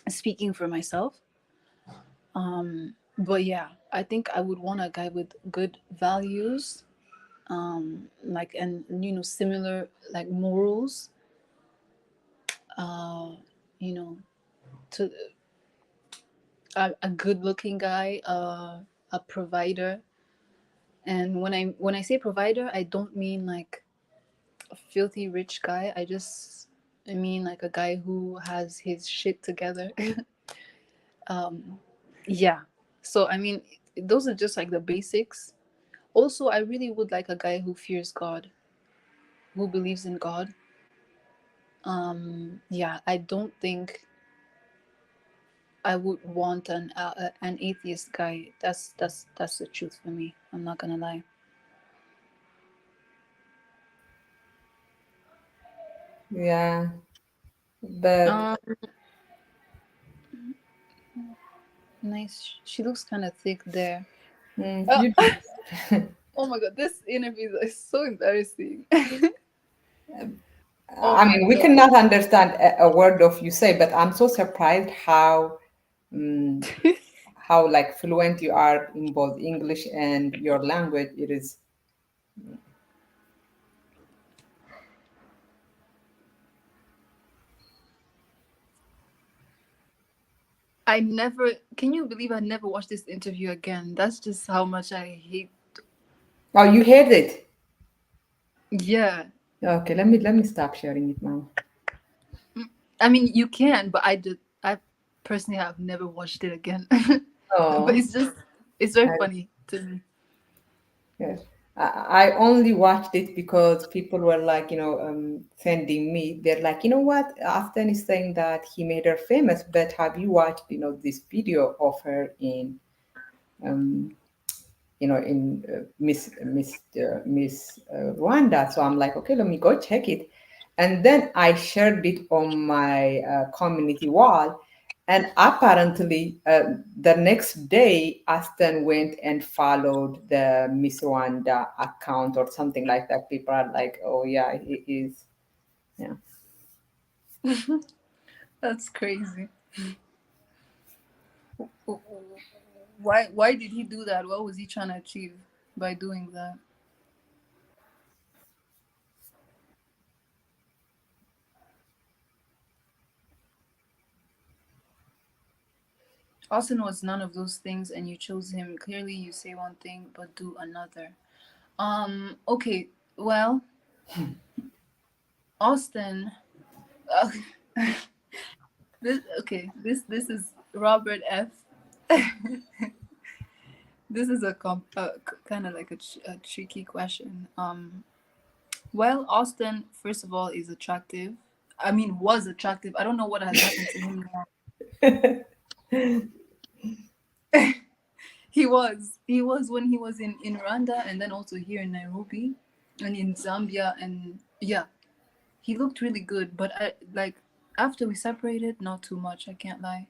speaking for myself. But yeah, I think I would want a guy with good values, like, and similar like morals, uh, you know, to a good looking guy, a provider. And when I say provider, I don't mean like a filthy rich guy. I mean like a guy who has his shit together. um, yeah. So I mean, those are just like the basics. Also, I really would like a guy who fears God, who believes in God. Yeah, I don't think I would want an atheist guy. That's the truth for me. I'm not gonna lie. Yeah, but Um, nice. She looks kind of thick there. Oh, you. oh my god, this interview is so embarrassing. Oh I my mean, we god. cannot understand a word of you say, but I'm so surprised um, how like fluent you are in both English and your language. It is. I never. Can you believe I never watched this interview again? That's just how much I hate. Oh, you heard it. Yeah. Okay, let me stop sharing it now. I mean, you can, but I did. I. Personally, I've never watched it again. But Oh, it's very I, funny to me. yes. I only watched it because people were like, sending me. They're like, you know what? Austin is saying that he made her famous, but have you watched, this video of her in um, in Miss Rwanda. So I'm like, okay, let me go check it, and then I shared it on my community wall, and apparently the next day, Aston went and followed the Miss Rwanda account or something like that. People are like, oh yeah, he is. Yeah. That's crazy. Why did he do that? What was he trying to achieve by doing that? Austin was none of those things, and you chose him. Clearly, you say one thing but do another. Okay. Well, Austin. Uh, this is Robert F. This is kind of like a tricky question. Well, Austin, first of all, is attractive. I mean, was attractive. I don't know what has happened to him now. He was when he was in Rwanda, and then also here in Nairobi and in Zambia, and yeah, he looked really good. But I like after we separated, not too much. I can't lie.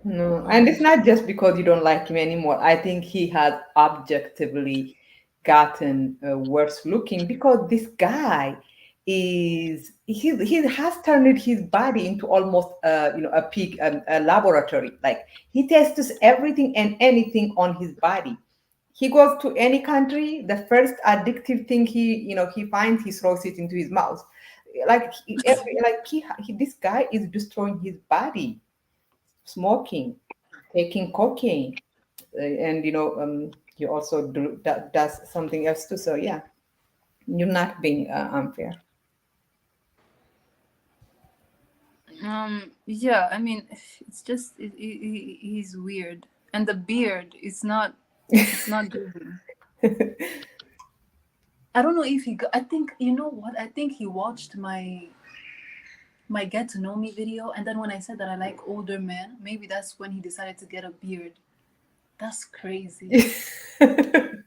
No, and it's Um, not just because you don't like him anymore. I think he has objectively gotten worse looking because this guy he has turned his body into almost a pig a laboratory. Like he tests everything and anything on his body. He goes to any country, the first addictive thing he finds, he throws it into his mouth. This guy is destroying his body, smoking, taking cocaine, and he also does something else too. So yeah, you're not being unfair. yeah, I mean, it's just he's weird, and the beard it's not giving. I don't know if he got, I think, you know what? I think he watched my get to know me video, and then when I said that I like older men, maybe that's when he decided to get a beard. That's crazy. I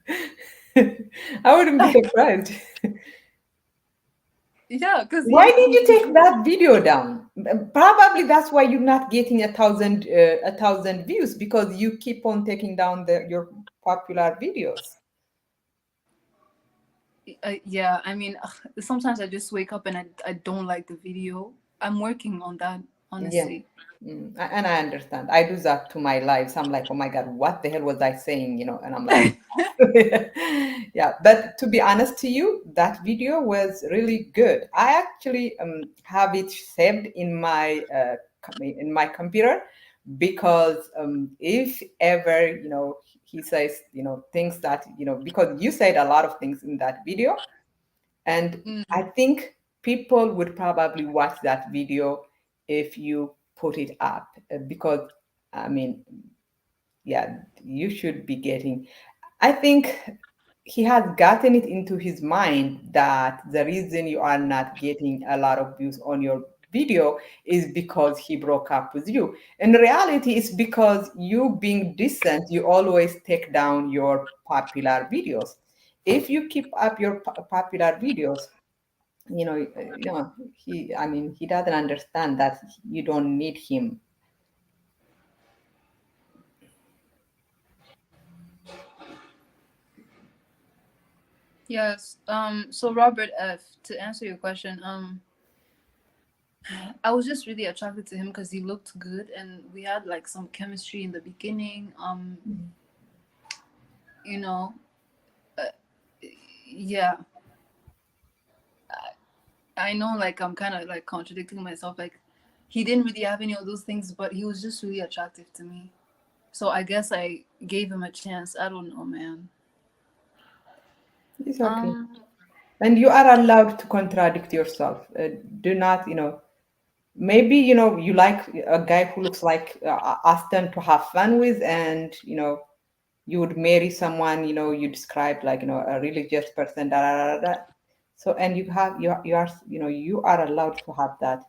wouldn't be surprised. Yeah, because Why did you take that video down? Probably that's why you're not getting a thousand views because you keep on taking down your popular videos. yeah, I mean, sometimes I just wake up and I don't like the video. I'm working on that, Yeah. honestly. And I understand. I do that to my lives. I'm like, oh my God, what the hell was I saying? And I'm like, yeah. But to be honest to you, that video was really good. I actually have it saved in my computer because if ever he says things that because you said a lot of things in that video, and I Mm. think people would probably watch that video if you put it up because, I mean, yeah, you should be getting. I think he has gotten it into his mind that the reason you are not getting a lot of views on your video is because he broke up with you. In reality, it's because you being decent, you always take down your popular videos. If you keep up your popular videos, he doesn't understand that you don't need him. Yes. So Robert F. To answer your question, I was just really attracted to him because he looked good, and we had like some chemistry in the beginning. You know, uh, yeah. I know, like I'm kind of like contradicting myself. Like he didn't really have any of those things, but he was just really attractive to me. So I guess I gave him a chance. I don't know, man. It's okay. Um, And you are allowed to contradict yourself. Do not, maybe you like a guy who looks like Austin to have fun with, and you would marry someone you describe like a religious person, da, da, da, da. So, and you are allowed to have that.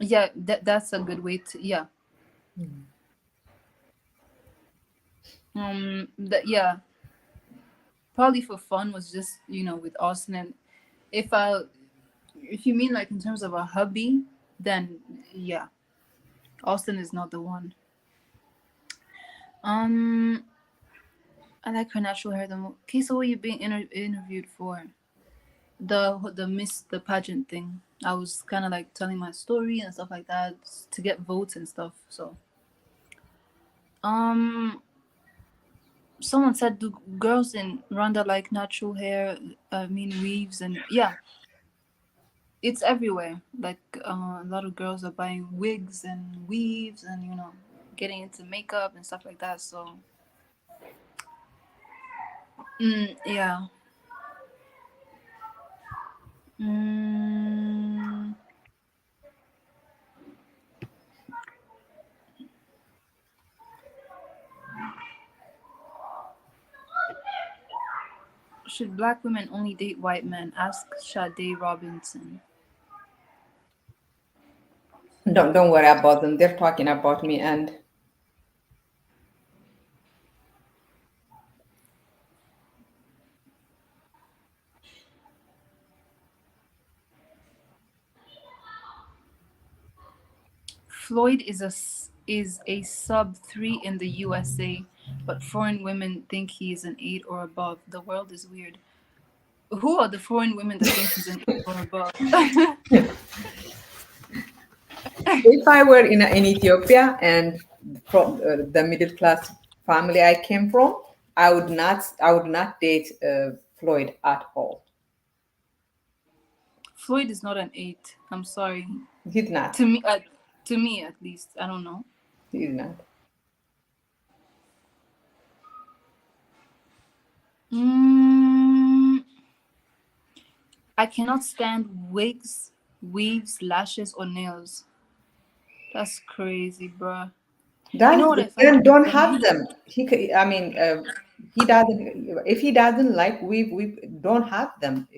Yeah, that's a good way to, yeah. Yeah, probably for fun was just, with Austin. And if I if you mean like in terms of a hobby, then yeah, Austin is not the one. Um, I like her natural hair the most. Okay, so what are you being interviewed for? The pageant thing. I was kind of like telling my story and stuff like that to get votes and stuff. So, um, someone said, do girls in Rwanda like natural hair? I mean weaves, and yeah, it's everywhere. Like a lot of girls are buying wigs and weaves, and getting into makeup and stuff like that. So, yeah. Mm, should black women only date white men? Ask Sade Robinson. Don't worry about them. They're talking about me, and Floyd is a sub 3 in the USA, but foreign women think he is an 8 or above. The world is weird. Who are the foreign women that think he's an 8 or above? if I were in Ethiopia and from the middle class family I came from, I would not date Floyd at all. Floyd is not an 8. I'm sorry. He's not. To me, to me at least. I don't know. He's not. Mm, I cannot stand wigs, weaves, lashes, or nails. That's crazy, bruh. You know That's what I find then really don't have funny? them. I mean, he doesn't. If he doesn't like, we don't have them.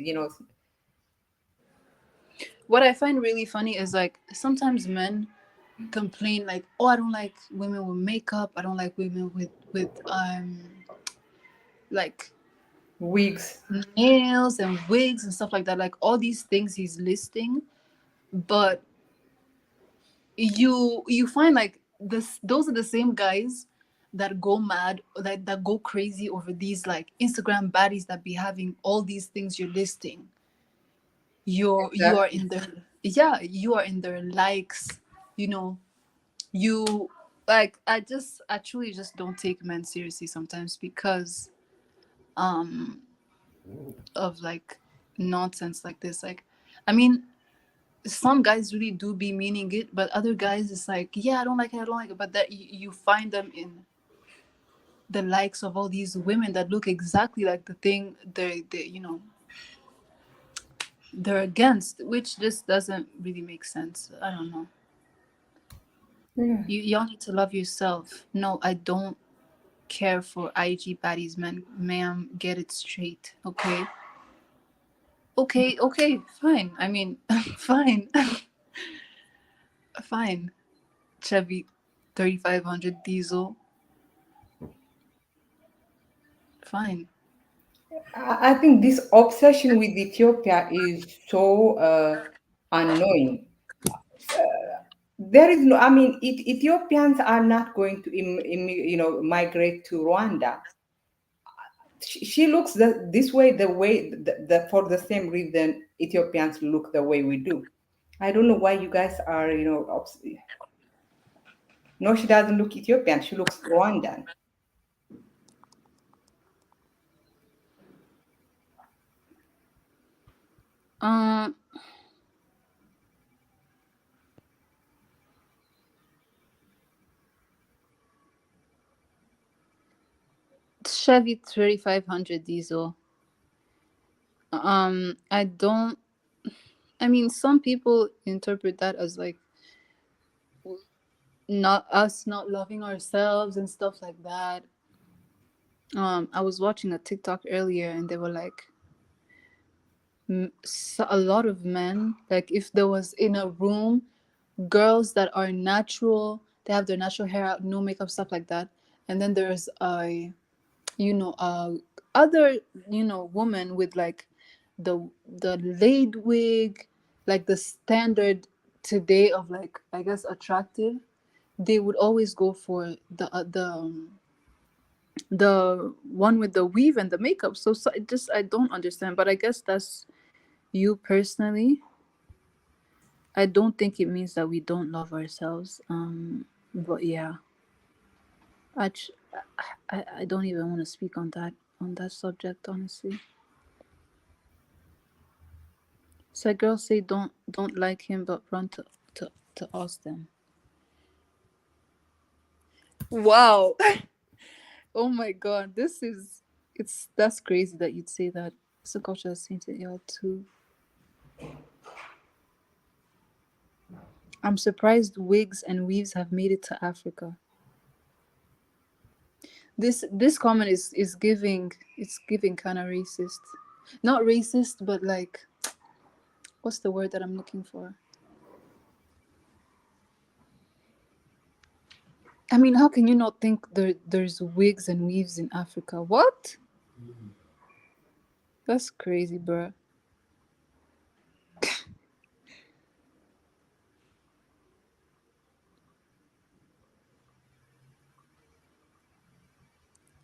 What I find really funny is like sometimes men complain like, "Oh, I don't like women with makeup. I don't like women with like Wigs. nails and wigs and stuff like that." Like all these things he's listing, but you find like those are the same guys that go mad, that go crazy over these like Instagram baddies that be having all these things you're listing. You are Exactly. in their, yeah, you are in their likes, you know. You like, I truly just don't take men seriously sometimes because um of like nonsense like this. Like, I mean, some guys really do be meaning it, but other guys it's like, yeah, I don't like it, I don't like it, but that you find them in the likes of all these women that look exactly like the thing they they're against, which just doesn't really make sense. I don't know. Yeah. Y'all need to love yourself. No, I don't care for IG baddies, man. Ma'am, get it straight, okay? Okay, okay, fine. I mean, fine, fine. Chevy 3500 diesel, fine. I think this obsession with Ethiopia is so annoying. There is no, I mean, Ethiopians are not going to, migrate to Rwanda. She looks this way, for the same reason Ethiopians look the way we do. I don't know why you guys are, no, she doesn't look Ethiopian. She looks Rwandan. Um, Chevy 3500 diesel. I don't. I mean, some people interpret that as like not us not loving ourselves and stuff like that. I was watching a TikTok earlier, and they were like, a lot of men, like if there was in a room girls that are natural, they have their natural hair out, no makeup, stuff like that, and then there's a, other, woman with like the laid wig, like the standard today of like, I guess, attractive. They would always go for the one with the weave and the makeup. So it just, I don't understand, but I guess that's you personally. I don't think it means that we don't love ourselves. But yeah, I ch- I don't even want to speak on that subject, honestly. So girls say don't like him, but run to Austin. Wow. Oh my God, this is, it's that's crazy that you'd say that. So culture has tainted y'all too. I'm surprised wigs and weaves have made it to Africa. This comment is giving, it's giving kind of racist. Not racist, but like, what's the word that I'm looking for? I mean, how can you not think there's wigs and weaves in Africa? What? That's crazy, bruh.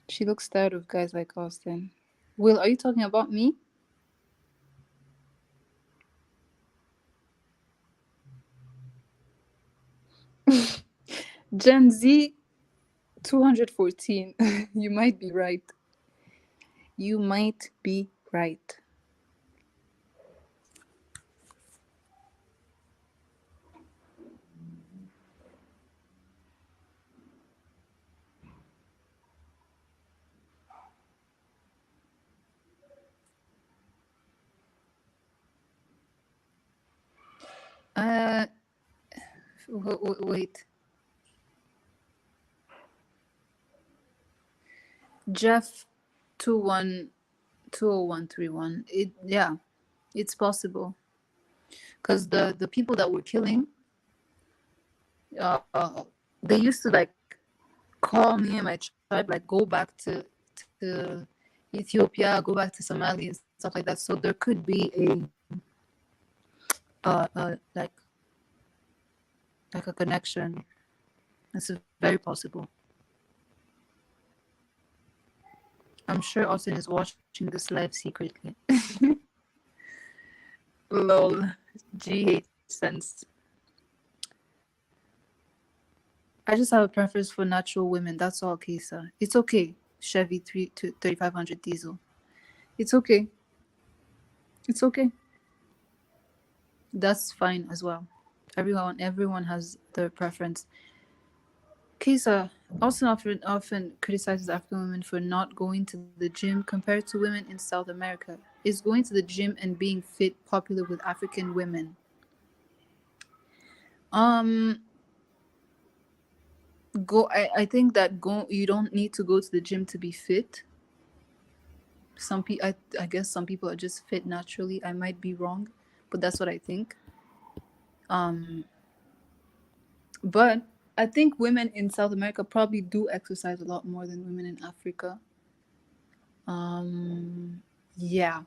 She looks tired of guys like Austin. Will, are you talking about me? Gen Z 214. You might be right. You might be right. Uh, wait. Jeff 21 20131. It, yeah, it's possible. Because the people that were killing, uh, they used to like call me and my tribe, like go back to Ethiopia, go back to Somalia and stuff like that. So there could be like a connection. It's very possible. I'm sure Austin is watching this live secretly. Lol. GH sense. I just have a preference for natural women. That's all, Keissa. It's okay. Chevy 3500 diesel. It's okay. It's okay. That's fine as well. Everyone has their preference. Keissa, Austin often criticizes African women for not going to the gym compared to women in South America. Is going to the gym and being fit popular with African women? Um, go. I think that go. You don't need to go to the gym to be fit. Some people, I guess some people are just fit naturally. I might be wrong, but that's what I think. Um, but I think women in South America probably do exercise a lot more than women in Africa. Yeah,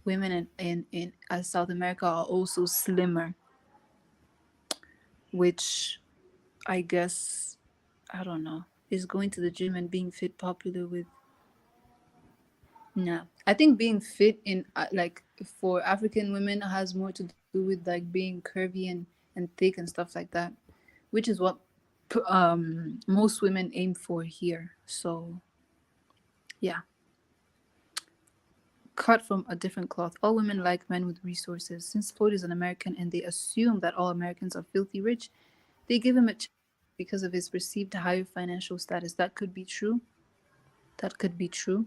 women in South America are also slimmer, which I guess, I don't know, is going to the gym and being fit popular with. No, I think being fit in like for African women has more to do with like being curvy and thick and stuff like that, which is what most women aim for here. So yeah, cut from a different cloth. All women like men with resources. Since Floyd is an American and they assume that all Americans are filthy rich, they give him a chance because of his perceived higher financial status. That could be true. That could be true.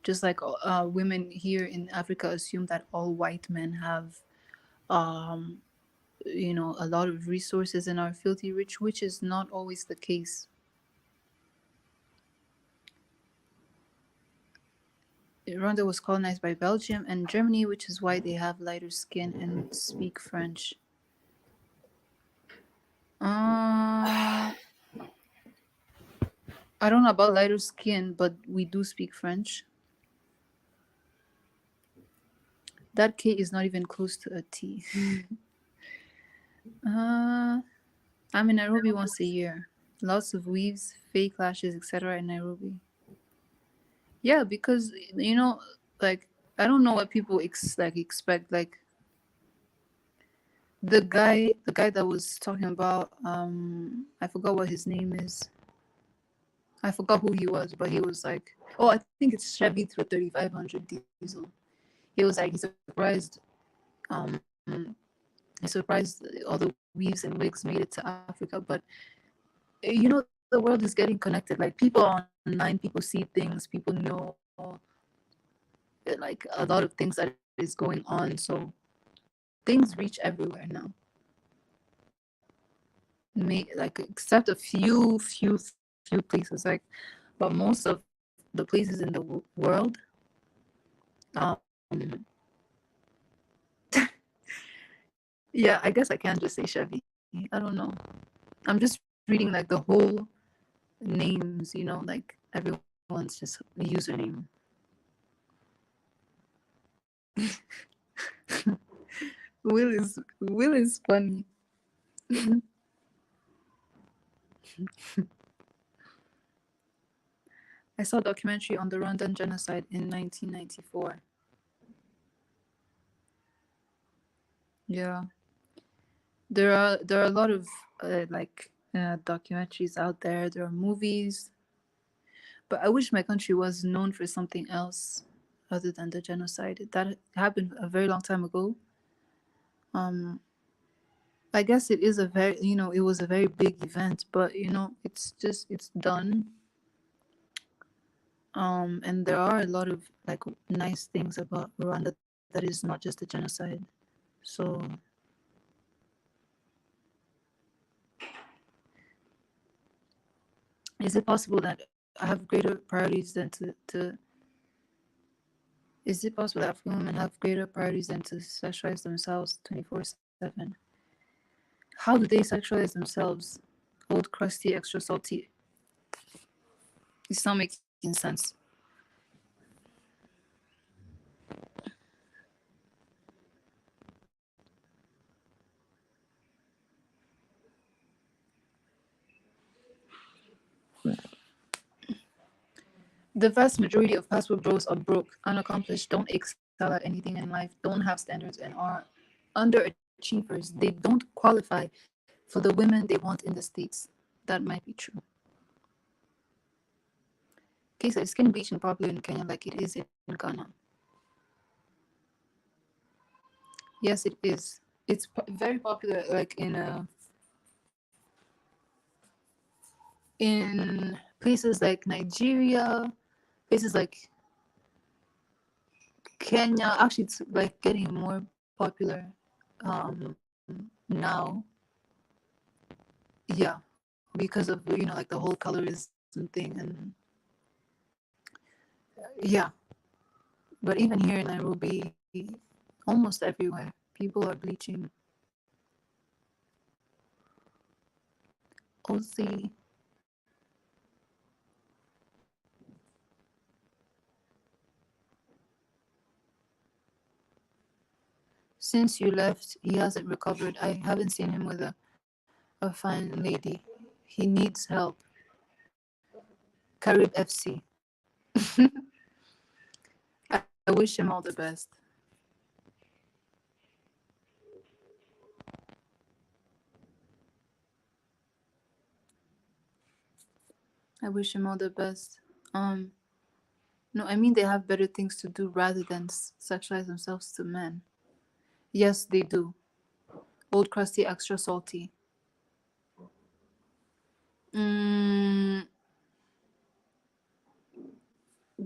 Just like women here in Africa assume that all white men have, um, a lot of resources and are filthy rich, which is not always the case. Rwanda was colonized by Belgium and Germany, which is why they have lighter skin and speak French. Uh, I don't know about lighter skin, but we do speak French. That K is not even close to a T. uh, I'm in Nairobi once a year. Lots of weaves, fake lashes, etc. in Nairobi. Yeah, because like I don't know what people expect. Like the guy that was talking about, I forgot what his name is. I forgot who he was, but he was like, oh, I think it's Chevy through 3500 diesel. He was like, he surprised, um, he surprised all the weaves and wigs made it to Africa. But the world is getting connected. Like people are online, people see things, people know like a lot of things that is going on. So things reach everywhere now. Like except a few places, like, but most of the places in the world, um yeah, I guess I can't just say Chevy. I don't know. I'm just reading like the whole names, like everyone's just username. Will is funny. I saw a documentary on the Rwandan genocide in 1994. Yeah, there are a lot of documentaries out there. There are movies, but I wish my country was known for something else other than the genocide that happened a very long time ago. Um, I guess it is a very it was a very big event, but it's done. And there are a lot of like nice things about Rwanda that is not just the genocide. So is it possible that I have greater priorities than to is it possible that African women have greater priorities than to sexualize themselves 24/7? How do they sexualize themselves? Old, crusty, extra salty. It's not making sense. The vast majority of passport bros are broke, unaccomplished, don't excel at anything in life, don't have standards, and are underachievers. They don't qualify for the women they want in the States. That might be true. Keissa, is skin bleaching popular in Kenya like it is in Ghana? Yes, it is. It's very popular, like in places like Nigeria, places like Kenya. Actually, it's like getting more popular now. Yeah, because of like the whole colorism thing, and yeah. But even here in Nairobi, almost everywhere, people are bleaching. Ozi, since you left, he hasn't recovered. I haven't seen him with a fine lady. He needs help. Carib FC. I wish him all the best. I wish him all the best. No, I mean they have better things to do rather than sexualize themselves to men. Yes, they do. Old crusty, extra salty. Mm,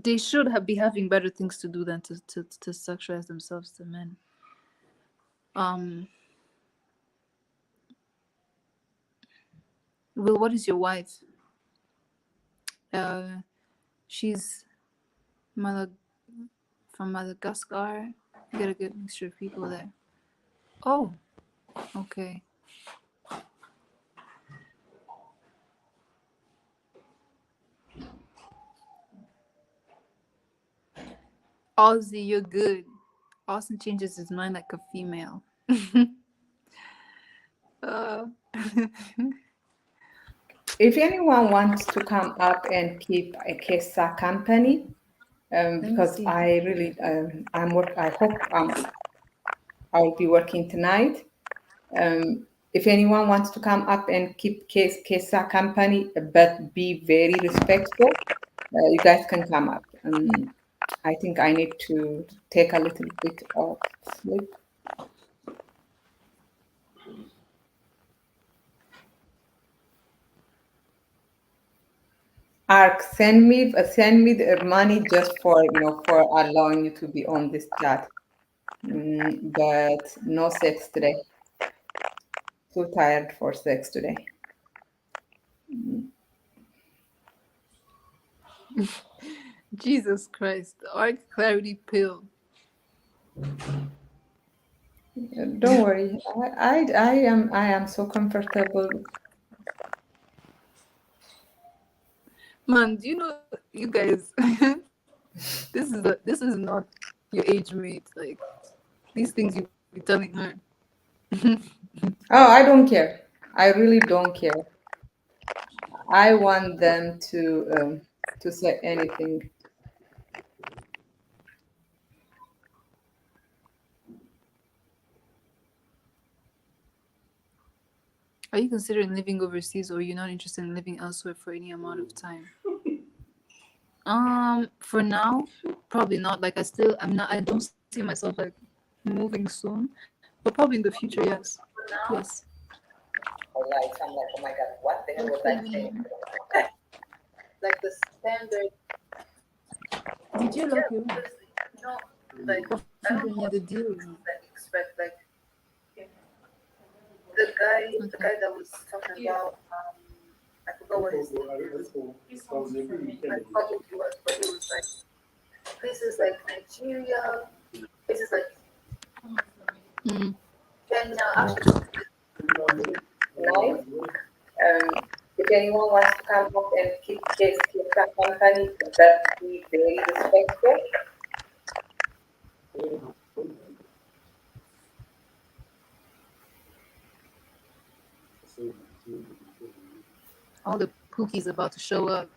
They should have be having better things to do than to sexualize themselves to men. Um, Will, what is your wife? Uh, she's Malag- from Madagascar. You got a good mixture of people there. Oh, okay. Ozzy, you're good. Austin changes his mind like a female. uh, If anyone wants to come up and keep a Keissa company, Let me because see. I really I hope I'll be working tonight. If anyone wants to come up and keep Keissa company, but be very respectful, you guys can come up. I think I need to take a little bit of sleep. Ark, send me the money just for for allowing you to be on this chat. But no sex today. Too tired for sex today. Jesus Christ, Arc Clarity Pill. Don't worry. I am so comfortable. Man, do you know you guys? This is not your age mate. Like these things you be telling her. Oh, I don't care. I really don't care. I want them to say anything. Are you considering living overseas, or you're not interested in living elsewhere for any amount of time? For now, probably not. Like I'm not. I don't see myself like moving soon, but probably in the future, yes. Yes. Like I'm like, oh my God, what the hell was I saying? Like the standard. Did you lock your room? No, like I don't know what the deal is. Like expect like the guy that was talking about I forgot what his name is. I forgot who he was, but he was like places like Nigeria, places like mm. Kenya. Actually, Nice. If anyone wants to come up and keep that company, but be very respectful. all the pookies about to show up.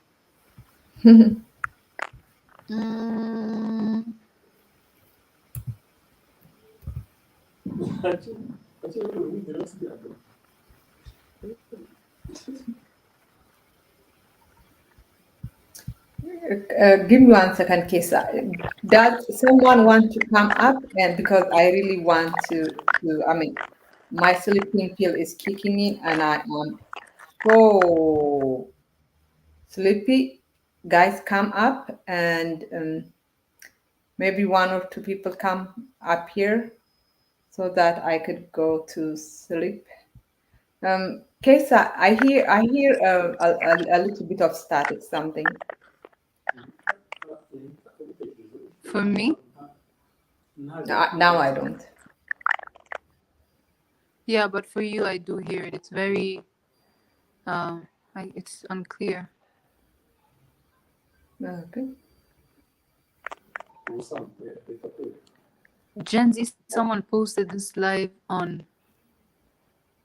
Mm. Give me 1 second, Kesa. Does someone want to come up? And because I really want I mean, my sleeping pill is kicking in, and I am so sleepy. Guys, come up, and maybe one or two people come up here so that I could go to sleep. Kesa, I hear a little bit of static, something. For me, Now I don't. yeah, but for you, I do hear it. It's very it's unclear. Okay. Gen Z, someone posted this live on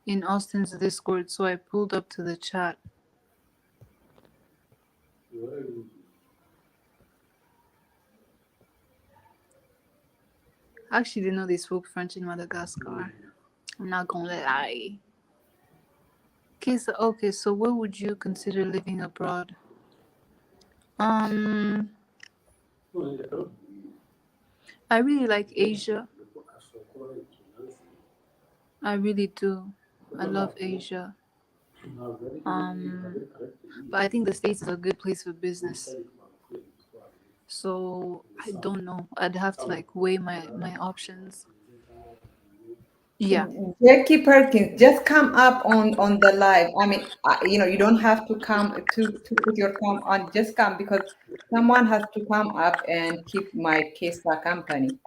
in Austin's Discord, so I pulled up to the chat. I actually didn't know they spoke French in Madagascar. I'm not gonna lie. Okay, so where would you consider living abroad? Um, I really like Asia. I really do. I love Asia. Um, but I think the States is a good place for business. So I don't know. I'd have to like weigh my options. Yeah. Jackie Perkins, just come up on the live. I mean, you don't have to come to put your thumb on. Just come because someone has to come up and keep my Kesa company.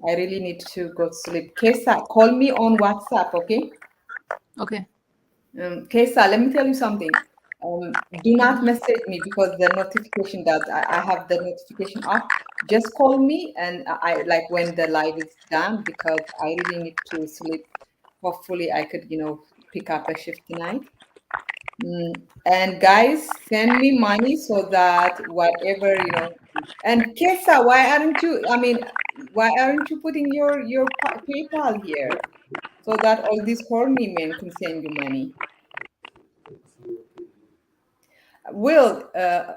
I really need to go to sleep. Kesa, call me on WhatsApp, okay? Okay. Kesa, let me tell you something. Do not Mhm. message me because the notification that I have the notification off. Just call me and I like when the live is done because I really need to sleep. Hopefully, I could, pick up a shift tonight. And guys, send me money so that whatever, And Kesa, why aren't you? I mean, why aren't you putting your PayPal here so that all these horny men can send you money? Will, yeah,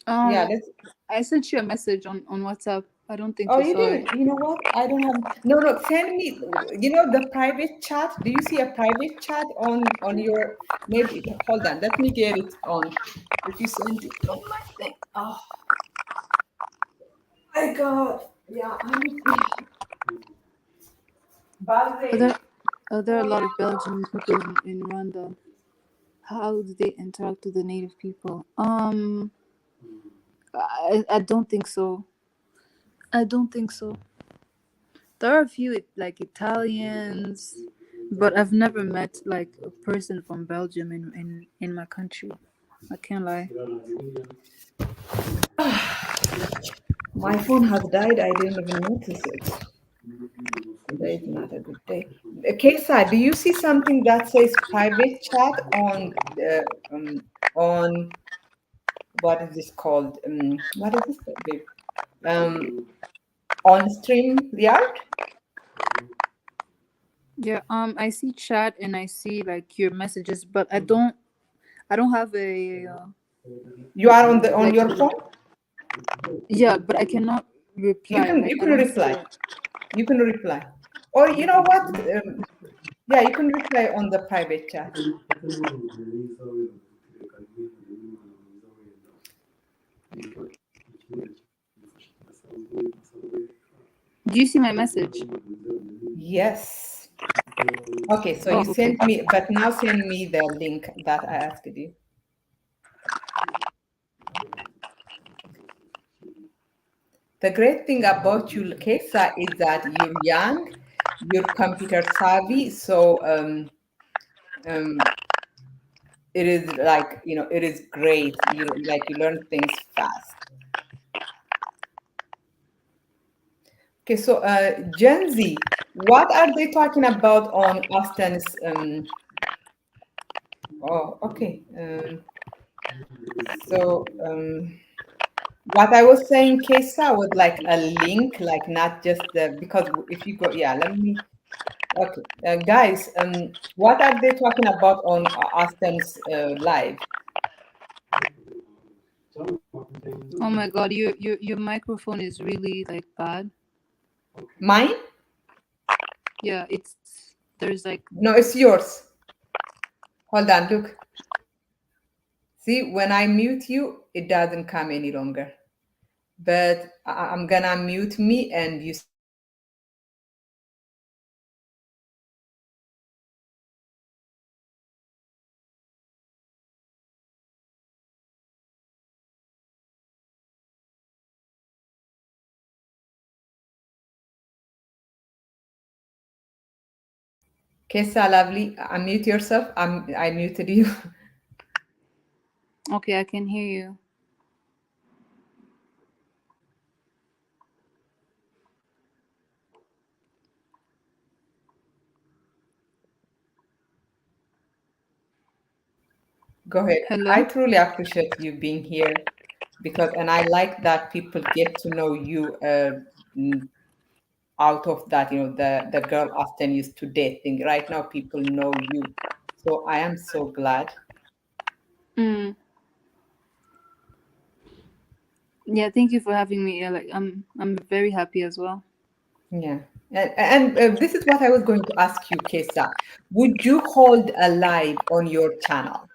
Um, let's. I sent you a message on WhatsApp. I don't think Oh, you you saw it. did. You know what? I don't have. No, no. Send me. The private chat. Do you see a private chat on your? Maybe hold on. Let me get it on. If you send it on my thing. Oh my God. Yeah, I'm Are there Balde. are there a lot of Belgian people in Rwanda? How do they interact with the native people? I don't think so. I don't think so. There are a few like Italians, but I've never met like a person from Belgium in my country. I can't lie. My phone has died. I didn't even notice it. Today is not a good day. Kesa, do you see something that says private chat on what is this called? What is this, babe? Um, on StreamYard? Yeah, I see chat and I see like your messages, but I don't have a You are on like your phone. yeah, but I cannot You reply. can Like you I can don't see reply. it. You can reply. Or you know what? Yeah, you can reply on the private chat. Do you see my message? Yes. Okay, so you Oh, okay. sent me, but now send me the link that I asked you. The great thing about you, Kesa, is that you're young, you're computer savvy, so um, it is like it is great. You learn things fast. Okay, so Gen Z, what are they talking about on Austin's? Oh, okay. So what I was saying, Kesa, was like a link, like not just because if you go, yeah, let me. Okay, guys, what are they talking about on Austin's live? Oh my god, your microphone is really like bad. Mine? Yeah, there's like No, it's yours. Hold on, look. See, when I mute you, it doesn't come any longer. But I'm gonna mute me, and you see my message now. Kesa, lovely, unmute yourself. I muted you. okay. I can hear you. Go ahead. I Hello. truly appreciate you being here because, and I like that people get to know you mm, out of that, the girl Austin used to date thing. Right now, people know you. So I am so glad. Mm. Yeah, thank you for having me. Yeah, like I'm very happy as well. Yeah. And this is what I was going to ask you, Kesa. Would you hold a live on your channel?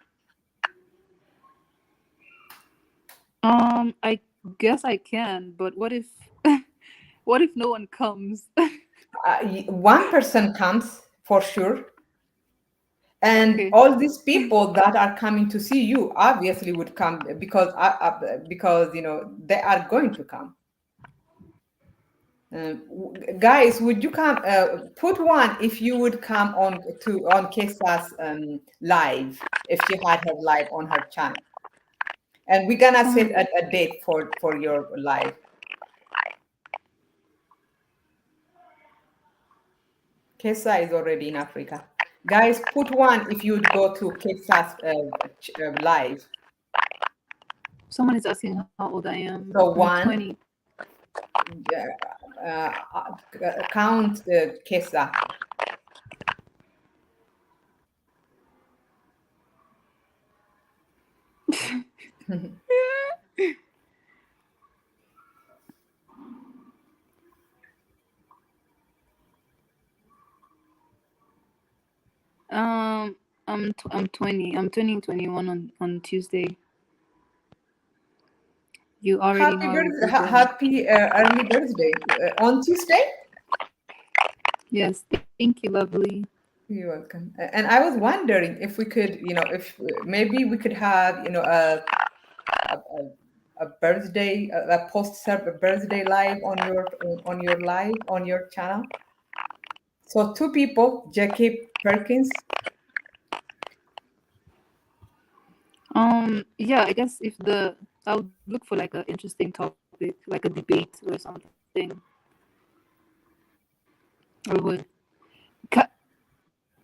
I guess I can, but what if what if no one comes? One person comes for sure, and Okay. all these people that are coming to see you obviously would come because they are going to come. Guys, would you come? Put one if you would come on Kesa's live if she had her live on her channel, and we're gonna set Um, a date for your live. Kesa is already in Africa. Guys, put one if you would go to Kesa's live. someone is asking how old I am. So I'm one, 20. count Kesa. I'm 20. I'm turning 21 on Tuesday. You already Happy know I will birthday, be there. happy early birthday on Tuesday. Yes, thank you, lovely. You're welcome. And I was wondering if we could, if maybe we could have, a, a, a birthday, a post birthday live on your live on your channel. So two people, Jackie Perkins. Yeah, I guess if the I would look for like an interesting topic, like a debate or something. I would. Ka-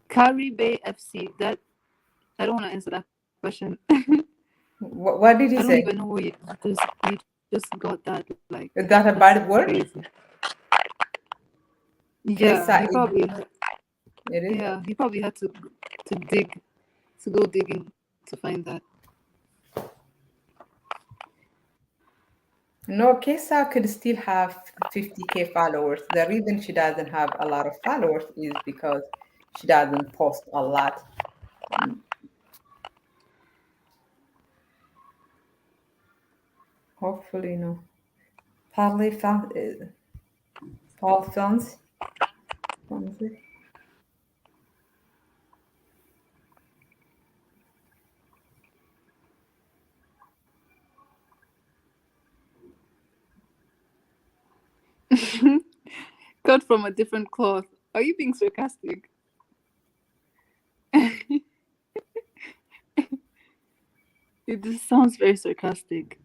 Caribe FC. That I don't want to answer that question. What did I he don't say? even know where you just got that. Like Is that a that's bad word? crazy. Yeah, Kesa, he probably. it is. Yeah, he probably had to dig to go digging to find that. No, Kesa could still have 50K followers. The reason she doesn't have a lot of followers is because she doesn't post a lot. Mm, Hopefully, no. Parley Paul Fons. Cut from a different cloth. Are you being sarcastic? It just sounds very sarcastic.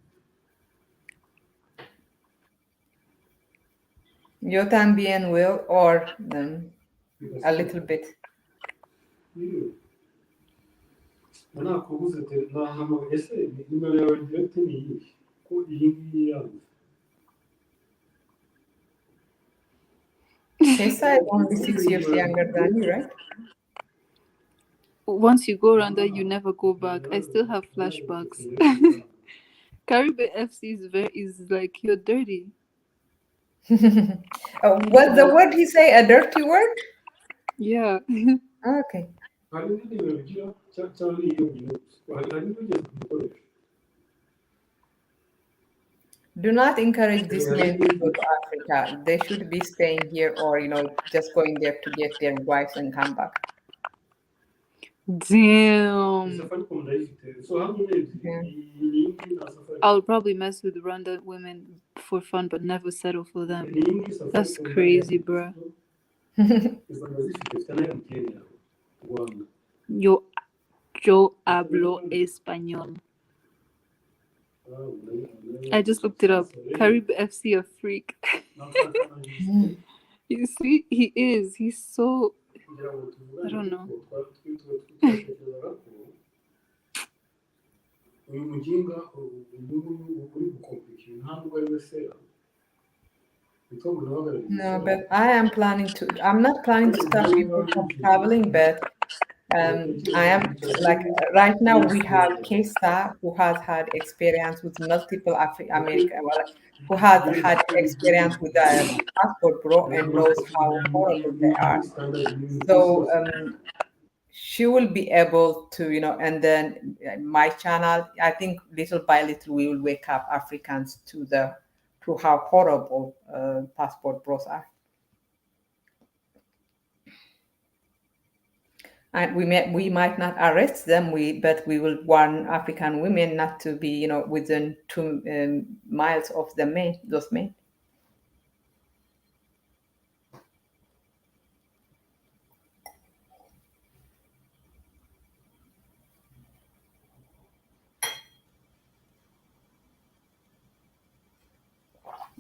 Yo también will, or a little bit. Kesa is only 6 years younger than you, right? Once you go around there, you never go back. I still have flashbacks. Caribe FC is like you're dirty. What's the word he say? A dirty word? Yeah. Okay. Do not encourage these men to go to Africa. They should be staying here or, just going there to get their wives and come back. Damn. Yeah. I would probably mess with Rwanda women for fun, but never settle for them. That's crazy, bruh. Yo, yo hablo español. I just looked it up. Carib FC a freak. You see, he is. He's so. I don't know. No, but I'm not planning to stop people from traveling, but I am like right now we have Keisa who has had experience with multiple American, well, who has had experience with a passport bro and knows how horrible they are. So she will be able to, and then my channel, I think little by little we will wake up Africans to how horrible passport bros are. And we might not arrest them, but we will warn African women not to be, within 2 miles of those men.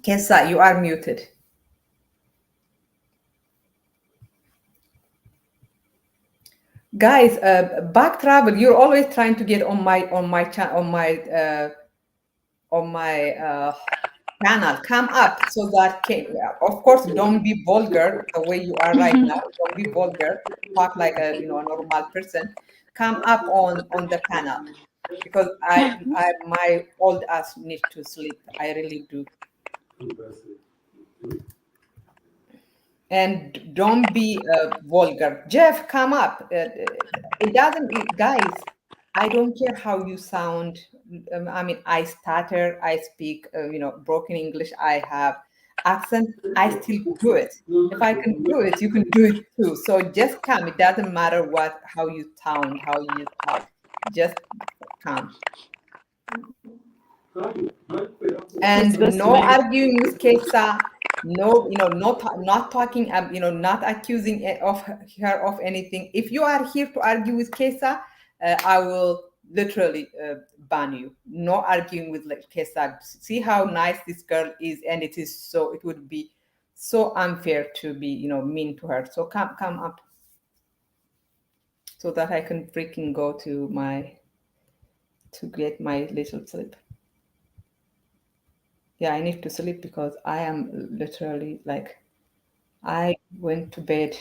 Kesa, you are muted. Guys, back travel. You're always trying to get on my channel. Come up so that of course, don't be vulgar the way you are right now. Don't be vulgar. Talk like a normal person. Come up on the panel because I my old ass need to sleep. I really do. And don't be vulgar. Jeff, come up. It doesn't, guys. I don't care how you sound. I mean, I stutter. I speak, broken English. I have accent. I still do it. If I can do it, you can do it too. So just come. It doesn't matter how you sound, how you talk. Just come. What's And best no way? arguing with Kesa, no, not talking, not accusing of her of anything. If you are here to argue with Kesa, I will literally ban you. No arguing with Kesa. See how nice this girl is, and it would be so unfair to be, mean to her. So come up so that I can freaking go to get my little sleep. Yeah, I need to sleep because I am literally like I went to bed.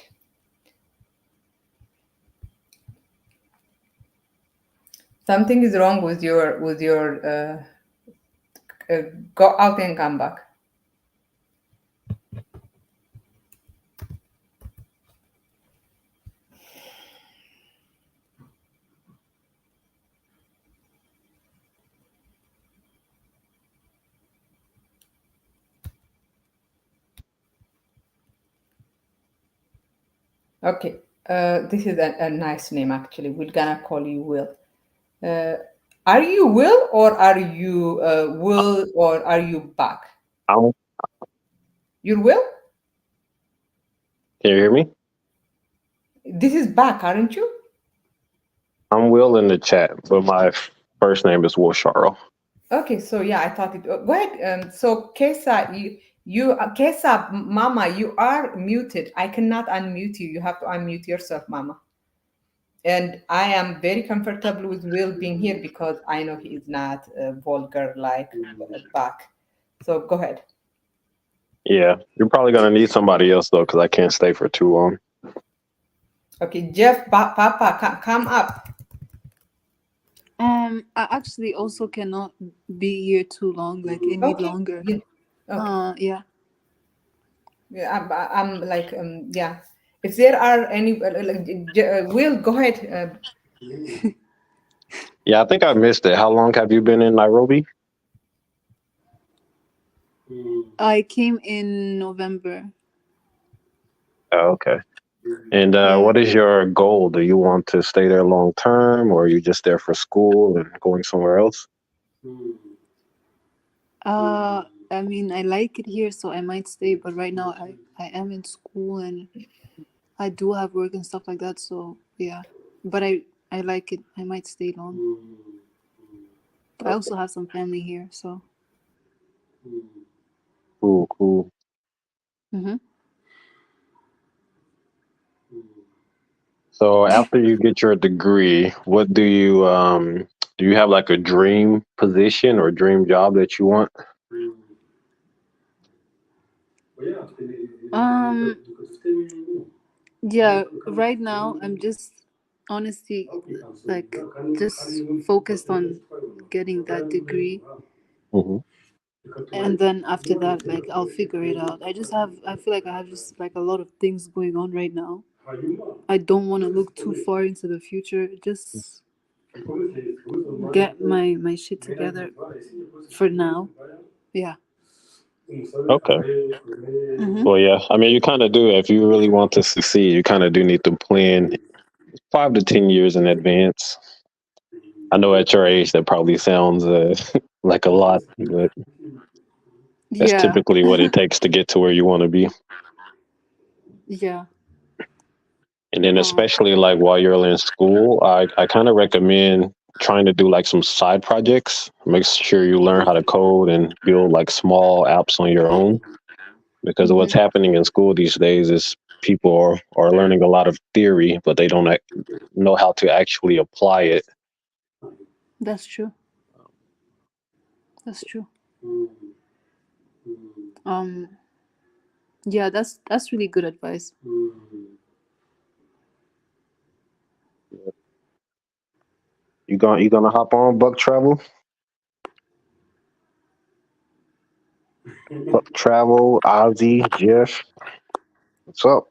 Something is wrong with your go out and come back. Okay. This is a nice name actually. We're gonna call you Will. Uh, are you Will or are you Will or are you back? I'm, You're Will? can you hear me? This is back, aren't you? I'm Will in the chat, but my first name is Will Charles. Okay, so yeah, I thought it. Go ahead. So Kesa, Kesa, Mama, you are muted. I cannot unmute you. You have to unmute yourself, Mama. And I am very comfortable with Will being here because I know he is not vulgar like back. So go ahead. Yeah, you're probably gonna need somebody else though, because I can't stay for too long. Okay, Jeff, Papa, come up. I actually also cannot be here too long, like any Okay. longer. Yeah. Okay. Yeah. Yeah, I'm like yeah. If there are any Will, go ahead. Yeah, I think I missed it. How long have you been in Nairobi? I came in November. Oh, okay. And Yeah. what is your goal? Do you want to stay there long term, or are you just there for school and going somewhere else? I mean, I like it here, so I might stay. But right now, I am in school and I do have work and stuff like that. So yeah, but I like it. I might stay long. I Okay. also have some family here, so. Cool, cool. Mm-hmm. So after you get your degree, what do you have like a dream position or dream job that you want? Um. Yeah. Right now, I'm just honestly like just focused on getting that degree, Hmm. and then after that, like I'll figure it out. I feel like I have just like a lot of things going on right now. I don't want to look too far into the future. Just get my shit together for now. Yeah. Okay. Mm-hmm. Well, yeah. I mean, you kind of do. If you really want to succeed, you kind of do need to plan 5 to 10 years in advance. I know at your age that probably sounds like a lot, but that's Yeah. typically what it takes to get to where you want to be. Yeah. And then, Um. especially like while you're in school, I kind of recommend trying to do like some side projects. Make sure you learn how to code and build like small apps on your own. Because what's Mm-hmm. happening in school these days is people are learning a lot of theory, but they don't know how to actually apply it. That's true. That's true. Um. Yeah. That's really good advice. You gonna hop on Buck Travel? Buck Travel, Ozzy, Jeff. What's up?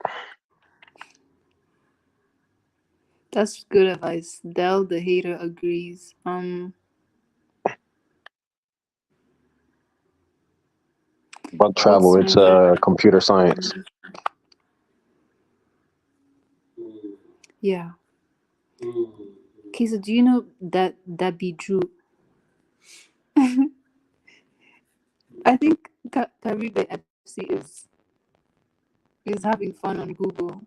That's good advice. Dell the hater agrees. Buck What's Travel. It's one? computer science. Yeah. Keissa, do you know that be true? I think Caribe FC is having fun on Google.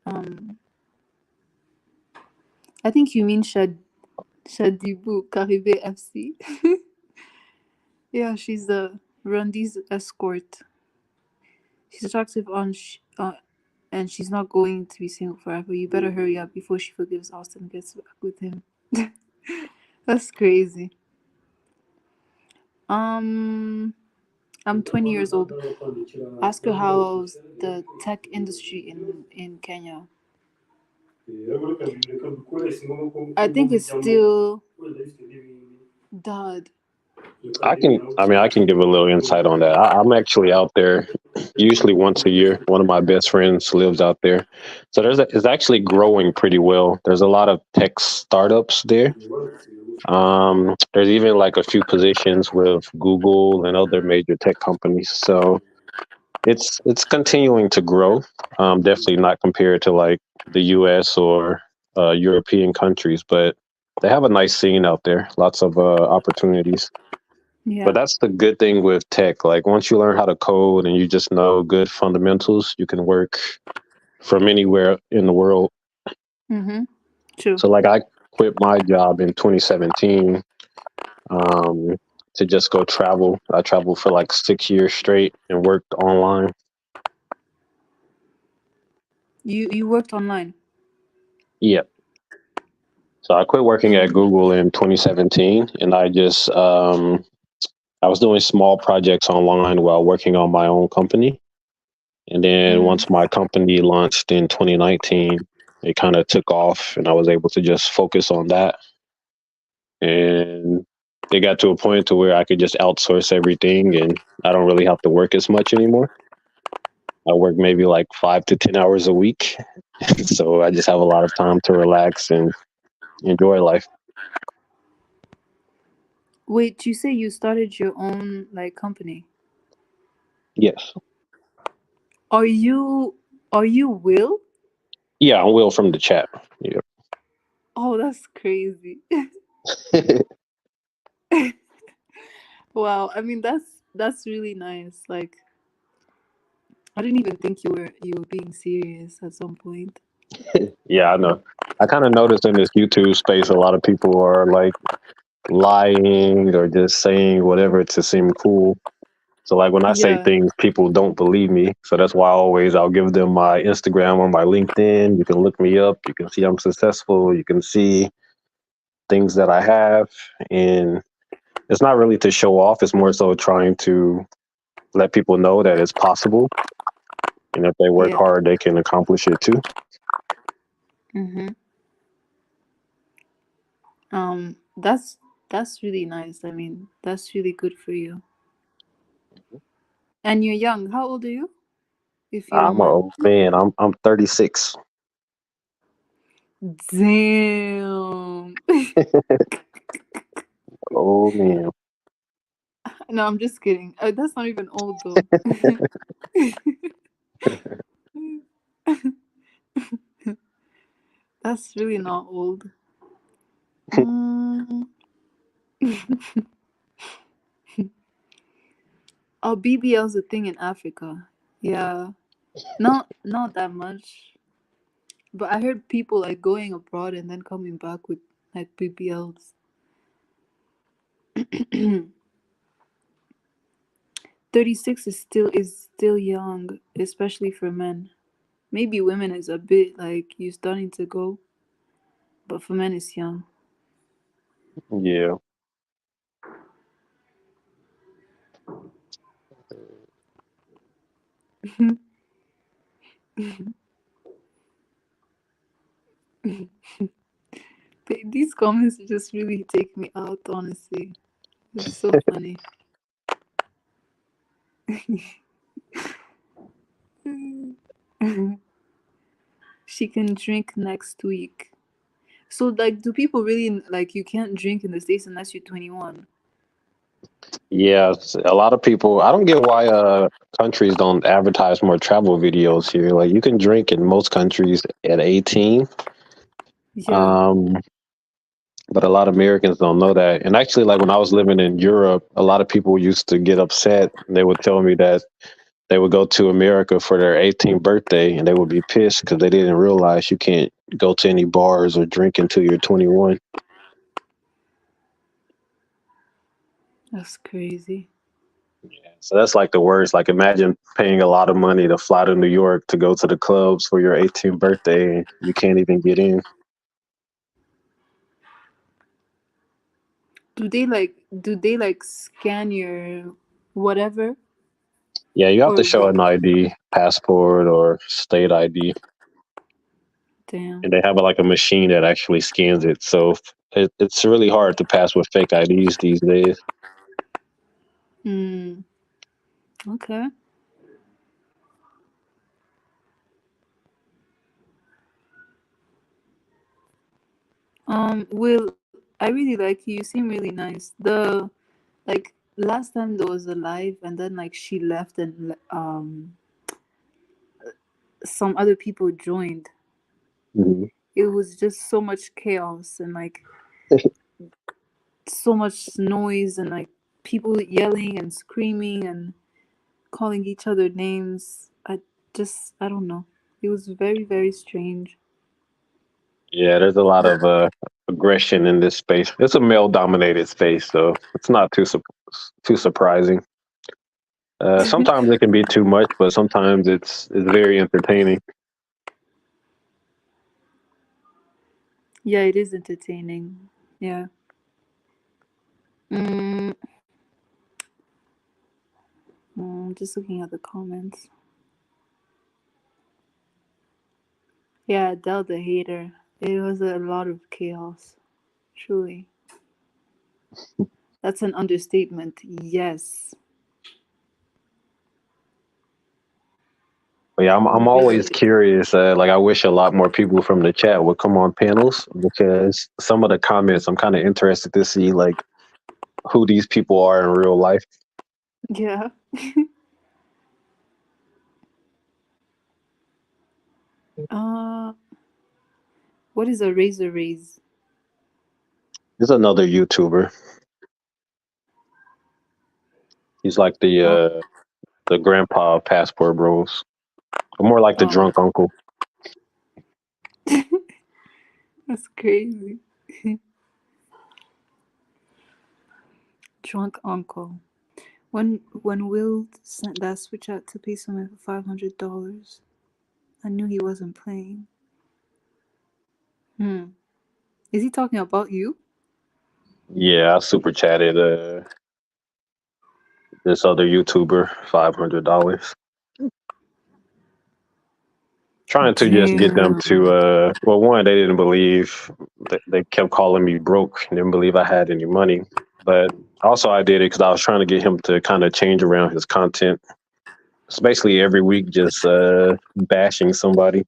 Um, I think you mean Shadibu Caribe FC. Yeah, she's the Rundi's escort. She's attractive and she's not going to be single forever. You better hurry up before she forgives Austin and gets back with him. That's crazy. Um, I'm 20 years old. Ask her how's the tech industry in Kenya. I think it's still dead. I can give a little insight on that. I'm actually out there usually once a year. One of my best friends lives out there. So it's actually growing pretty well. There's a lot of tech startups there. There's even like a few positions with Google and other major tech companies. So it's continuing to grow. Definitely not compared to like the US or European countries, but they have a nice scene out there. Lots of opportunities. But Yeah. that's the good thing with tech. Like once you learn how to code and you just know good fundamentals, you can work from anywhere in the world. Mm-hmm. True. So like I quit my job in 2017 um, to just go travel. I traveled for like 6 years straight and worked online. You worked online. Yeah. So I quit working at Google in 2017 and I was doing small projects online while working on my own company. And then Mm. once my company launched in 2019, it kind of took off and I was able to just focus on that. And it got to a point to where I could just outsource everything and I don't really have to work as much anymore. I work maybe like 5 to 10 hours a week. So I just have a lot of time to relax and enjoy life. Wait, you say you started your own like company? Yes. Are you Will? Yeah, I'm Will from the chat. Yeah. Oh, that's crazy. Wow. I mean, that's really nice. Like, I didn't even think you were being serious at some point. Yeah, I know. I kind of noticed in this YouTube space, a lot of people are like lying or just saying whatever to seem cool. So like when I say Yeah. things, people don't believe me. So that's why I'll give them my Instagram or my LinkedIn. You can look me up. You can see I'm successful. You can see things that I have. And it's not really to show off. It's more so trying to let people know that it's possible. And if they work Yeah. hard, they can accomplish it too. Mm-hmm. That's really nice. I mean, that's really good for you. And you're young. How old are you? if you don't I'm an mind. old man. I'm 36. Damn. Oh man. No, I'm just kidding. That's not even old though. That's really not old. Mm. Oh, BBL's a thing in Africa. Yeah, not that much. But I heard people like going abroad and then coming back with like BBLs. 36 is still young, especially for men. Maybe women is a bit like you starting to go, but for men it's young. Yeah. These comments just really take me out, honestly. It's so funny. She can drink next week. So, like, do people really like you can't drink in the States unless you're 21? Yeah. A lot of people. I don't get why countries don't advertise more travel videos here. Like you can drink in most countries at 18. Yeah. Um, but a lot of Americans don't know that. And actually, like when I was living in Europe, a lot of people used to get upset. They would tell me that they would go to America for their 18th birthday and they would be pissed because they didn't realize you can't go to any bars or drink until you're 21. That's crazy. So that's like the worst. Like imagine paying a lot of money to fly to New York to go to the clubs for your 18th birthday and you can't even get in. Do they like scan your whatever Yeah, you have to or show what? an ID, passport or state ID, Damn. and they have like a machine that actually scans it. So it's really hard to pass with fake IDs these days. Hmm. Okay. Will, I really like you. You seem really nice. Like last time there was a live and then like she left and some other people joined. Mhm. It was just so much chaos and like so much noise and like people yelling and screaming and calling each other names. I don't know. It was very, very strange. Yeah, there's a lot of aggression in this space. It's a male-dominated space, so it's not too surprising. Sometimes it can be too much, but sometimes it's very entertaining. Yeah, it is entertaining. Yeah. Mm, just looking at the comments. Yeah, Adele the hater. It was a lot of chaos. Truly. That's an understatement. Yes. But yeah, I'm It really always is. curious. Like I wish a lot more people from the chat would come on panels because some of the comments I'm kind of interested to see like who these people are in real life. Yeah. Uh, what is a razor raise? There's another YouTuber. He's like Oh, the grandpa of Passport Bros, or more like the oh, drunk uncle. that's crazy. Drunk uncle. When Will sent that switch out to pay someone for $500, I knew he wasn't playing. Hmm. Is he talking about you? Yeah, I super chatted this other YouTuber $500, trying to just get them to Damn. well, one, they didn't believe. They kept calling me broke and didn't believe I had any money, but also I did it because I was trying to get him to kind of change around his content. it's basically every week just bashing somebody.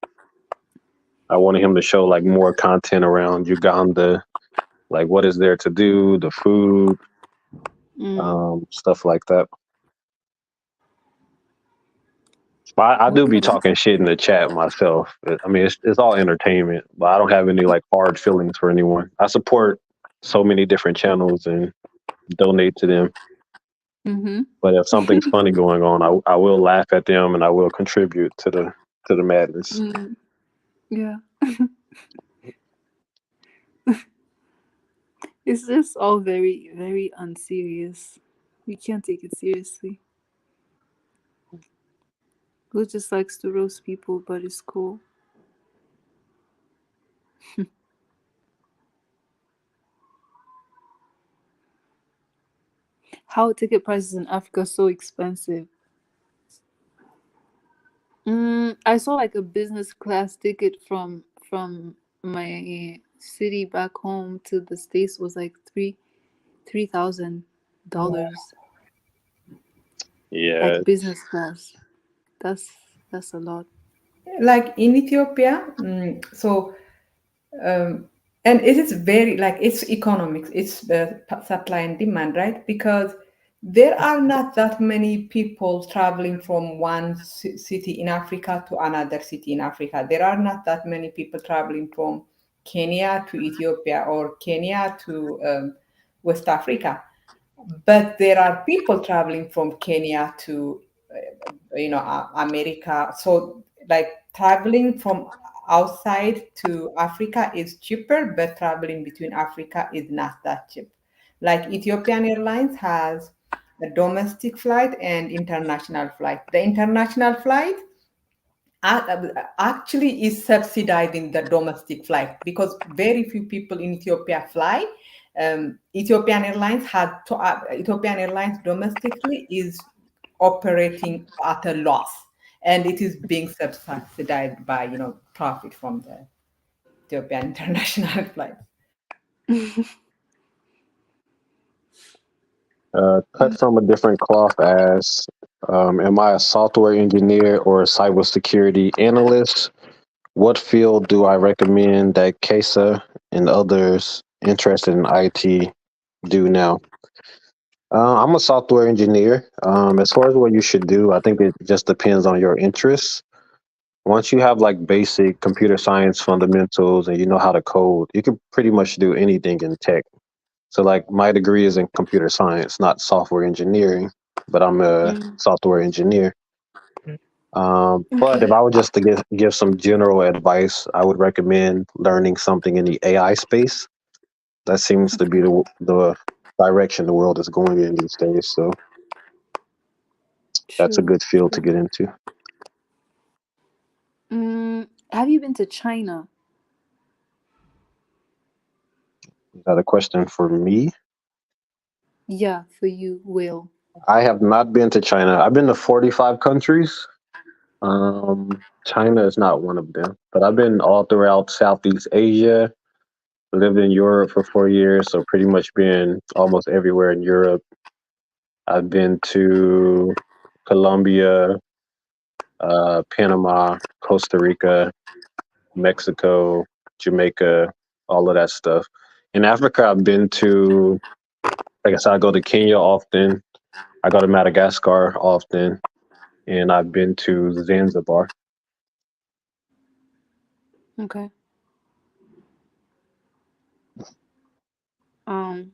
I wanted him to show like more content around Uganda, like what is there to do, the food, Mm, stuff like that. I do be okay. talking shit in the chat myself. I mean, it's all entertainment, but I don't have any like hard feelings for anyone. I support so many different channels and donate to them. Mm-hmm. But if something's funny going on, I will laugh at them and I will contribute to the madness. Mm, yeah. It's just all very, very unserious. We can't take it seriously. Who just likes to roast people, but it's cool. How ticket prices in Africa so expensive? I saw like a business class ticket from my city back home to the States was like $3,000. Yeah, Like business class. That's that's a lot. Like in Ethiopia, so um, and it is very like it's economics, it's supply and demand, right? Because there are not that many people traveling from one city in Africa to another city in Africa. There are not that many people traveling from Kenya to Ethiopia or Kenya to West Africa, but there are people traveling from Kenya to America. So like traveling from outside to Africa is cheaper, but traveling between Africa is not that cheap. Like Ethiopian Airlines has a domestic flight and international flight. The international flight actually is subsidizing the domestic flight because very few people in Ethiopia fly. Ethiopian Airlines domestically is operating at a loss, and it is being subsidized by profit from the Ethiopian international flights. cut from a different cloth as am I a software engineer or a cybersecurity analyst? What field do I recommend that Keissa and others interested in IT do now? I'm a software engineer. As far as what you should do, I think it just depends on your interests. Once you have like basic computer science fundamentals and you know how to code, you can pretty much do anything in tech. So like my degree is in computer science, not software engineering, but I'm a Mm, software engineer. But if okay. I were just to give some general advice, I would recommend learning something in the AI space. That seems to be Okay. the direction the world is going in these days. So that's a True. good field to True. get into. Have you been to China? Is that a question for me? Yeah, for you, Will. I have not been to China. I've been to 45 countries. China is not one of them, but I've been all throughout Southeast Asia. Lived in Europe for 4 years, so pretty much been almost everywhere in Europe. I've been to Colombia, Panama, Costa Rica, Mexico, Jamaica, all of that stuff. In Africa, I've been to, like I said, I go to Kenya often. I go to Madagascar often, and I've been to Zanzibar. Okay. Um,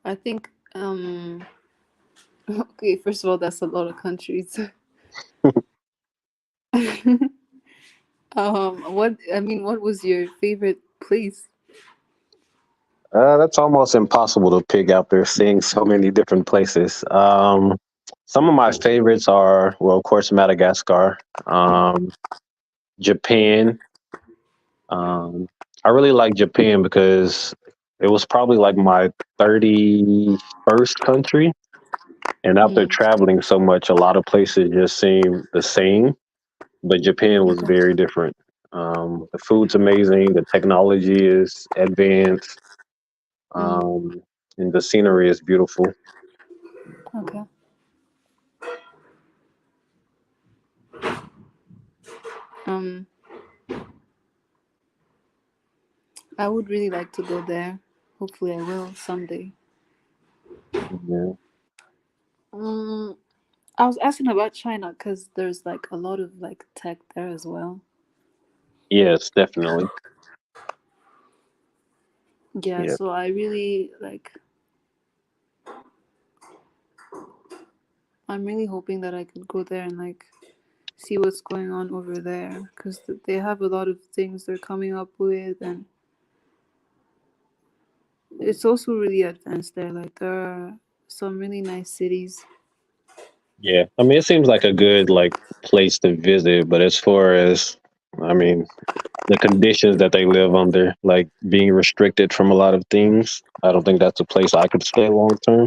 I think okay, first of all, that's a lot of countries. what was your favorite place? That's almost impossible to pick out there, seeing so many different places. Some of my favorites are, well, of course, Madagascar, Japan. Um, I really like Japan because it was probably like my 31st country. And after Mm, traveling so much, a lot of places just seem the same, but Japan was okay. very different. The food's amazing, the technology is advanced. Mm, Um, and the scenery is beautiful. Okay. Um, I would really like to go there. Hopefully, I will someday. Yeah. Um, I was asking about China because there's like a lot of like tech there as well. Yes, definitely. Yeah, Yeah. so I really like. I'm really hoping that I could go there and like see what's going on over there because they have a lot of things they're coming up with, and it's also really advanced there. Like there are some really nice cities. Yeah. I mean, it seems like a good like place to visit, but as far as I mean, the conditions that they live under, like being restricted from a lot of things, I don't think that's a place I could stay long term.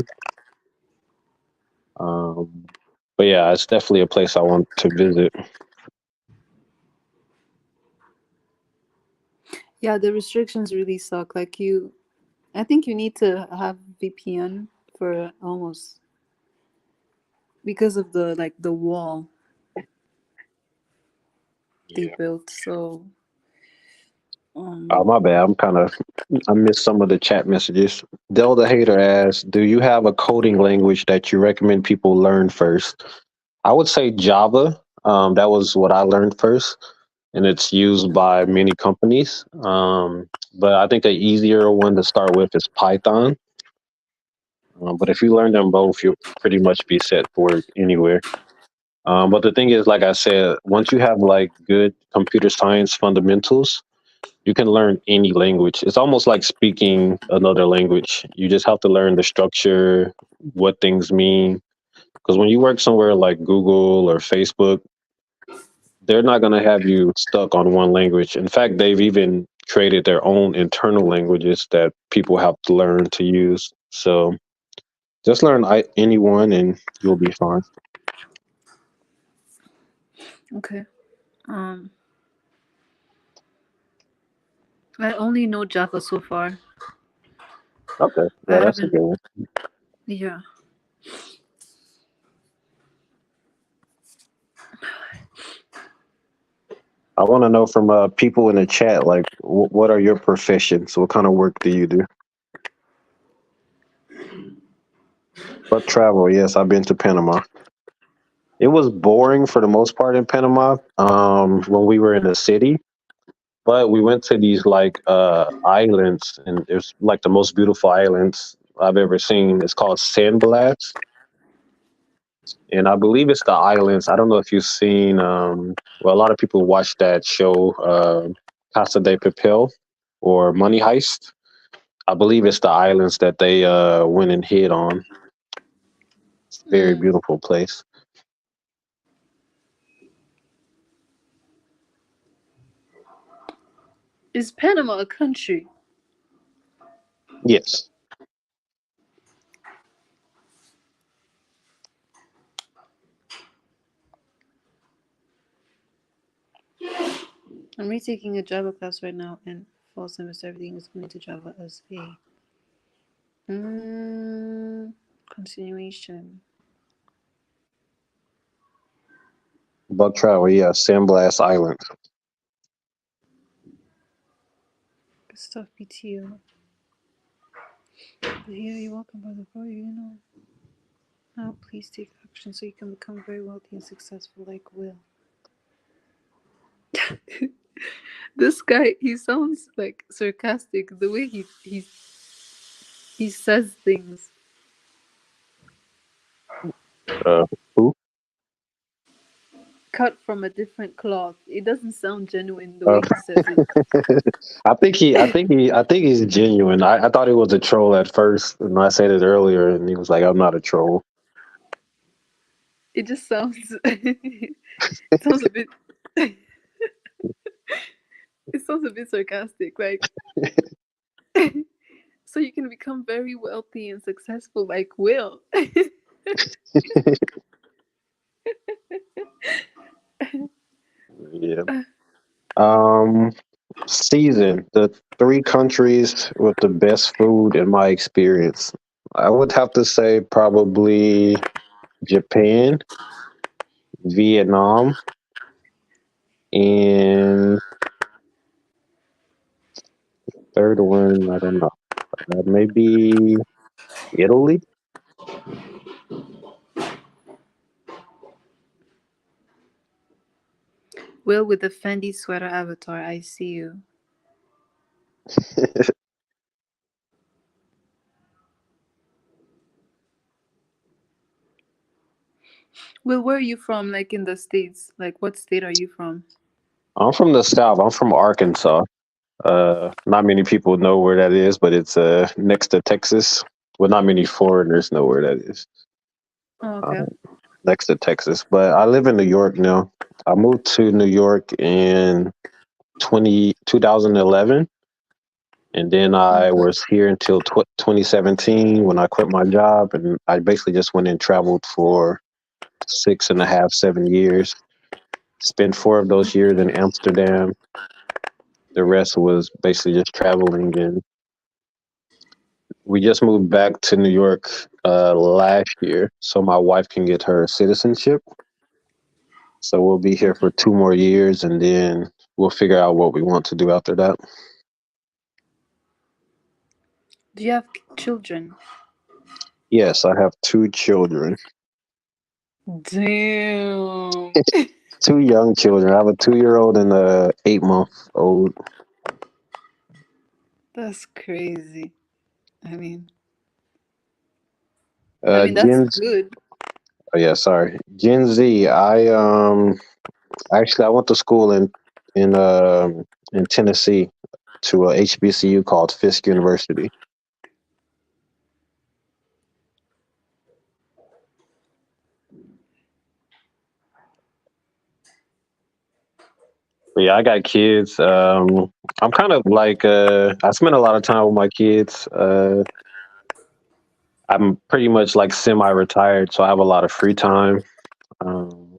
Um, but yeah, it's definitely a place I want to visit. Yeah, the restrictions really suck. Like I think you need to have VPN for almost because of the like the wall they Yeah. built. So Oh, um my bad. I missed some of the chat messages. Del the Hater asks, do you have a coding language that you recommend people learn first? I would say Java. That was what I learned first, and it's used by many companies. But I think an easier one to start with is Python. But if you learn them both, you'll pretty much be set for anywhere. But the thing is, like I said, once you have like good computer science fundamentals, you can learn any language. It's almost like speaking another language. You just have to learn the structure, what things mean. Because when you work somewhere like Google or Facebook, they're not going to have you stuck on one language. In fact, they've even created their own internal languages that people have to learn to use. So just learn any one and you'll be fine. okay. Um I only know Java so far. Okay. I Yeah, that's a haven't good one. yeah. I want to know from people in the chat, like, what are your professions? What kind of work do you do? But travel, yes, I've been to Panama. It was boring for the most part in Panama when we were in the city, but we went to these like islands, and it's like the most beautiful islands I've ever seen. It's called San Blas, and I believe it's the islands. I don't know if you've seen. Well, a lot of people watch that show, Casa de Papel or Money Heist. I believe it's the islands that they went and hid on. It's a very Mm. beautiful place. Is Panama a country? Yes. I'm retaking a Java class right now, and fall semester everything is going to Java as a continuation. Buck Travel, yeah, San Blas Island. Good stuff, PTO. But here you welcome, brother, bro. You know. Now, please take action so you can become very wealthy and successful like Will. This guy, he sounds like sarcastic the way he says things. Uh, who? Cut from a different cloth. It doesn't sound genuine the Uh, way he says it. I think he's genuine. I thought he was a troll at first, and I said it earlier, and he was like, "I'm not a troll." It just sounds. It sounds a bit. It sounds a bit sarcastic, like so you can become very wealthy and successful like Will. Yeah. Um. Season, the three countries with the best food in my experience. I would have to say probably Japan, Vietnam, and third one, I don't know. Maybe Italy. Will with the Fendi sweater avatar, I see you. Will, where are you from? Like in the States? Like what state are you from? I'm from the South. I'm from Arkansas. Not many people know where that is, but it's next to Texas. Well, not many foreigners know where that is. Oh, Uh, okay. Next to Texas, but I live in New York now. I moved to New York in 2011, and then I Mm. was here until 2017 when I quit my job, and I basically just went and traveled for 6.5, 7 years. Spent 4 of those years in Amsterdam. The rest was basically just traveling, and we just moved back to New York last year, so my wife can get her citizenship. So we'll be here for 2 more years, and then we'll figure out what we want to do after that. Do you have children? Yes, I have 2 children, Damn. two young children. I have a 2-year-old and a 8 month old. That's crazy. I mean, I mean that's Gen, good. oh yeah, sorry, Gen Z. Actually I went to school in Tennessee to a HBCU called Fisk University. But yeah, I got kids. I'm kind of like I spend a lot of time with my kids. I'm pretty much like semi-retired, so I have a lot of free time. Um,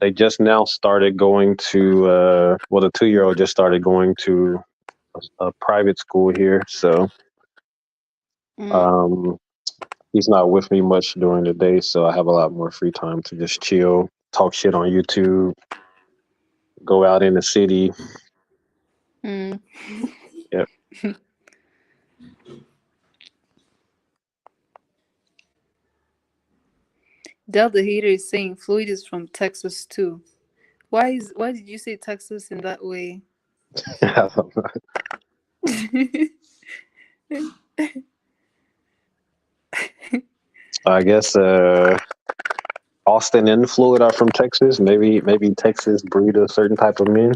they just now started going to well, the 2-year-old just started going to a private school here, so Mm. um, he's not with me much during the day, so I have a lot more free time to just chill, talk shit on YouTube, go out in the city. Mm. Yeah. Del the hater is saying Floyd is from Texas too. Why did you say Texas in that way? I guess Austin and Florida are from Texas. Maybe Texas breed a certain type of men.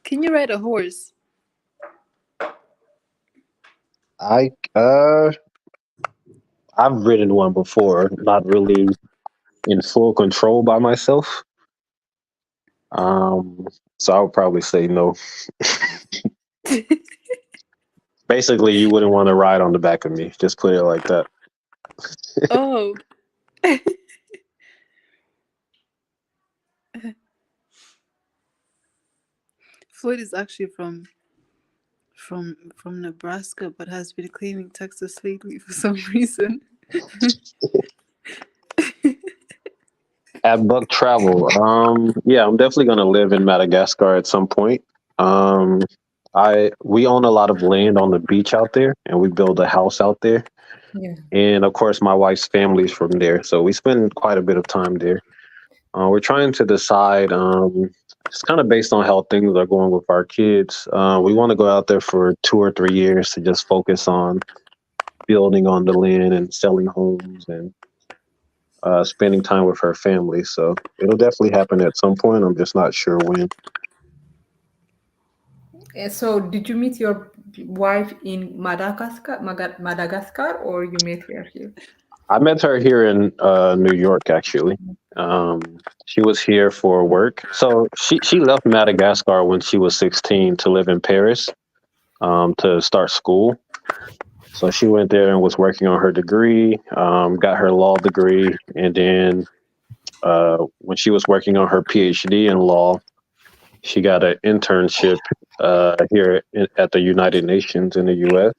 Can you ride a horse? I I've ridden one before, not really in full control by myself. Um, so I would probably say no. Basically, you wouldn't want to ride on the back of me. Just put it like that. Oh, Floyd is actually from Nebraska, but has been claiming Texas lately for some reason. At Buck Travel, yeah, I'm definitely gonna live in Madagascar at some point. Um, I we own a lot of land on the beach out there, and we build a house out there. Yeah. And of course, my wife's family's from there, so we spend quite a bit of time there. We're trying to decide, just kind of based on how things are going with our kids. We want to go out there for 2 or 3 years to just focus on building on the land and selling homes and spending time with her family. So it'll definitely happen at some point. I'm just not sure when. So, did you meet your wife in Madagascar, or you met her here? I met her here in New York, actually. She was here for work. So she left Madagascar when she was 16 to live in Paris to start school. So she went there and was working on her degree, got her law degree, and then When she was working on her PhD in law, she got an internship here at the United Nations in the U.S.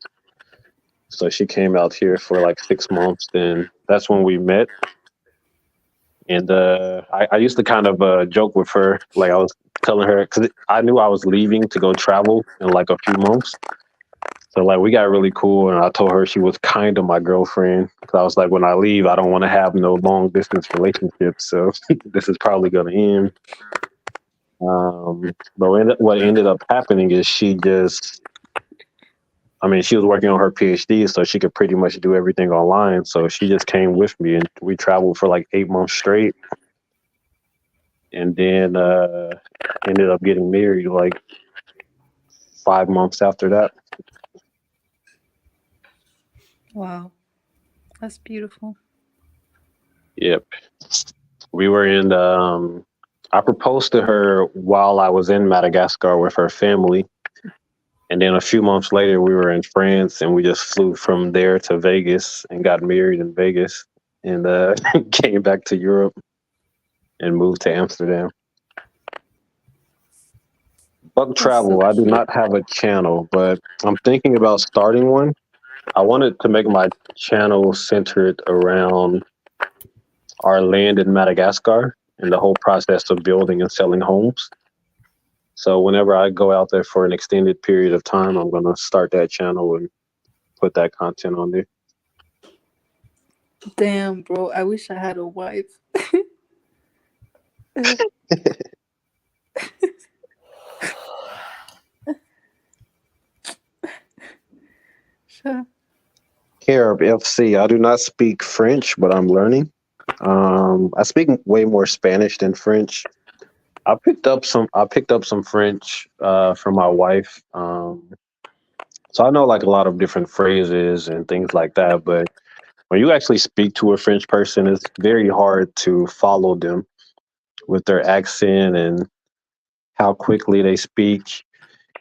So she came out here for like 6 months. Then that's when we met. And I used to kind of joke with her, like I was telling her, because I knew I was leaving to go travel in like a few months. So like we got really cool, and I told her she was kind of my girlfriend. Because I was like, when I leave, I don't want to have no long distance relationship. So this is probably going to end. But what ended up happening is I mean, she was working on her PhD, so she could pretty much do everything online. So she just came with me, and we traveled for like 8 months straight, and then ended up getting married like 5 months after that. Wow, that's beautiful. Yep, we were in. I proposed to her while I was in Madagascar with her family, and then a few months later, we were in France, and we just flew from there to Vegas and got married in Vegas, and came back to Europe and moved to Amsterdam. Bug That's so travel. I do cute. not have a channel, but I'm thinking about starting one. I wanted to make my channel centered around our land in Madagascar and the whole process of building and selling homes. So whenever I go out there for an extended period of time, I'm gonna start that channel and put that content on there. Damn, bro. I wish I had a wife. Sure. Care FC. I do not speak French, but I'm learning. I speak way more Spanish than French. I picked up some French from my wife. So I know like a lot of different phrases and things like that. But when you actually speak to a French person, it's very hard to follow them with their accent and how quickly they speak.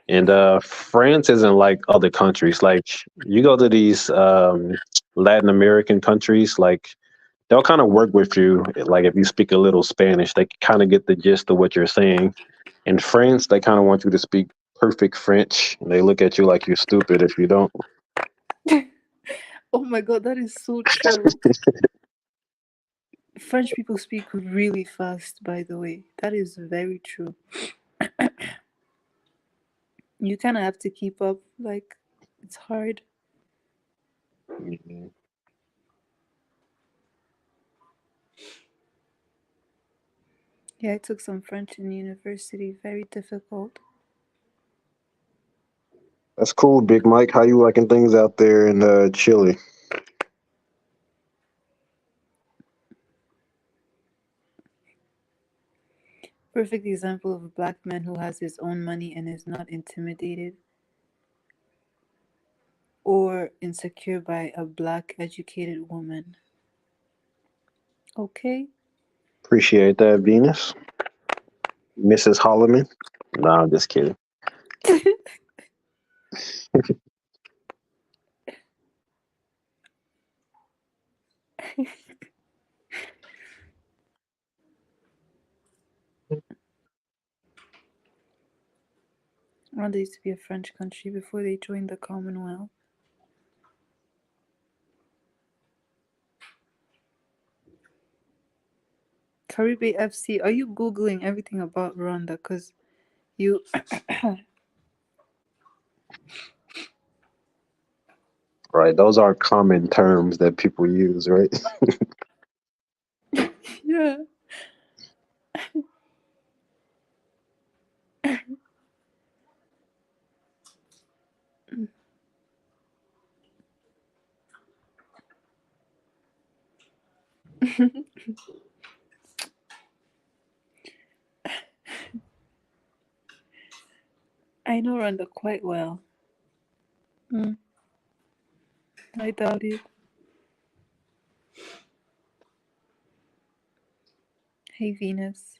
And France isn't like other countries. Like you go to these Latin American countries, like they'll kind of work with you. Like if you speak a little Spanish, they kind of get the gist of what you're saying. In France, they kind of want you to speak perfect French, and they look at you like you're stupid if you don't. Oh my god, that is so true. French people speak really fast, by the way. That is very true. You kind of have to keep up. Like, it's hard. Mhm. Yeah, I took some French in university. Very difficult. That's cool, Big Mike. How you liking things out there in Chile? Perfect example of a black man who has his own money and is not intimidated or insecure by a black educated woman. Okay? Appreciate that, Venus. Mrs. Holloman. No, I'm just kidding. Rwanda used to be a French country before they joined the Commonwealth. Caribe FC, are you Googling everything about Rwanda? Because you. Right, those are common terms that people use, right? Yeah. I know Rwanda quite well. Mm, I doubt it. Hey, Venus.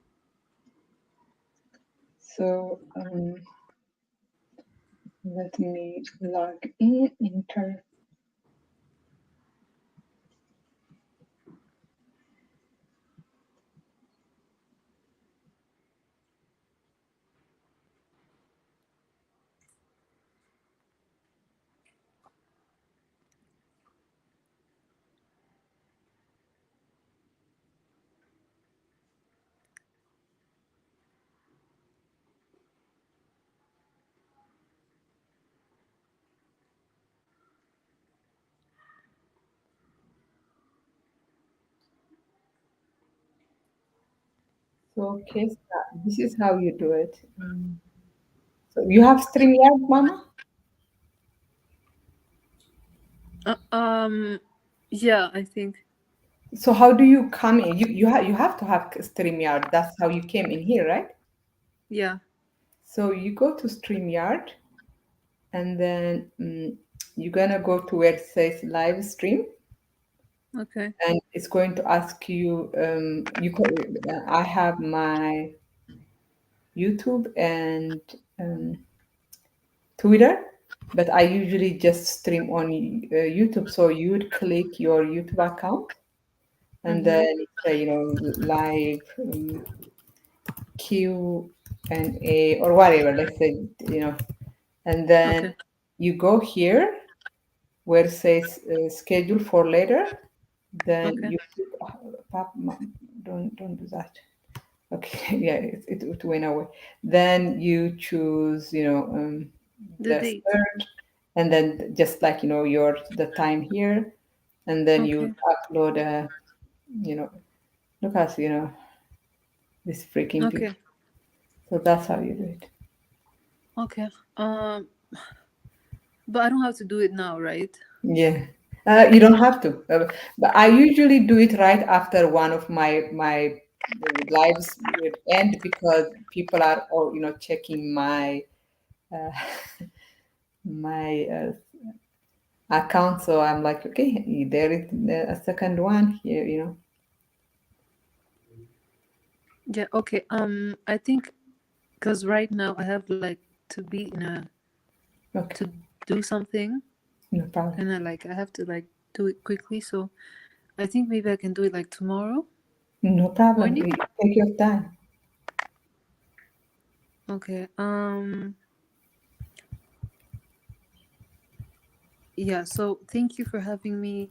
So let me log in. Enter. So Keissa, this is how you do it. So you have StreamYard, Mama? Uh, um, yeah, I think. So how do you come in? You have to have StreamYard. That's how you came in here, right? Yeah. So you go to StreamYard and then you're gonna go to where it says live stream Okay. and it's going to ask you I have my YouTube and um, Twitter, but I usually just stream on YouTube. So you would click your YouTube account and then Mm-hmm. say, live Q and A or whatever. Let's say, and then Okay. you go here where it says schedule for later. Then Okay. you don't do that. Okay, yeah, it went away. Then you choose, The the date. search, and then just like your the time here, and then you Okay. upload you know, look at these freaking people. Okay. So that's how you do it. Okay. But I don't have to do it now, right? Yeah. You don't have to, but I usually do it right after one of my lives would end because people are all checking my uh, my account. So I'm like, okay, there is a second one here, Yeah. Okay. I think because right now I have like to be in a Okay, to do something, no problem. and I have to like do it quickly. So I think maybe I can do it like tomorrow No problem. morning. Take your time. Okay. Yeah. So thank you for having me.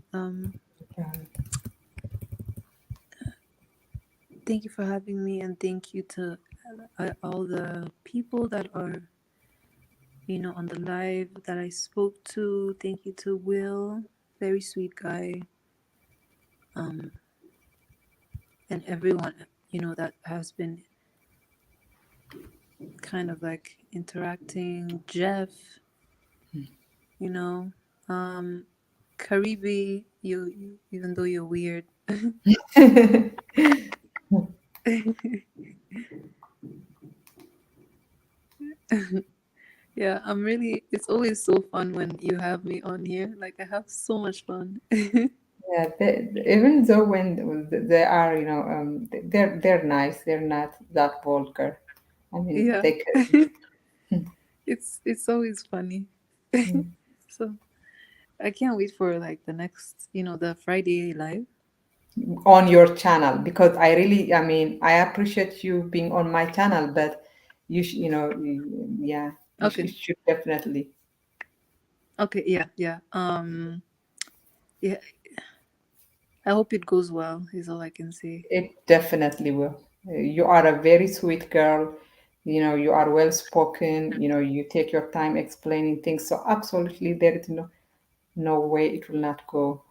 Thank you for having me, and thank you to all the people that are on the live that I spoke to. Thank you to Will, very sweet guy, um, and everyone that has been kind of like interacting. Jeff, you know, um, Karibi, even though you're weird. Yeah, I'm really. It's always so fun when you have me on here. Like I have so much fun. Yeah, even though when they are, they're nice. They're not that vulgar. I mean, Yeah, they can. it's always funny. So I can't wait for like the next, the Friday live. On your channel because I mean, I appreciate you being on my channel, but yeah, Okay. should definitely. Okay. Yeah. Yeah. Yeah. I hope it goes well. Is all I can say. It definitely will. You are a very sweet girl. You are well spoken. You take your time explaining things. So absolutely, there is no way it will not go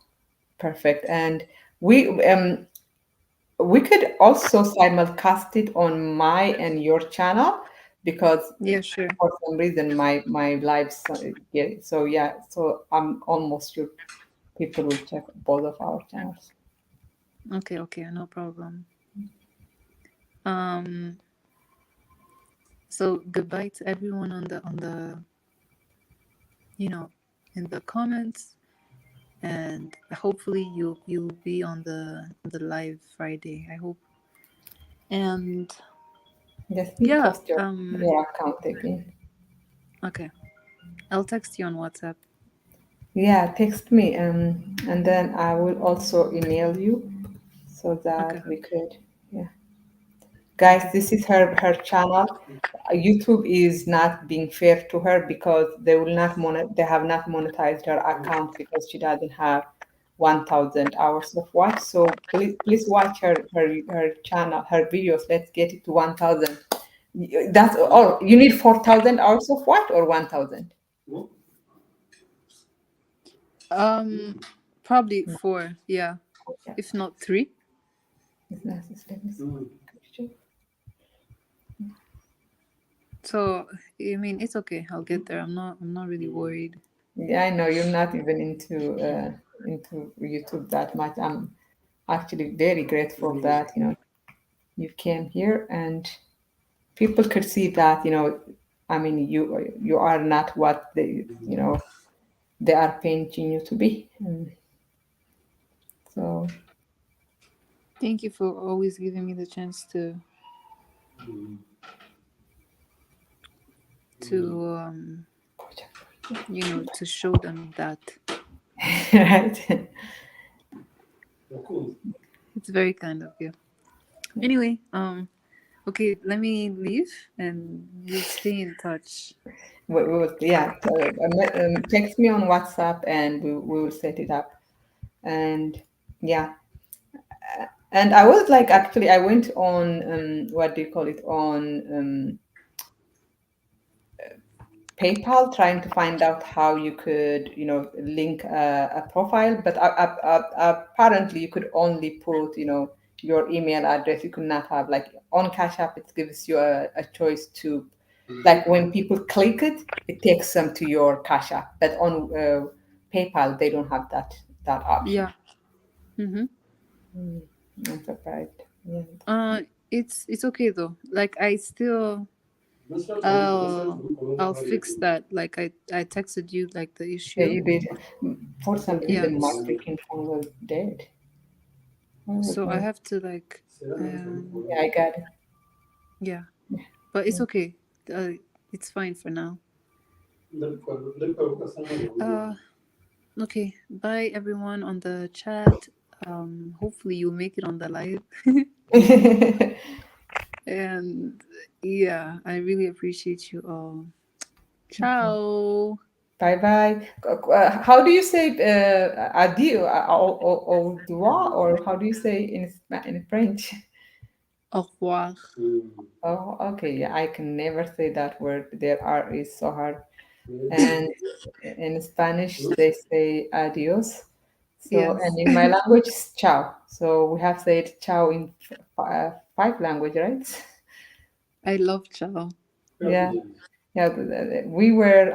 perfect. And we could also simulcast it on my and your channel because Yeah. Sure. for some reason my lives so yeah, so I'm almost sure people will check both of our channels. Okay. Okay. No problem. Um. So goodbye to everyone on the you know in the comments, and hopefully you'll be on the live Friday. I hope. And Just me Yeah. post your account again. Okay. I'll text you on WhatsApp. Yeah, text me, and then I will also email you so Okay. that we could. Yeah, guys, this is her channel. YouTube is not being fair to her because they have not monetized her account because she doesn't have 1,000 hours of watch. So please watch her channel, her videos. Let's get it to 1,000. That's all. You need 4,000 hours of watch or 1,000. Um, Probably four. Yeah, Yeah. if not three. It's not- let me see. So I mean, it's okay. I'll get there. I'm not really worried. Yeah, I know you're not even into YouTube that much. I'm actually very grateful that you came here and people could see that I mean you are not what they are painting you to be. And so Thank you for always giving me the chance to to show them that right. it's very kind of you. Anyway, okay, let me leave and we'll stay in touch. Yeah, text me on WhatsApp and we will set it up. And yeah, and I was like, actually, I went on what do you call it, on PayPal, trying to find out how you could, link a profile, but apparently you could only put, your email address. You could not have, like, on Cash App, it gives you a choice to, like, when people click it, it takes them to your Cash App, but on PayPal, they don't have that option. Yeah. Mm-hmm. Mm, I'm surprised. Yeah. Uh, it's okay though. Like I still, I'll fix that. Like I texted you like the Yeah, issue. you did. For some Yeah. reason, my freaking phone was dead. Where was So I my? have to like, Yeah, I got it. yeah. But it's okay. Uh, it's fine for now. Uh, okay. Bye everyone on the chat. Hopefully you'll make it on the live. And yeah, I really appreciate you all. Okay. Ciao. Bye bye. How do you say adieu? Au revoir, or how do you say in French? Au revoir. Oh, okay. Yeah, I can never say that word. Their R is so hard. And in Spanish, they say adios. So, and Yes. in my language, it's ciao. So we have said ciao in five language, right? I love ciao. Yeah. Yeah, we were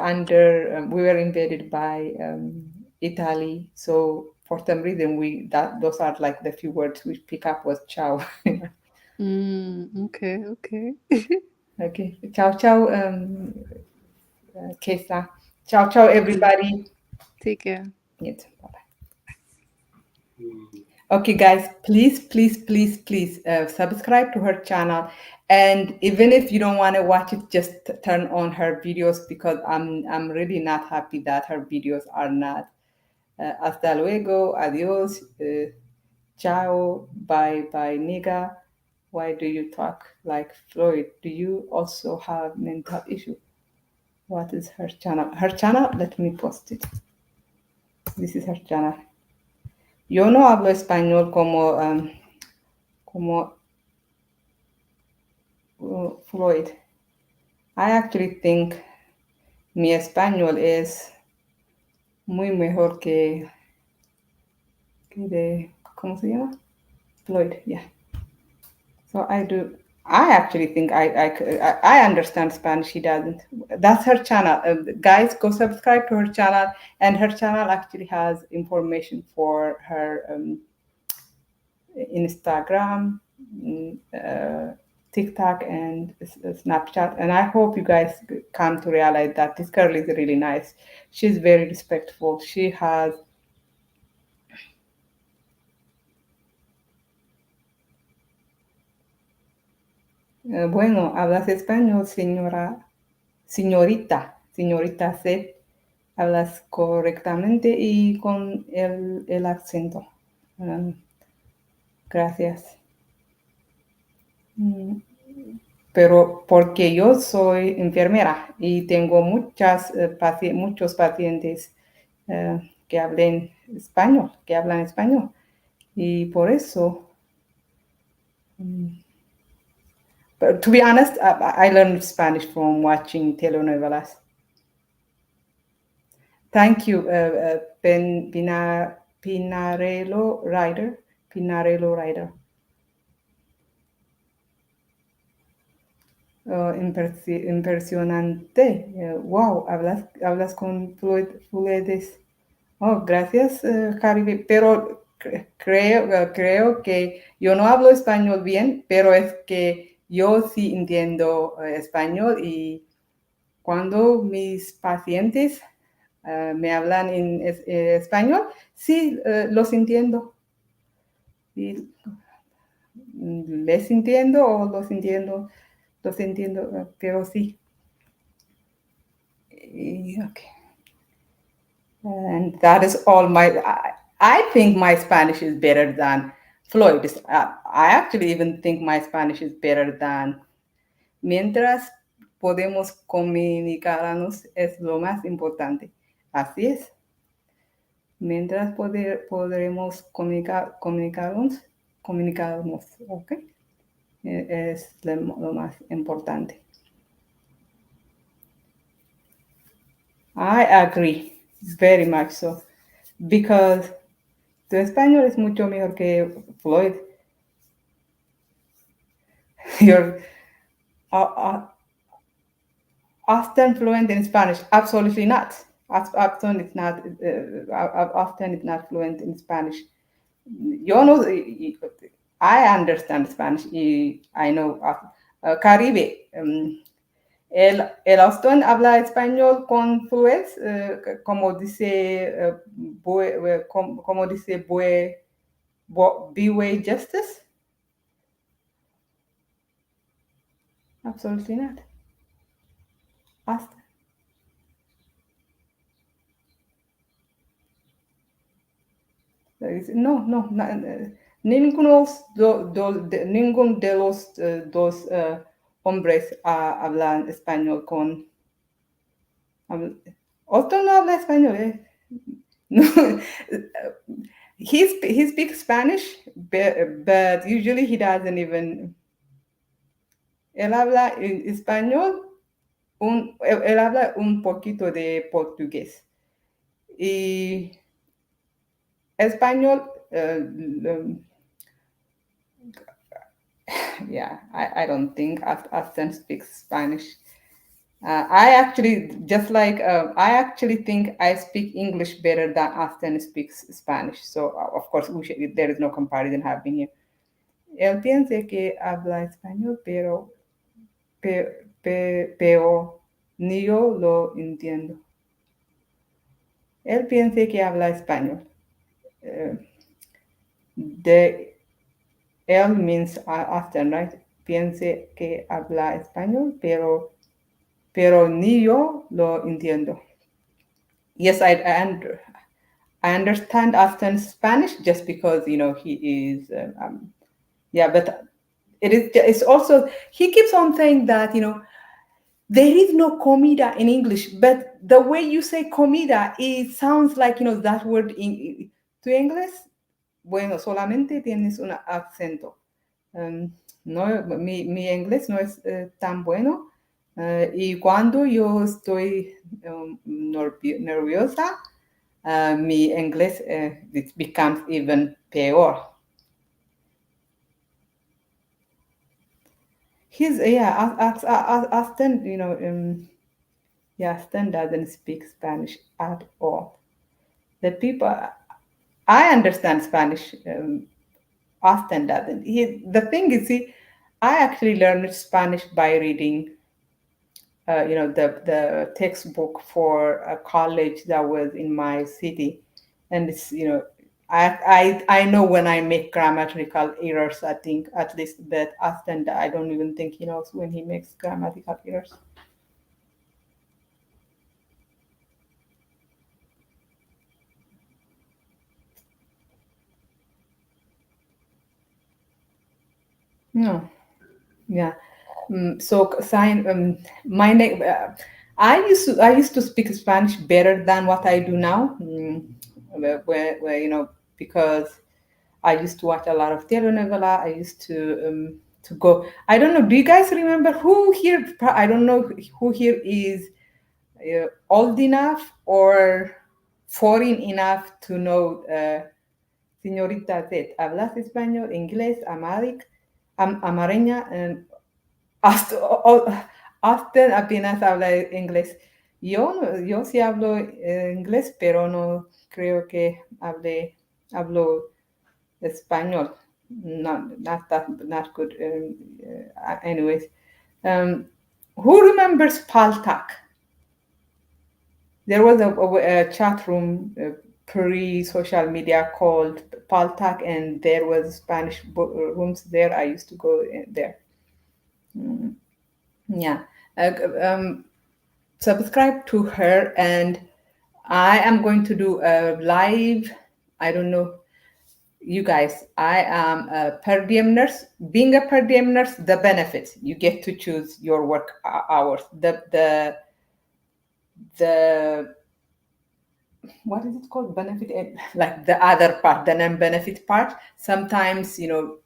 we were invaded by Italy. So for some reason, those are like the few words we pick up was ciao. Okay, okay. Okay, ciao, ciao, Keissa. Ciao, ciao, Okay. everybody. Take care. Yes, bye-bye. Okay, guys, please, please, please, please subscribe to her channel. And even if you don't want to watch it, just turn on her videos because I'm really not happy that her videos are not. Hasta luego, adios, ciao, bye, bye, nigga. Why do you talk like Floyd? Do you also have mental issue? What is her channel? Her channel, let me post it. This is her channel. Yo no hablo español como Floyd. I actually think mi español es muy mejor que de, ¿cómo se llama? Floyd, yeah. So I do. I actually think I understand Spanish. She doesn't. That's her channel. Guys, go subscribe to her channel, and her channel actually has information for her Instagram, TikTok, and Snapchat. And I hope you guys come to realize that this girl is really nice. She's very respectful. She has Bueno, hablas español, señorita C. Hablas correctamente y con el acento. Um, gracias. Mm, Pero porque yo soy enfermera y tengo muchos pacientes que que hablan español. Y por eso, but to be honest, I learned Spanish from watching telenovelas. Thank you, Pinarello Rider. Pinarello Rider. Impresionante. Wow, hablas con fluidez. Oh, gracias, Caribe. Pero creo que yo no hablo español bien, pero es que yo sí entiendo español y cuando mis pacientes me hablan en español, sí, los entiendo. Y les entiendo o los entiendo, pero sí. Okay. And that is all I think my Spanish is better than Floyd's. I actually even think my Spanish is better than. Mientras podemos comunicarnos es lo más importante. Así es. Mientras podremos comunicarnos, ¿ok? Es lo más importante. I agree, very much so, because tu español es mucho mejor que Floyd. You're often fluent in Spanish. Absolutely not. Often it's not. Often it's not fluent in Spanish. Yo no. I understand Spanish. I know. Caribe. El Austin habla español con fluidez, como dice, como dice Bue Justice. Absolutely not. Austin. No, ninguno, ninguno de los dos hombres hablan español con. Otto no habla español, eh. No, he speaks Spanish, but usually he doesn't even. Él habla español, él habla un poquito de portugués. Y español, yeah, I don't think Aston speaks Spanish. I actually I actually think I speak English better than Aston speaks Spanish. So of course there is no comparison happening here. Él piensa que habla español, pero ni yo lo entiendo. Él piensa que habla español. De él means Aston, right? Piensa que habla español, pero ni yo lo entiendo. Yes, I understand Aston's Spanish just because he is yeah, but it's also he keeps on saying that there is no comida in English, but the way you say comida, it sounds like that word in tu inglés. Bueno, solamente tienes un acento. No, mi inglés no es tan bueno. Y cuando yo estoy nerviosa, mi inglés it becomes even peor. Aston, Aston doesn't speak Spanish at all. The people, I understand Spanish. Aston doesn't. The thing is, I actually learned Spanish by reading the textbook for a college that was in my city, and it's I know when I make grammatical errors, I think at least, but Aston, I don't even think he knows when he makes grammatical errors. No, yeah. So sign my name. I used to speak Spanish better than what I do now. Where because I used to watch a lot of telenovela. I used to go. I don't know. Do you guys remember who here? I don't know who here is old enough or foreign enough to know Señorita Z. ¿Hablas español, inglés, amharic, amareña? Hasta, Austin apenas habla inglés. Yo sí hablo inglés, pero no creo que hablo español. Not good. Anyways, um, who remembers Paltak? There was a chat room pre-social media called Paltak, and there was Spanish rooms there. I used to go there. Mm, yeah. Uh, um, Subscribe to her, and I am going to do a live. I don't know, you guys. I am a per diem nurse. Being a per diem nurse, the benefits, you get to choose your work hours. The what is it called, benefit, like the other part, the non-benefit part. Sometimes no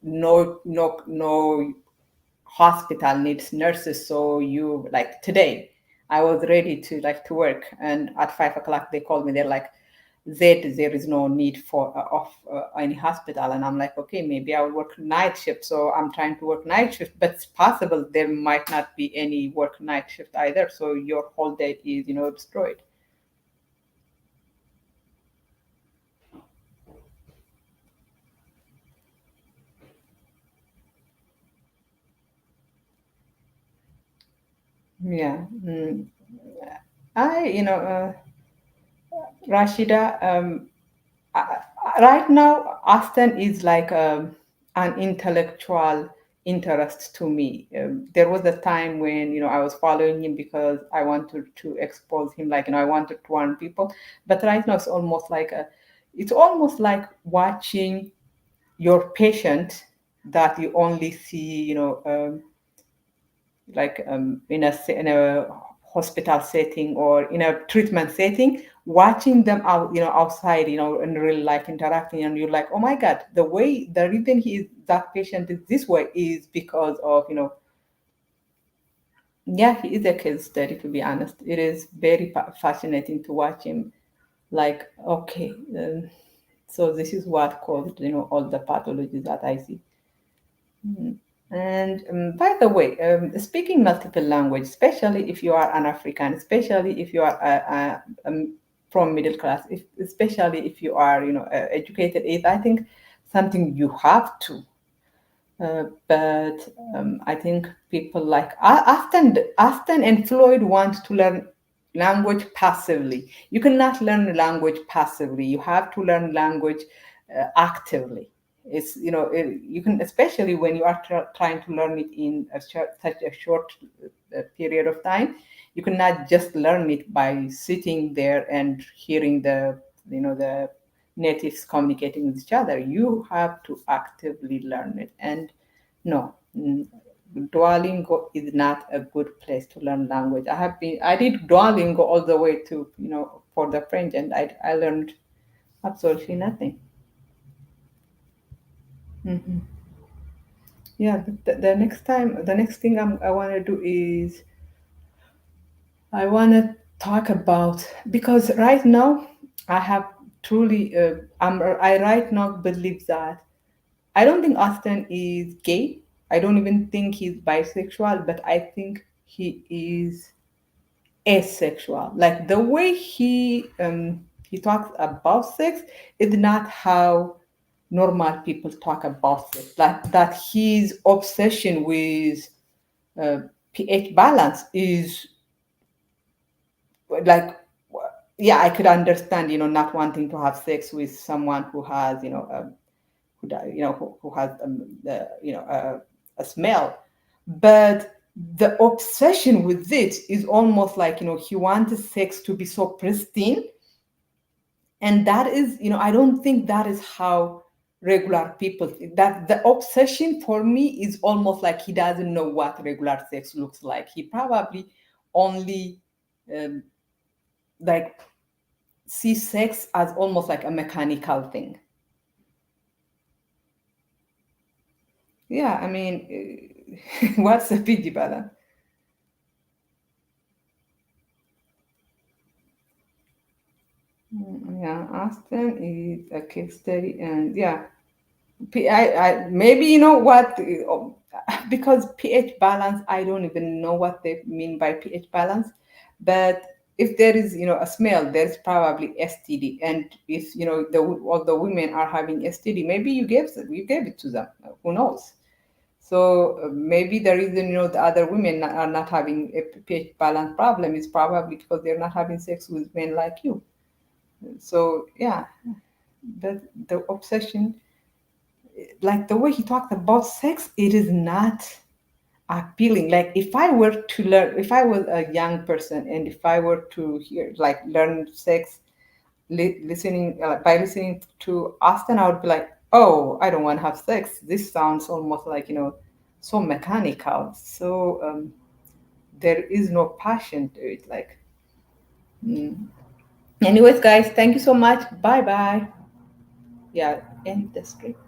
hospital needs nurses, so you, like today I was ready to work, and at 5 o'clock they called me. They're like, Z, there is no need for of any hospital, and I'm like, okay, maybe I'll work night shift. So I'm trying to work night shift, but it's possible there might not be any work night shift either, so your whole day is destroyed. Yeah. I Rashida, right now, Aston is like an intellectual interest to me. There was a time when I was following him because I wanted to expose him, like I wanted to warn people. But right now, it's almost like watching your patient that you only see, in a hospital setting or in a treatment setting, watching them outside, in real life interacting, and you're like, oh my god, the reason that patient is this way is because of yeah, he is a case study. To be honest, it is very fascinating to watch him, like, okay, so this is what caused all the pathologies that I see. Mm. And by the way, speaking multiple language, especially if you are an African, especially if you are from middle class, especially if you are, educated, is, I think, something you have to. But I think people like Aston and Floyd want to learn language passively. You cannot learn language passively. You have to learn language actively. You can, especially when you are trying to learn it in such a short period of time. You cannot just learn it by sitting there and hearing the natives communicating with each other. You have to actively learn it. And no, Duolingo is not a good place to learn language. I did Duolingo all the way to, for the French, and I learned absolutely nothing. Hmm. Yeah, the next thing I want to do is I want to talk about, because right now I have truly, I right now believe that I don't think Austin is gay. I don't even think he's bisexual, but I think he is asexual. Like the way he talks about sex is not how normal people talk about sex. Like that his obsession with uh, pH balance is like yeah, I could understand, not wanting to have sex with someone who has, who has a smell. But the obsession with it is almost like, he wants sex to be so pristine. And that is, I don't think that is how regular people think. That the obsession for me is almost like he doesn't know what regular sex looks like. He probably only um, like see sex as almost like a mechanical thing. Yeah, I mean, what's the pity balance? Yeah, Aston is a case study, and yeah, maybe you know what, because pH balance, I don't even know what they mean by pH balance, but if there is, a smell, there's probably STD, and if all the women are having STD, maybe you gave it to them. Who knows? So maybe the reason the other women are not having a pH balance problem is probably because they're not having sex with men like you. So yeah, but the obsession, like the way he talked about sex, it is not appealing. Like if I were to learn, if I was a young person and if I were to hear, like learn sex, listening by listening to Austin, I would be like, oh, I don't want to have sex. This sounds almost like so mechanical. So there is no passion to it. Like, mm. Anyways, guys, thank you so much. Bye bye. Yeah, end the script.